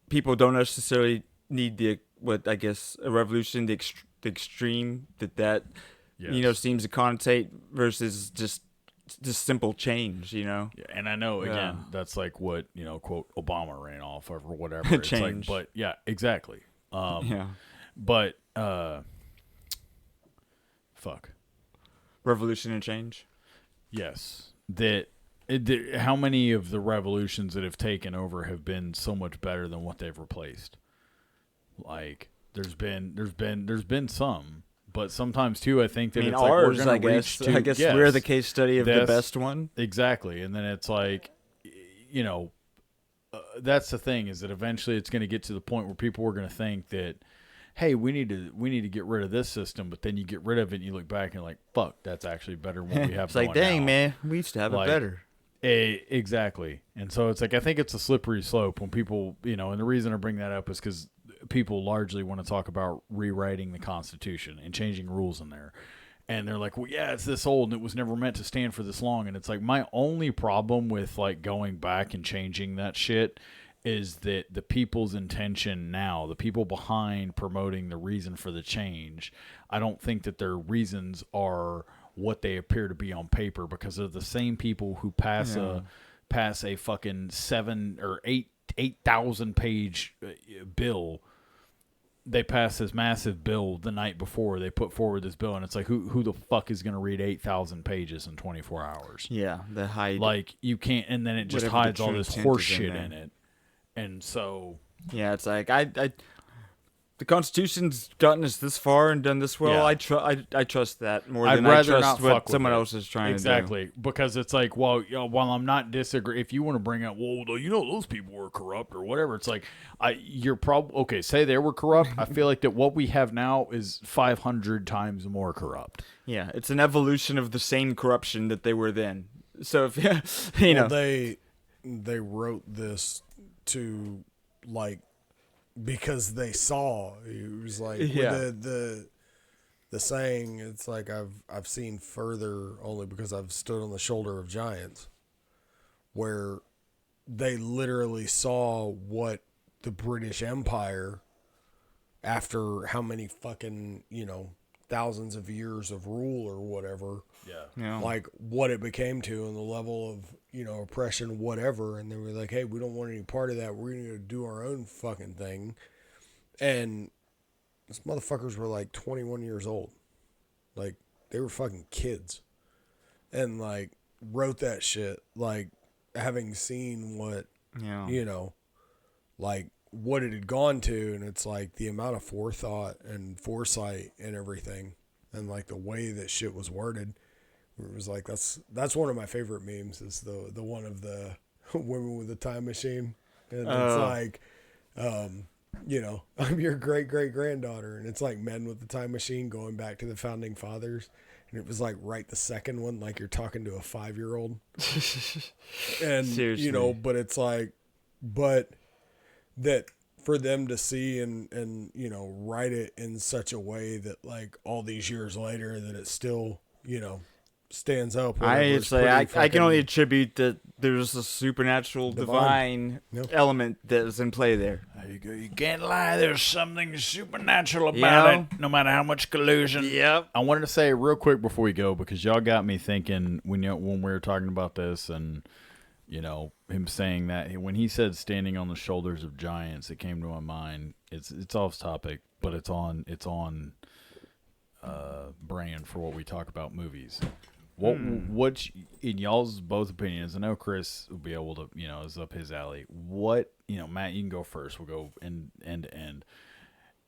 people don't necessarily need a revolution, the extreme that Yes. seems to connotate versus just simple change, Yeah, and I know again that's like what quote Obama ran off of or whatever. It's Change. like, but yeah, exactly. Yeah. But fuck. Revolution and change. Yes, how many of the revolutions that have taken over have been so much better than what they've replaced? Like there's been some. But sometimes too, I think that it's ours, like we're going to reach to. I guess we're the case study of the best one. Exactly, and then it's like, that's the thing is that eventually it's going to get to the point where people are going to think that, hey, we need to get rid of this system, but then you get rid of it and you look back and you're like, fuck, that's actually better than what we have. It's like, dang, now. man, we used to have it better. Exactly, and so it's like I think it's a slippery slope when people, and the reason I bring that up is because people largely want to talk about rewriting the Constitution and changing rules in there. And they're like, well, yeah, it's this old and it was never meant to stand for this long. And it's like my only problem with like going back and changing that shit is that the people's intention now, the people behind promoting the reason for the change, I don't think that their reasons are what they appear to be on paper, because they're the same people who pass a fucking 7 or 8,000 page bill. They pass this massive bill the night before they put forward this bill, and it's like, who the fuck is going to read 8,000 pages in 24 hours? Yeah, the hide. Like, you can't, and then it just hides all this horse shit in it. And so... Yeah, it's like, the Constitution's gotten us this far and done this well. Yeah. I trust that more I'd than rather I not trust fuck what with someone it. else is trying to do. Exactly, because it's like, well, while I'm not disagree, if you want to bring up, well, those people were corrupt or whatever, it's like, you're probably okay. Say they were corrupt. I feel like that what we have now is 500 times more corrupt. Yeah, it's an evolution of the same corruption that they were then. So if they wrote this to like. Because they saw, it was like the saying. It's like I've seen further only because I've stood on the shoulder of giants, where they literally saw what the British Empire, after how many fucking thousands of years of rule or whatever, like what it became to and the level of oppression, whatever. And they were like, hey, we don't want any part of that. We're going to do our own fucking thing. And these motherfuckers were like 21 years old. Like, they were fucking kids. And like wrote that shit, like having seen what, like what it had gone to. And it's like the amount of forethought and foresight and everything. And like the way that shit was worded. It was like, that's one of my favorite memes is the one of the women with the time machine. And it's like, I'm your great-great-granddaughter. And it's like men with the time machine going back to the founding fathers. And it was like right the second one, like you're talking to a 5-year-old. And, seriously. but it's like, but that for them to see and write it in such a way that like all these years later that it still, stands up. I can only attribute that there's a supernatural divine element that is in play there. There you go. You can't lie. There's something supernatural about it, no matter how much collusion. Yep. I wanted to say real quick before we go, because y'all got me thinking when we were talking about this and him saying that when he said standing on the shoulders of giants, it came to my mind. It's off topic, but it's on brand for what we talk about movies. What in y'all's both opinions? I know Chris will be able to, is up his alley. What, Matt, you can go first. We'll go end to end.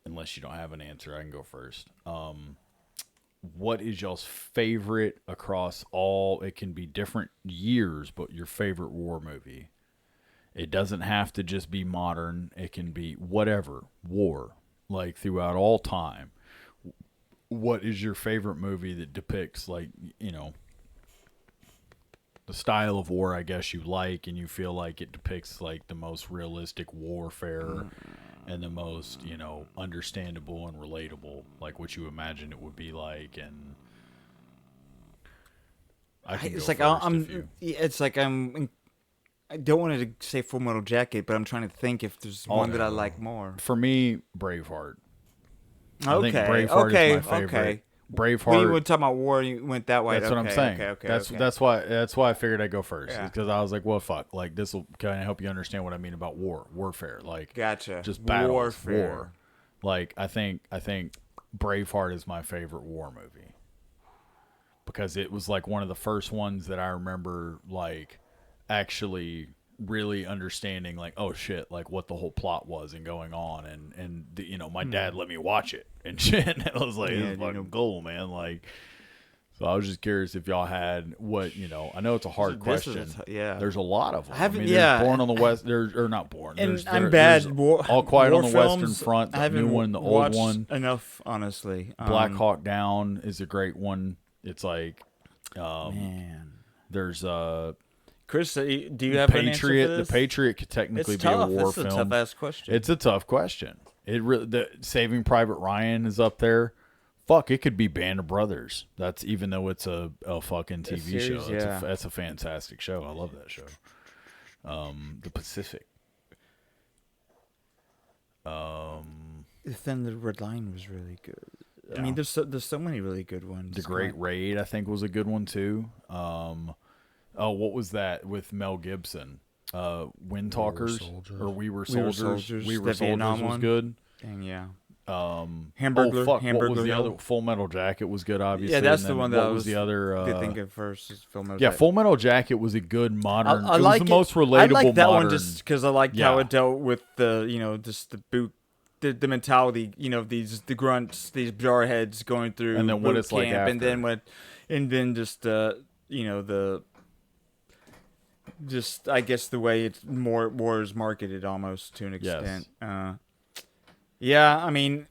Unless you don't have an answer, I can go first. What is y'all's favorite across all? It can be different years, but your favorite war movie. It doesn't have to just be modern. It can be whatever war, like throughout all time. What is your favorite movie that depicts, like, the style of war, I guess, you like, and you feel like it depicts, like, the most realistic warfare and the most, understandable and relatable, like what you imagine it would be like, and I can It's go like first it's like I don't want to say Full Metal Jacket, but I'm trying to think if there's one that I like more. For me, Braveheart. Okay. I think Braveheart is my favorite. Okay. Braveheart. When you were talking about war, you went that way. That's what I'm saying. Okay. That's why I figured I'd go first. Yeah. Because I was like, well, fuck. Like, this will kind of help you understand what I mean about warfare. Like, Gotcha. Just battles, Warfare. war. Like, I think Braveheart is my favorite war movie. Because it was like one of the first ones that I remember, like, actually really understanding, like, oh shit, like what the whole plot was and going on, and my dad let me watch it and shit. And I was like, it's fucking cool, man. Like, so I was just curious if y'all had what, I know it's a hard question. There's a lot of them. I haven't. There's Born on the West. Or not Born. And there's, I'm bad. There's All Quiet on the films, Western Front. The I haven't new one, the old watched one. Enough, honestly. Black Hawk Down is a great one. It's like, man. There's Chris, do you have an answer for this? The Patriot could technically It's be tough. a war It's film. a tough-ass question. It's a tough question. It really, Saving Private Ryan is up there. Fuck, it could be Band of Brothers. That's even though it's a fucking TV series, show. yeah. That's a fantastic show. I love that show. The Pacific. Then the Red Line was really good. I mean, there's so many really good ones. The Great Raid, I think, was a good one too. What was that with Mel Gibson? Wind Talkers or We Were Soldiers. We Were Soldiers was good. Dang, yeah. Hamburger. What was the other? Full Metal Jacket was good, obviously. Yeah, that's the one that what was the other. Think of first. Is Full Metal Full Metal Jacket was a good modern. I it like was the most relatable. I like that modern, one just because I liked how it dealt with the just the boot. The mentality, the grunts, these jarheads going through, and then what it's like after, and then just I guess the way it's more is marketed almost to an extent. Yes. I mean,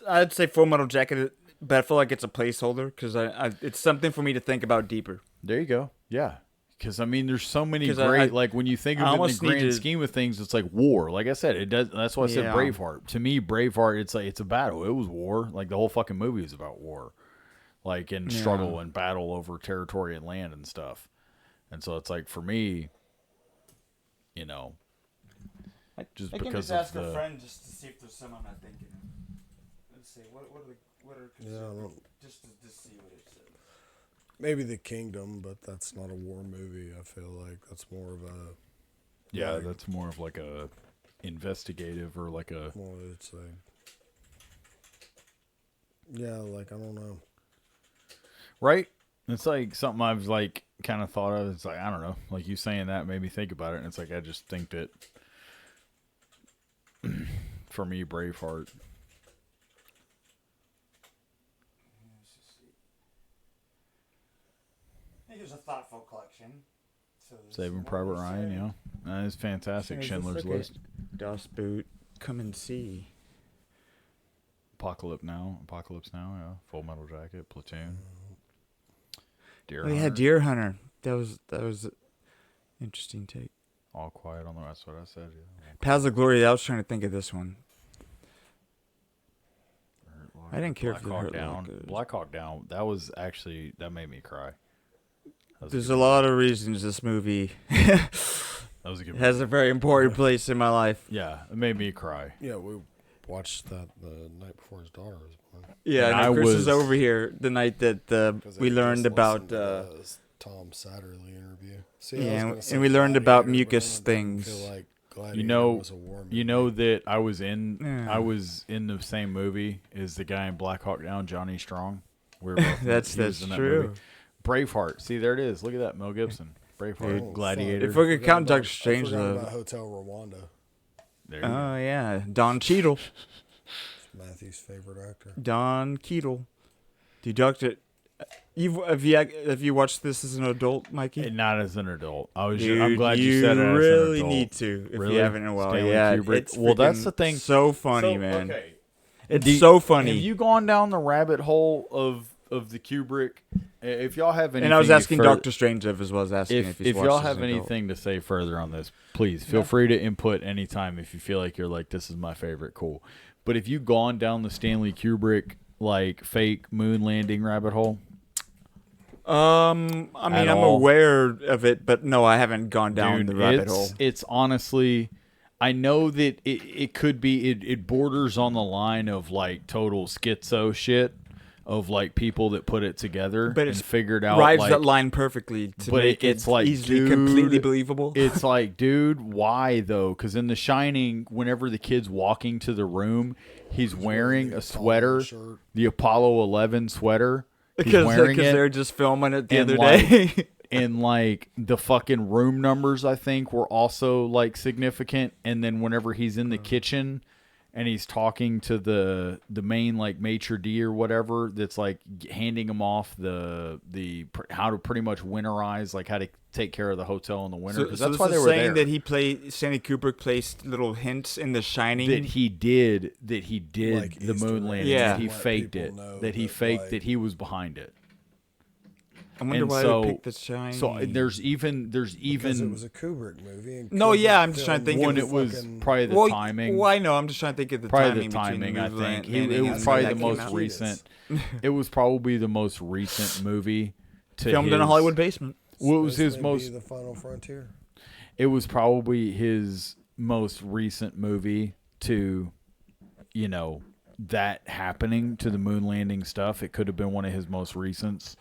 I'd say Full Metal Jacket, but I feel like it's a placeholder because it's something for me to think about deeper. There you go. Yeah. Because, I mean, there's so many great, like, when you think of it in the grand scheme of things, it's like war. Like I said, it does. That's why I said Braveheart. To me, Braveheart, it's like, it's a battle. It was war. Like, the whole fucking movie is about war. Like, and struggle and battle over territory and land and stuff. And so it's like, for me, just I because can just of ask the... a friend just to see if there's some I'm not thinking of. Let's see, what are just to see what it says. Maybe The Kingdom, but that's not a war movie. I feel like that's more of a... Yeah, that's more of like a investigative or like a... Well, it's a... Yeah, like, I don't know. Right? It's like something I've like kind of thought of. It's like, I don't know. Like you saying that made me think about it. And it's like, I just think that for me, Braveheart... It was a thoughtful collection. Saving Private Ryan, that is fantastic. Schindler's List. Das Boot, Come and See. Apocalypse Now, yeah. Full Metal Jacket, Platoon. Deer Hunter. Hunter. Yeah, Deer Hunter. That was an interesting take. All Quiet on the West. That's what I said. Yeah. Paths of Glory. I was trying to think of this one. I didn't care for Hurt Down. Black Hawk Down. That was actually that made me cry. There's a lot of reasons this movie has a very important place in my life. Yeah, it made me cry. Yeah, we watched that the night before his daughter was born. Yeah, and Chris was over here the night that we learned about Tom Satterley interview. And we learned about mucus things. You know that I was in the same movie as the guy in Black Hawk Down, Johnny Strong. That's true. Braveheart. See, there it is. Look at that, Mel Gibson. Braveheart, Gladiator. If we could count Doctor Strange, though. About Hotel Rwanda. Oh yeah, Don Cheadle. Matthew's favorite actor. Don Cheadle. Have you watched this as an adult, Mikey? Not as an adult. Dude, I'm glad you said it. You as really an adult. need to if really? you haven't in a while. Stanley Yeah, Kubrick. Well, that's the thing. So funny, man. Okay. It's so funny. Have you gone down the rabbit hole of the Kubrick? If y'all have anything, and I was asking Doctor Strange as well as asking if y'all have anything to say further on this, please feel free to input anytime. If you feel like you're like, this is my favorite, cool. But if you've gone down the Stanley Kubrick like fake moon landing rabbit hole, I mean, I'm aware of it, but no, I haven't gone down the rabbit hole. It's honestly, I know that it could be, it borders on the line of like total schizo shit. of like people that put it together But and it figured out rides like, that line perfectly to but make it's it like, easily dude, completely believable. It's like, dude, why though? Because in The Shining, whenever the kid's walking to the room, he's wearing a sweater, the Apollo 11 sweater. He's wearing it. They're just filming it the and, other like, day. and like the fucking room numbers, I think, were also like significant. And then whenever he's in the kitchen and he's talking to the main like maitre d' or whatever, that's like handing him off the how to pretty much winterize, like how to take care of the hotel in the winter. Because that's why they were saying there. that Stanley Kubrick placed little hints in The Shining. That he did Like the Easter moon eggs, landing. Yeah. That he let faked people it. know That he that, faked like- that he was behind it. I wonder And why so, they picked The Shining. So there's even Because it was a Kubrick movie. And No, Kubrick yeah, I'm just trying to filmed think when of it was fucking- probably the well, timing. Well, I know. I'm just trying to think of the Probably timing. the timing, I between think. the movie It was and probably when the that most came out. recent. It was probably the most recent movie to Filmed in a his- Hollywood basement. What was Supposed his to most? be the Final Frontier. It was probably his most recent movie to, that happening to the moon landing stuff. It could have been one of his most recents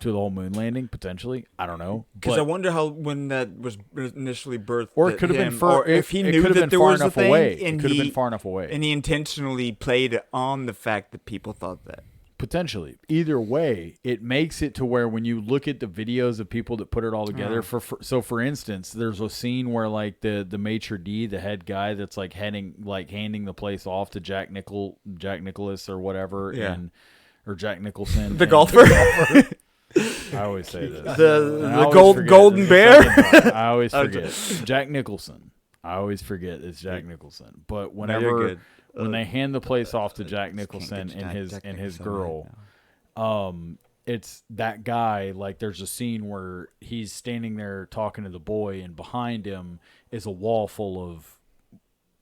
to the whole moon landing, potentially. I don't know. Because I But- wonder how when that was initially birthed, Or it that could have been him- far. or if he it knew could have that been there far was a enough thing, away. and It could have he been far enough away. and he intentionally played on the fact that people thought that. Potentially. Either way, it makes it to where when you look at the videos of people that put it all together, for instance, there's a scene where like the maitre d', the head guy that's like handing the place off to Jack Nicholas or whatever, Yeah. or Jack Nicholson, The and- golfer. I always say this. The I always forget. golden This is bear. the second time. I always forget. Jack Nicholson. I always forget it's Jack Nicholson. But whenever good. when they hand the place off to Jack Can't Nicholson get and his Jack and his Nicholson girl, it's that guy. Like there's a scene where he's standing there talking to the boy, and behind him is a wall full of,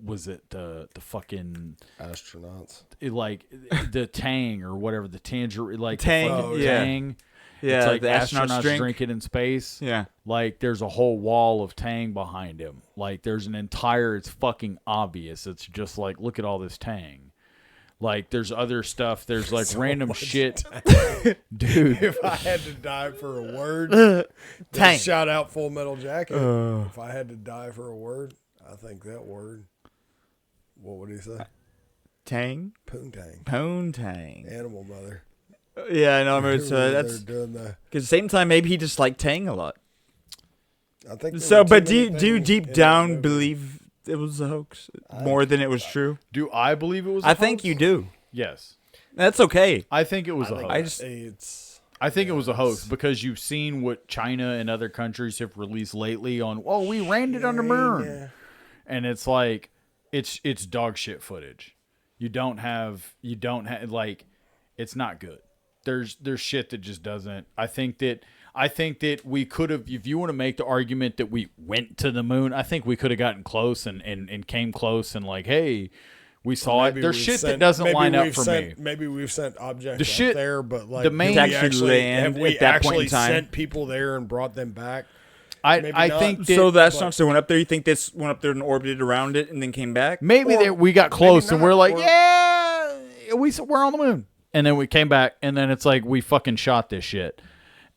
was it the fucking Astronauts. like the Tang or whatever, the tangerine, like Tang, the fucking yeah. Tang. Yeah, It's like the astronauts drink. drink it in space. Yeah. Like there's a whole wall of Tang behind him. Like there's an entire, it's fucking obvious. It's just like, look at all this Tang. Like there's other stuff. There's like random shit. Dude. If I had to die for a word, Tang. shout out Full Metal Jacket. If I had to die for a word, I think that word, what would he say? Tang. Poontang. Poontang. Animal mother. Yeah, I know. I remember. So They're that's doing the. because at the same time, maybe he just liked Tang a lot. I think. there So, were too but many do you things deep in that down movie. believe it was a hoax more than it was true? Do I believe it was a I think hoax? you do. Yes. That's okay. I think it was a hoax. I think it was a hoax because you've seen what China and other countries have released lately on, oh, we landed on the moon. Yeah. And it's like, it's dog shit footage. You don't have like, it's not good. There's shit that just doesn't. I think that we could have, if you want to make the argument that we went to the moon, I think we could have gotten close and came close and like, hey, we saw it. There's shit that doesn't line up for me. Maybe we've sent objects The shit- up there, but like the main- have we at that point actually in time. sent people there and brought them back? I not. think that, So the astronauts that went up there, you think this went up there and orbited around it and then came back? maybe Or that we got close and not, we're like, or- yeah, we're on the moon. And then we came back and then it's like, we fucking shot this shit.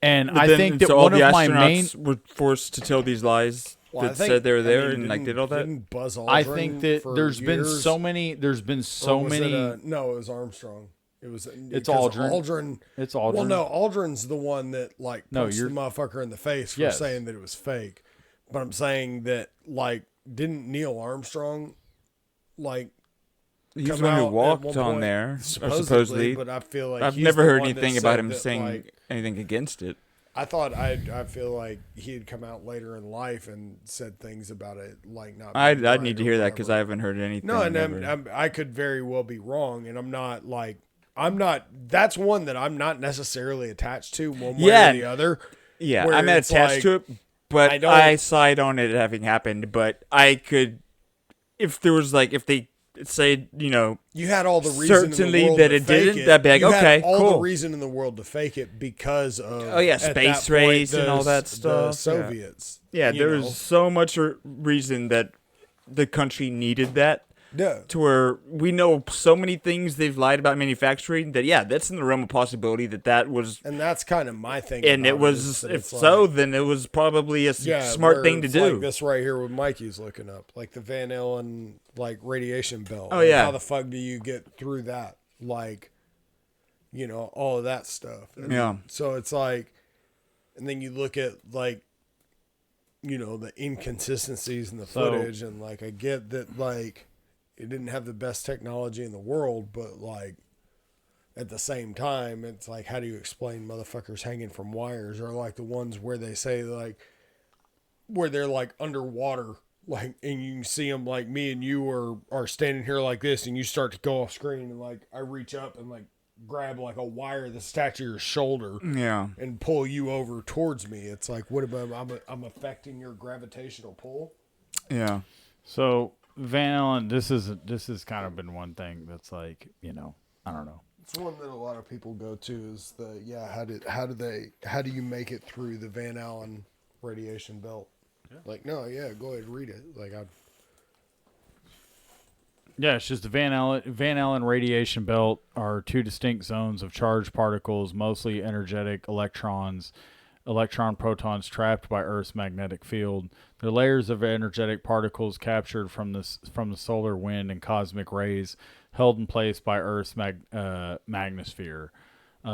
And But I then- think that so all one the of my main, astronauts were forced to tell these lies Well, I that think- said they were there I mean, and like did all that. didn't Buzz Aldrin I think that for there's been years, so many, or was it, no, it was Armstrong. It was It's because Aldrin. It's Aldrin. Well, no, Aldrin's the one that like No, punched the you're- motherfucker in the face for Yes. saying that it was fake. But I'm saying that like didn't Neil Armstrong like He was come the one who out at walked one on point? there, supposedly, but I feel like I've he's never the heard one that anything about said him that, saying like, anything against it. I thought I feel like he had come out later in life and said things about it like not. I'd being right need to or hear that because I whatever. haven't heard anything. No, and ever. I could very well be wrong, and I'm not. That's one that I'm not necessarily attached to one way Yeah. or the other. Yeah, where I'm not it's attached like, to it, but I don't- I side on it having happened. But I could, if there was like, if they say, You had all the reason certainly in the world that to it fake didn't, it. that'd be like, You had okay, all the cool. reason in the world to fake it because of Oh, yeah, at that space point, race and all that the stuff, yeah. Soviets. Yeah, you there know. was so much reason that the country needed that. Yeah. To where we know so many things they've lied about manufacturing that, that's in the realm of possibility that was. And that's kind of my thing. And it was, if so, then it was probably a smart thing to do. Like this right here, what Mikey's looking up, like the Van Allen like radiation belt. Oh, like, yeah. How the fuck do you get through that? Like, you know, all of that stuff. And so it's like, and then you look at like, you know, the inconsistencies in the footage, and like I get that like it didn't have the best technology in the world, but like at the same time, it's like, how do you explain motherfuckers hanging from wires, or like the ones where they say like where they're like underwater, like, and you can see them, like me and you are standing here like this, and you start to go off screen, and like I reach up and like grab like a wire the stature of your shoulder, and pull you over towards me. It's like, what about I'm affecting your gravitational pull? Yeah. So Van Allen, this has kind of been one thing that's like, you know, I don't know. It's one that a lot of people go to is how do you make it through the Van Allen radiation belt? Yeah. Like, no, go ahead, read it. Like Yeah, it's just the Van Allen radiation belt are two distinct zones of charged particles, mostly energetic electron protons trapped by Earth's magnetic field. They're layers of energetic particles captured from the solar wind and cosmic rays, held in place by Earth's magnetosphere.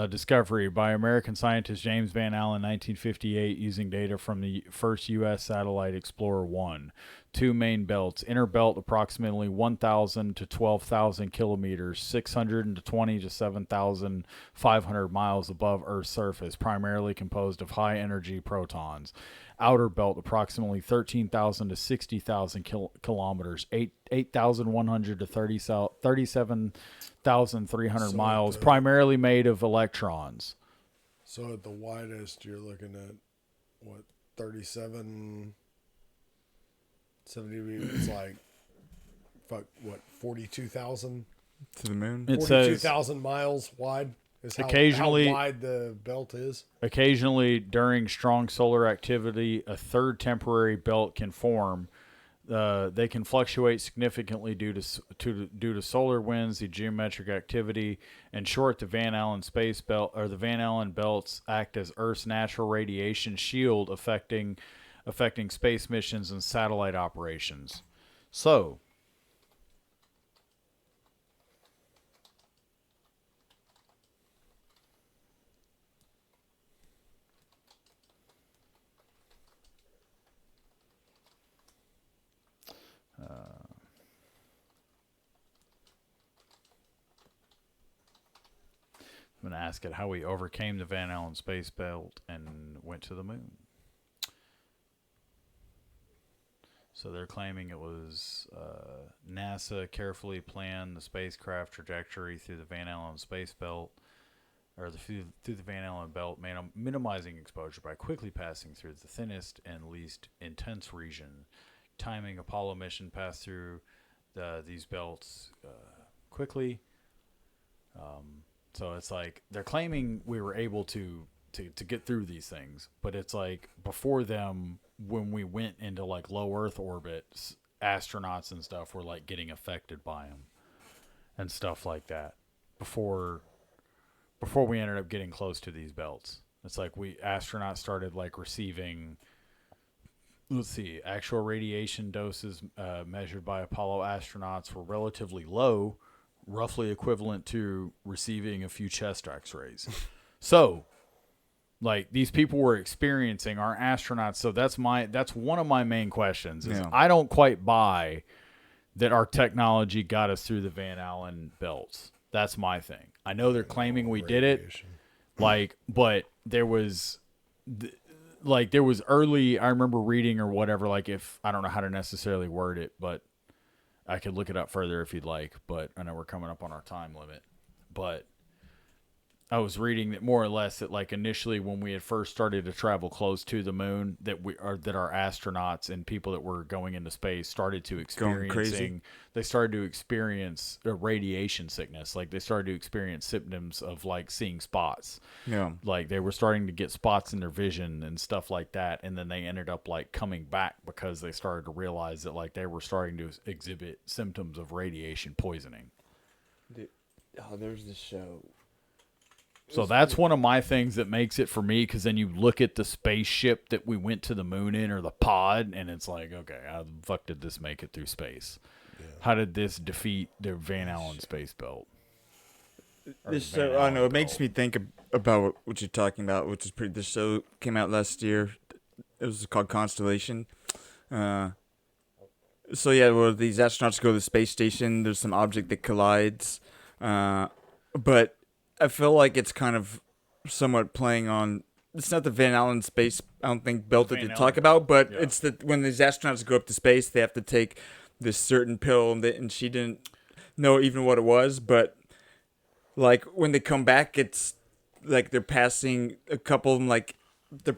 Discovery by American scientist James Van Allen, 1958, using data from the first U.S. satellite Explorer 1. Two main belts. Inner belt approximately 1,000 to 12,000 kilometers, 620 to 7,500 miles above Earth's surface, primarily composed of high-energy protons. Outer belt approximately 13,000 to 60,000 kilometers, 8,100 to 37,300 miles, primarily made of electrons. So at the widest, you're looking at what, 37, 70, it's like, fuck, what, 42,000? To the moon? 42,000 miles wide is how wide the belt is. Occasionally, during strong solar activity, a third temporary belt can form. They can fluctuate significantly due to solar winds, the geometric activity. In short, the Van Allen space belt or the Van Allen belts act as Earth's natural radiation shield, affecting space missions and satellite operations. So, I'm going to ask it how we overcame the Van Allen space belt and went to the moon. So they're claiming it was NASA carefully planned the spacecraft trajectory through the Van Allen space belt, or through the Van Allen belt, minimizing exposure by quickly passing through the thinnest and least intense region. Timing Apollo mission passed through these belts quickly. So it's like they're claiming we were able to get through these things, but it's like before them, when we went into like low Earth orbit, astronauts and stuff were like getting affected by them and stuff like that before we ended up getting close to these belts. It's like astronauts started like receiving, actual radiation doses measured by Apollo astronauts were relatively low, roughly equivalent to receiving a few chest x-rays. So, like, these people were experiencing, our astronauts, so that's one of my main questions, is I don't quite buy that our technology got us through the Van Allen belts. That's my thing. I know they're claiming we did it, like, but there was early, I remember reading or whatever, like, if, I don't know how to necessarily word it, but I could look it up further if you'd like, but I know we're coming up on our time limit. But I was reading that more or less that like initially when we had first started to travel close to the moon, that our astronauts and people that were going into space started to they started to experience a radiation sickness. Like they started to experience symptoms of like seeing spots. Yeah. Like they were starting to get spots in their vision and stuff like that. And then they ended up like coming back because they started to realize that like they were starting to exhibit symptoms of radiation poisoning. There's this show. So that's one of my things that makes it for me, because then you look at the spaceship that we went to the moon in, or the pod, and it's like, okay, how the fuck did this make it through space? Yeah. How did this defeat the Van Allen space belt? This show, I don't know, it makes me think about what you're talking about, which is pretty. This show came out last year. It was called Constellation. So yeah, well, these astronauts go to the space station. There's some object that collides, but I feel like it's kind of somewhat playing on. It's not the Van Allen space, I don't think, belt that they talk about, but it's that when these astronauts go up to space, they have to take this certain pill, and she didn't know even what it was. But like when they come back, it's like they're passing a couple of them, like they're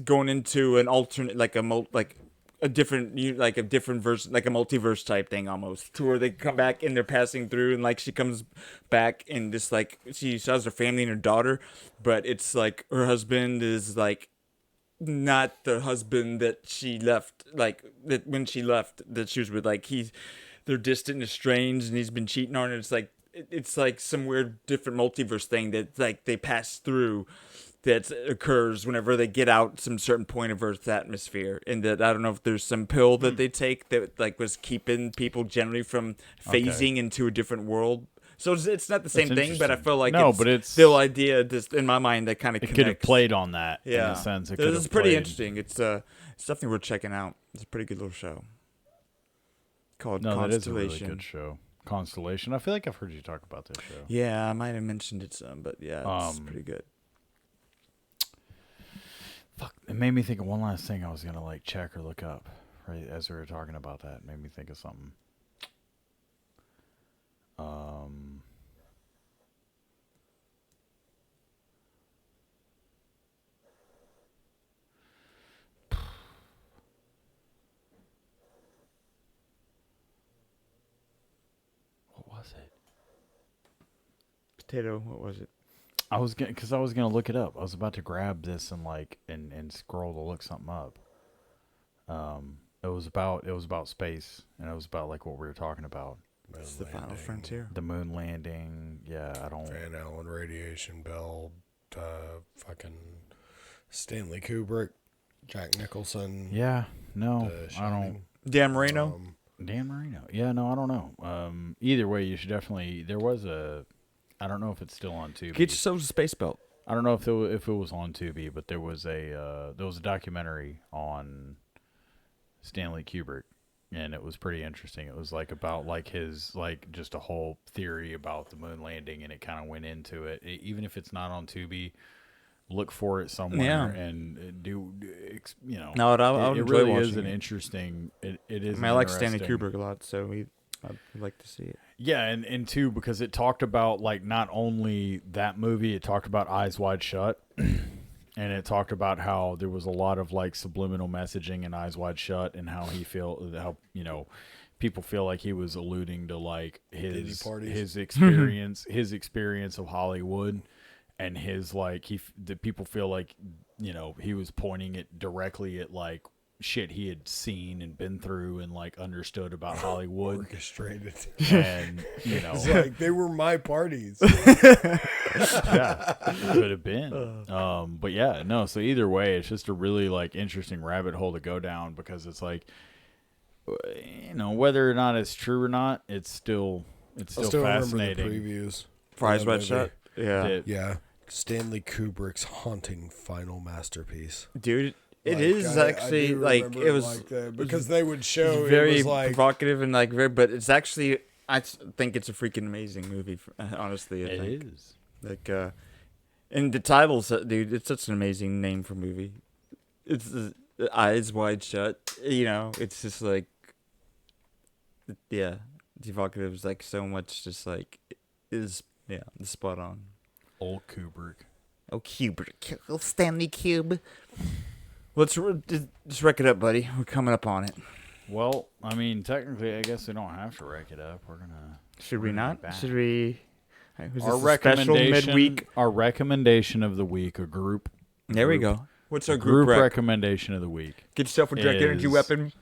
going into an alternate, like a different version, like a multiverse type thing almost, to where they come back and they're passing through, and like she comes back and just like she has her family and her daughter, but it's like her husband is like not the husband that she left, like that when she left that she was with, like they're distant and estranged, and he's been cheating on her. It's like some weird different multiverse thing that like they pass through, that occurs whenever they get out some certain point of Earth's atmosphere. And that I don't know if there's some pill that they take that like was keeping people generally from phasing into a different world. So it's not the same thing, but I feel like it's still idea just in my mind that kind of connects. It could have played on that in a sense. It's pretty interesting. It's definitely worth checking out. It's a pretty good little show called Constellation. That is a really good show. Constellation. I feel like I've heard you talk about this show. Yeah, I might have mentioned it some, but yeah, it's pretty good. Fuck, it made me think of one last thing I was going to like check or look up right as we were talking about that. It made me think of something. What was it? Potato, what was it? I was gonna look it up. I was about to grab this and like and scroll to look something up. It was about space, and it was about like what we were talking about. It's the final frontier. The moon landing. Yeah, I don't. Van Allen radiation belt. Fucking Stanley Kubrick, Jack Nicholson. Yeah, no, I don't. Dan Marino. Dan Marino. Yeah, no, I don't know. Either way, you should definitely. There was a. I don't know if it's still on Tubi. Get yourself a space belt. I don't know if it was on Tubi, but there was a documentary on Stanley Kubrick, and it was pretty interesting. It was like about like his like just a whole theory about the moon landing, and it kind of went into it. Even if it's not on Tubi, look for it somewhere and do you know. No, it really is an interesting. It is. I mean, I like Stanley Kubrick a lot, so I'd like to see it. Yeah, and too, because it talked about like not only that movie, it talked about Eyes Wide Shut, and it talked about how there was a lot of like subliminal messaging in Eyes Wide Shut, and how people feel like he was alluding to like his experience his experience of Hollywood, and his like the people feel like he was pointing it directly at like shit he had seen and been through and like understood about Hollywood. Orchestrated. And it's like they were my parties. Yeah, could have been. But yeah, no, so either way, it's just a really like interesting rabbit hole to go down, because it's like whether or not it's true or not, it's still fascinating. Remember the previews for Eyes Wide Shut. Yeah. Stanley Kubrick's haunting final masterpiece. Dude, it is actually like it was like that, because they would show very it was like provocative and like very, but it's actually I think it's a freaking amazing movie. Honestly, I think it is. Like, and the title's dude, it's such an amazing name for movie. It's Eyes Wide Shut. It's just like, yeah, evocative is like so much. Just like it's spot on. Old Kubrick. Oh, Kubrick. Oh, Stanley Cube. Let's just wreck it up, buddy. We're coming up on it. Well, I mean, technically, I guess we don't have to wreck it up. Should we not? Should we? Our recommendation, midweek? Our recommendation of the week, a group. There we go. What's our group recommendation of the week? Get yourself a direct energy weapon.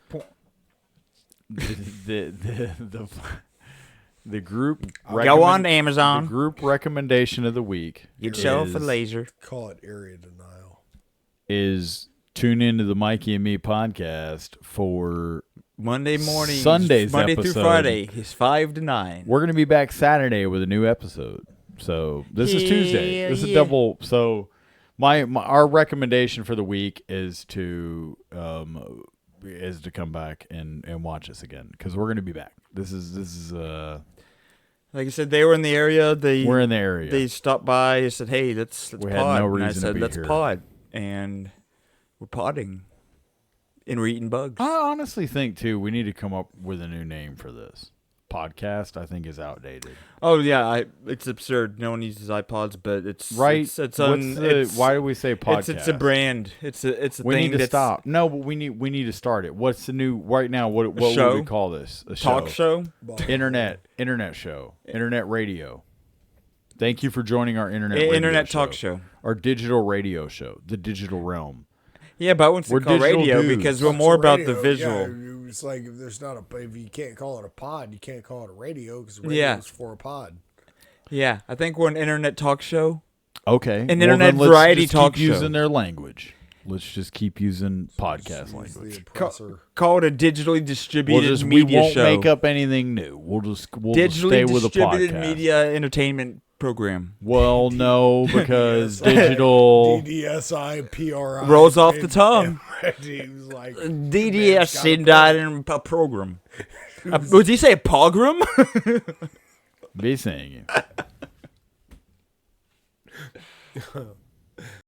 The group. Go on Amazon. The group recommendation of the week. Get yourself a laser. Call it area denial. Is tune into the Mikey and Me podcast for Monday morning, Sunday's Monday episode. through Friday. It's 5 to 9. We're gonna be back Saturday with a new episode. So this is Tuesday. This is a double. So our recommendation for the week is to come back and watch us again because we're gonna be back. This is like I said, they were in the area. We're in the area. They stopped by and said, "Hey, let's pod." Had no reason and I said, to be "Let's here. pod," and we're podding, and we're eating bugs. I honestly think too we need to come up with a new name for this podcast. I think is outdated. Oh yeah, it's absurd. No one uses iPods, but it's right. It's why do we say podcast? It's a brand. It's a we thing. Need to stop. No, but we need to start it. What's the new right now? What would we call this? A talk show? Internet show. Internet radio. Thank you for joining our internet talk show. Our digital radio show, the digital realm. Yeah, but I wouldn't call radio dudes. because we're more about the visual. Yeah, it's like if there's not if you can't call it a pod, you can't call it a radio because radio is for a pod. Yeah, I think we're an internet talk show. Okay, an internet variety talk show. Using their language. Let's just keep using podcast language. Call it a digitally distributed media we won't show. Make up anything new. We'll just stay with a podcast. Distributed media entertainment program. Well, no, because digital DDSI rolls off the tongue. Like, DDS died in a program. Would you say a pogrom? Be saying it.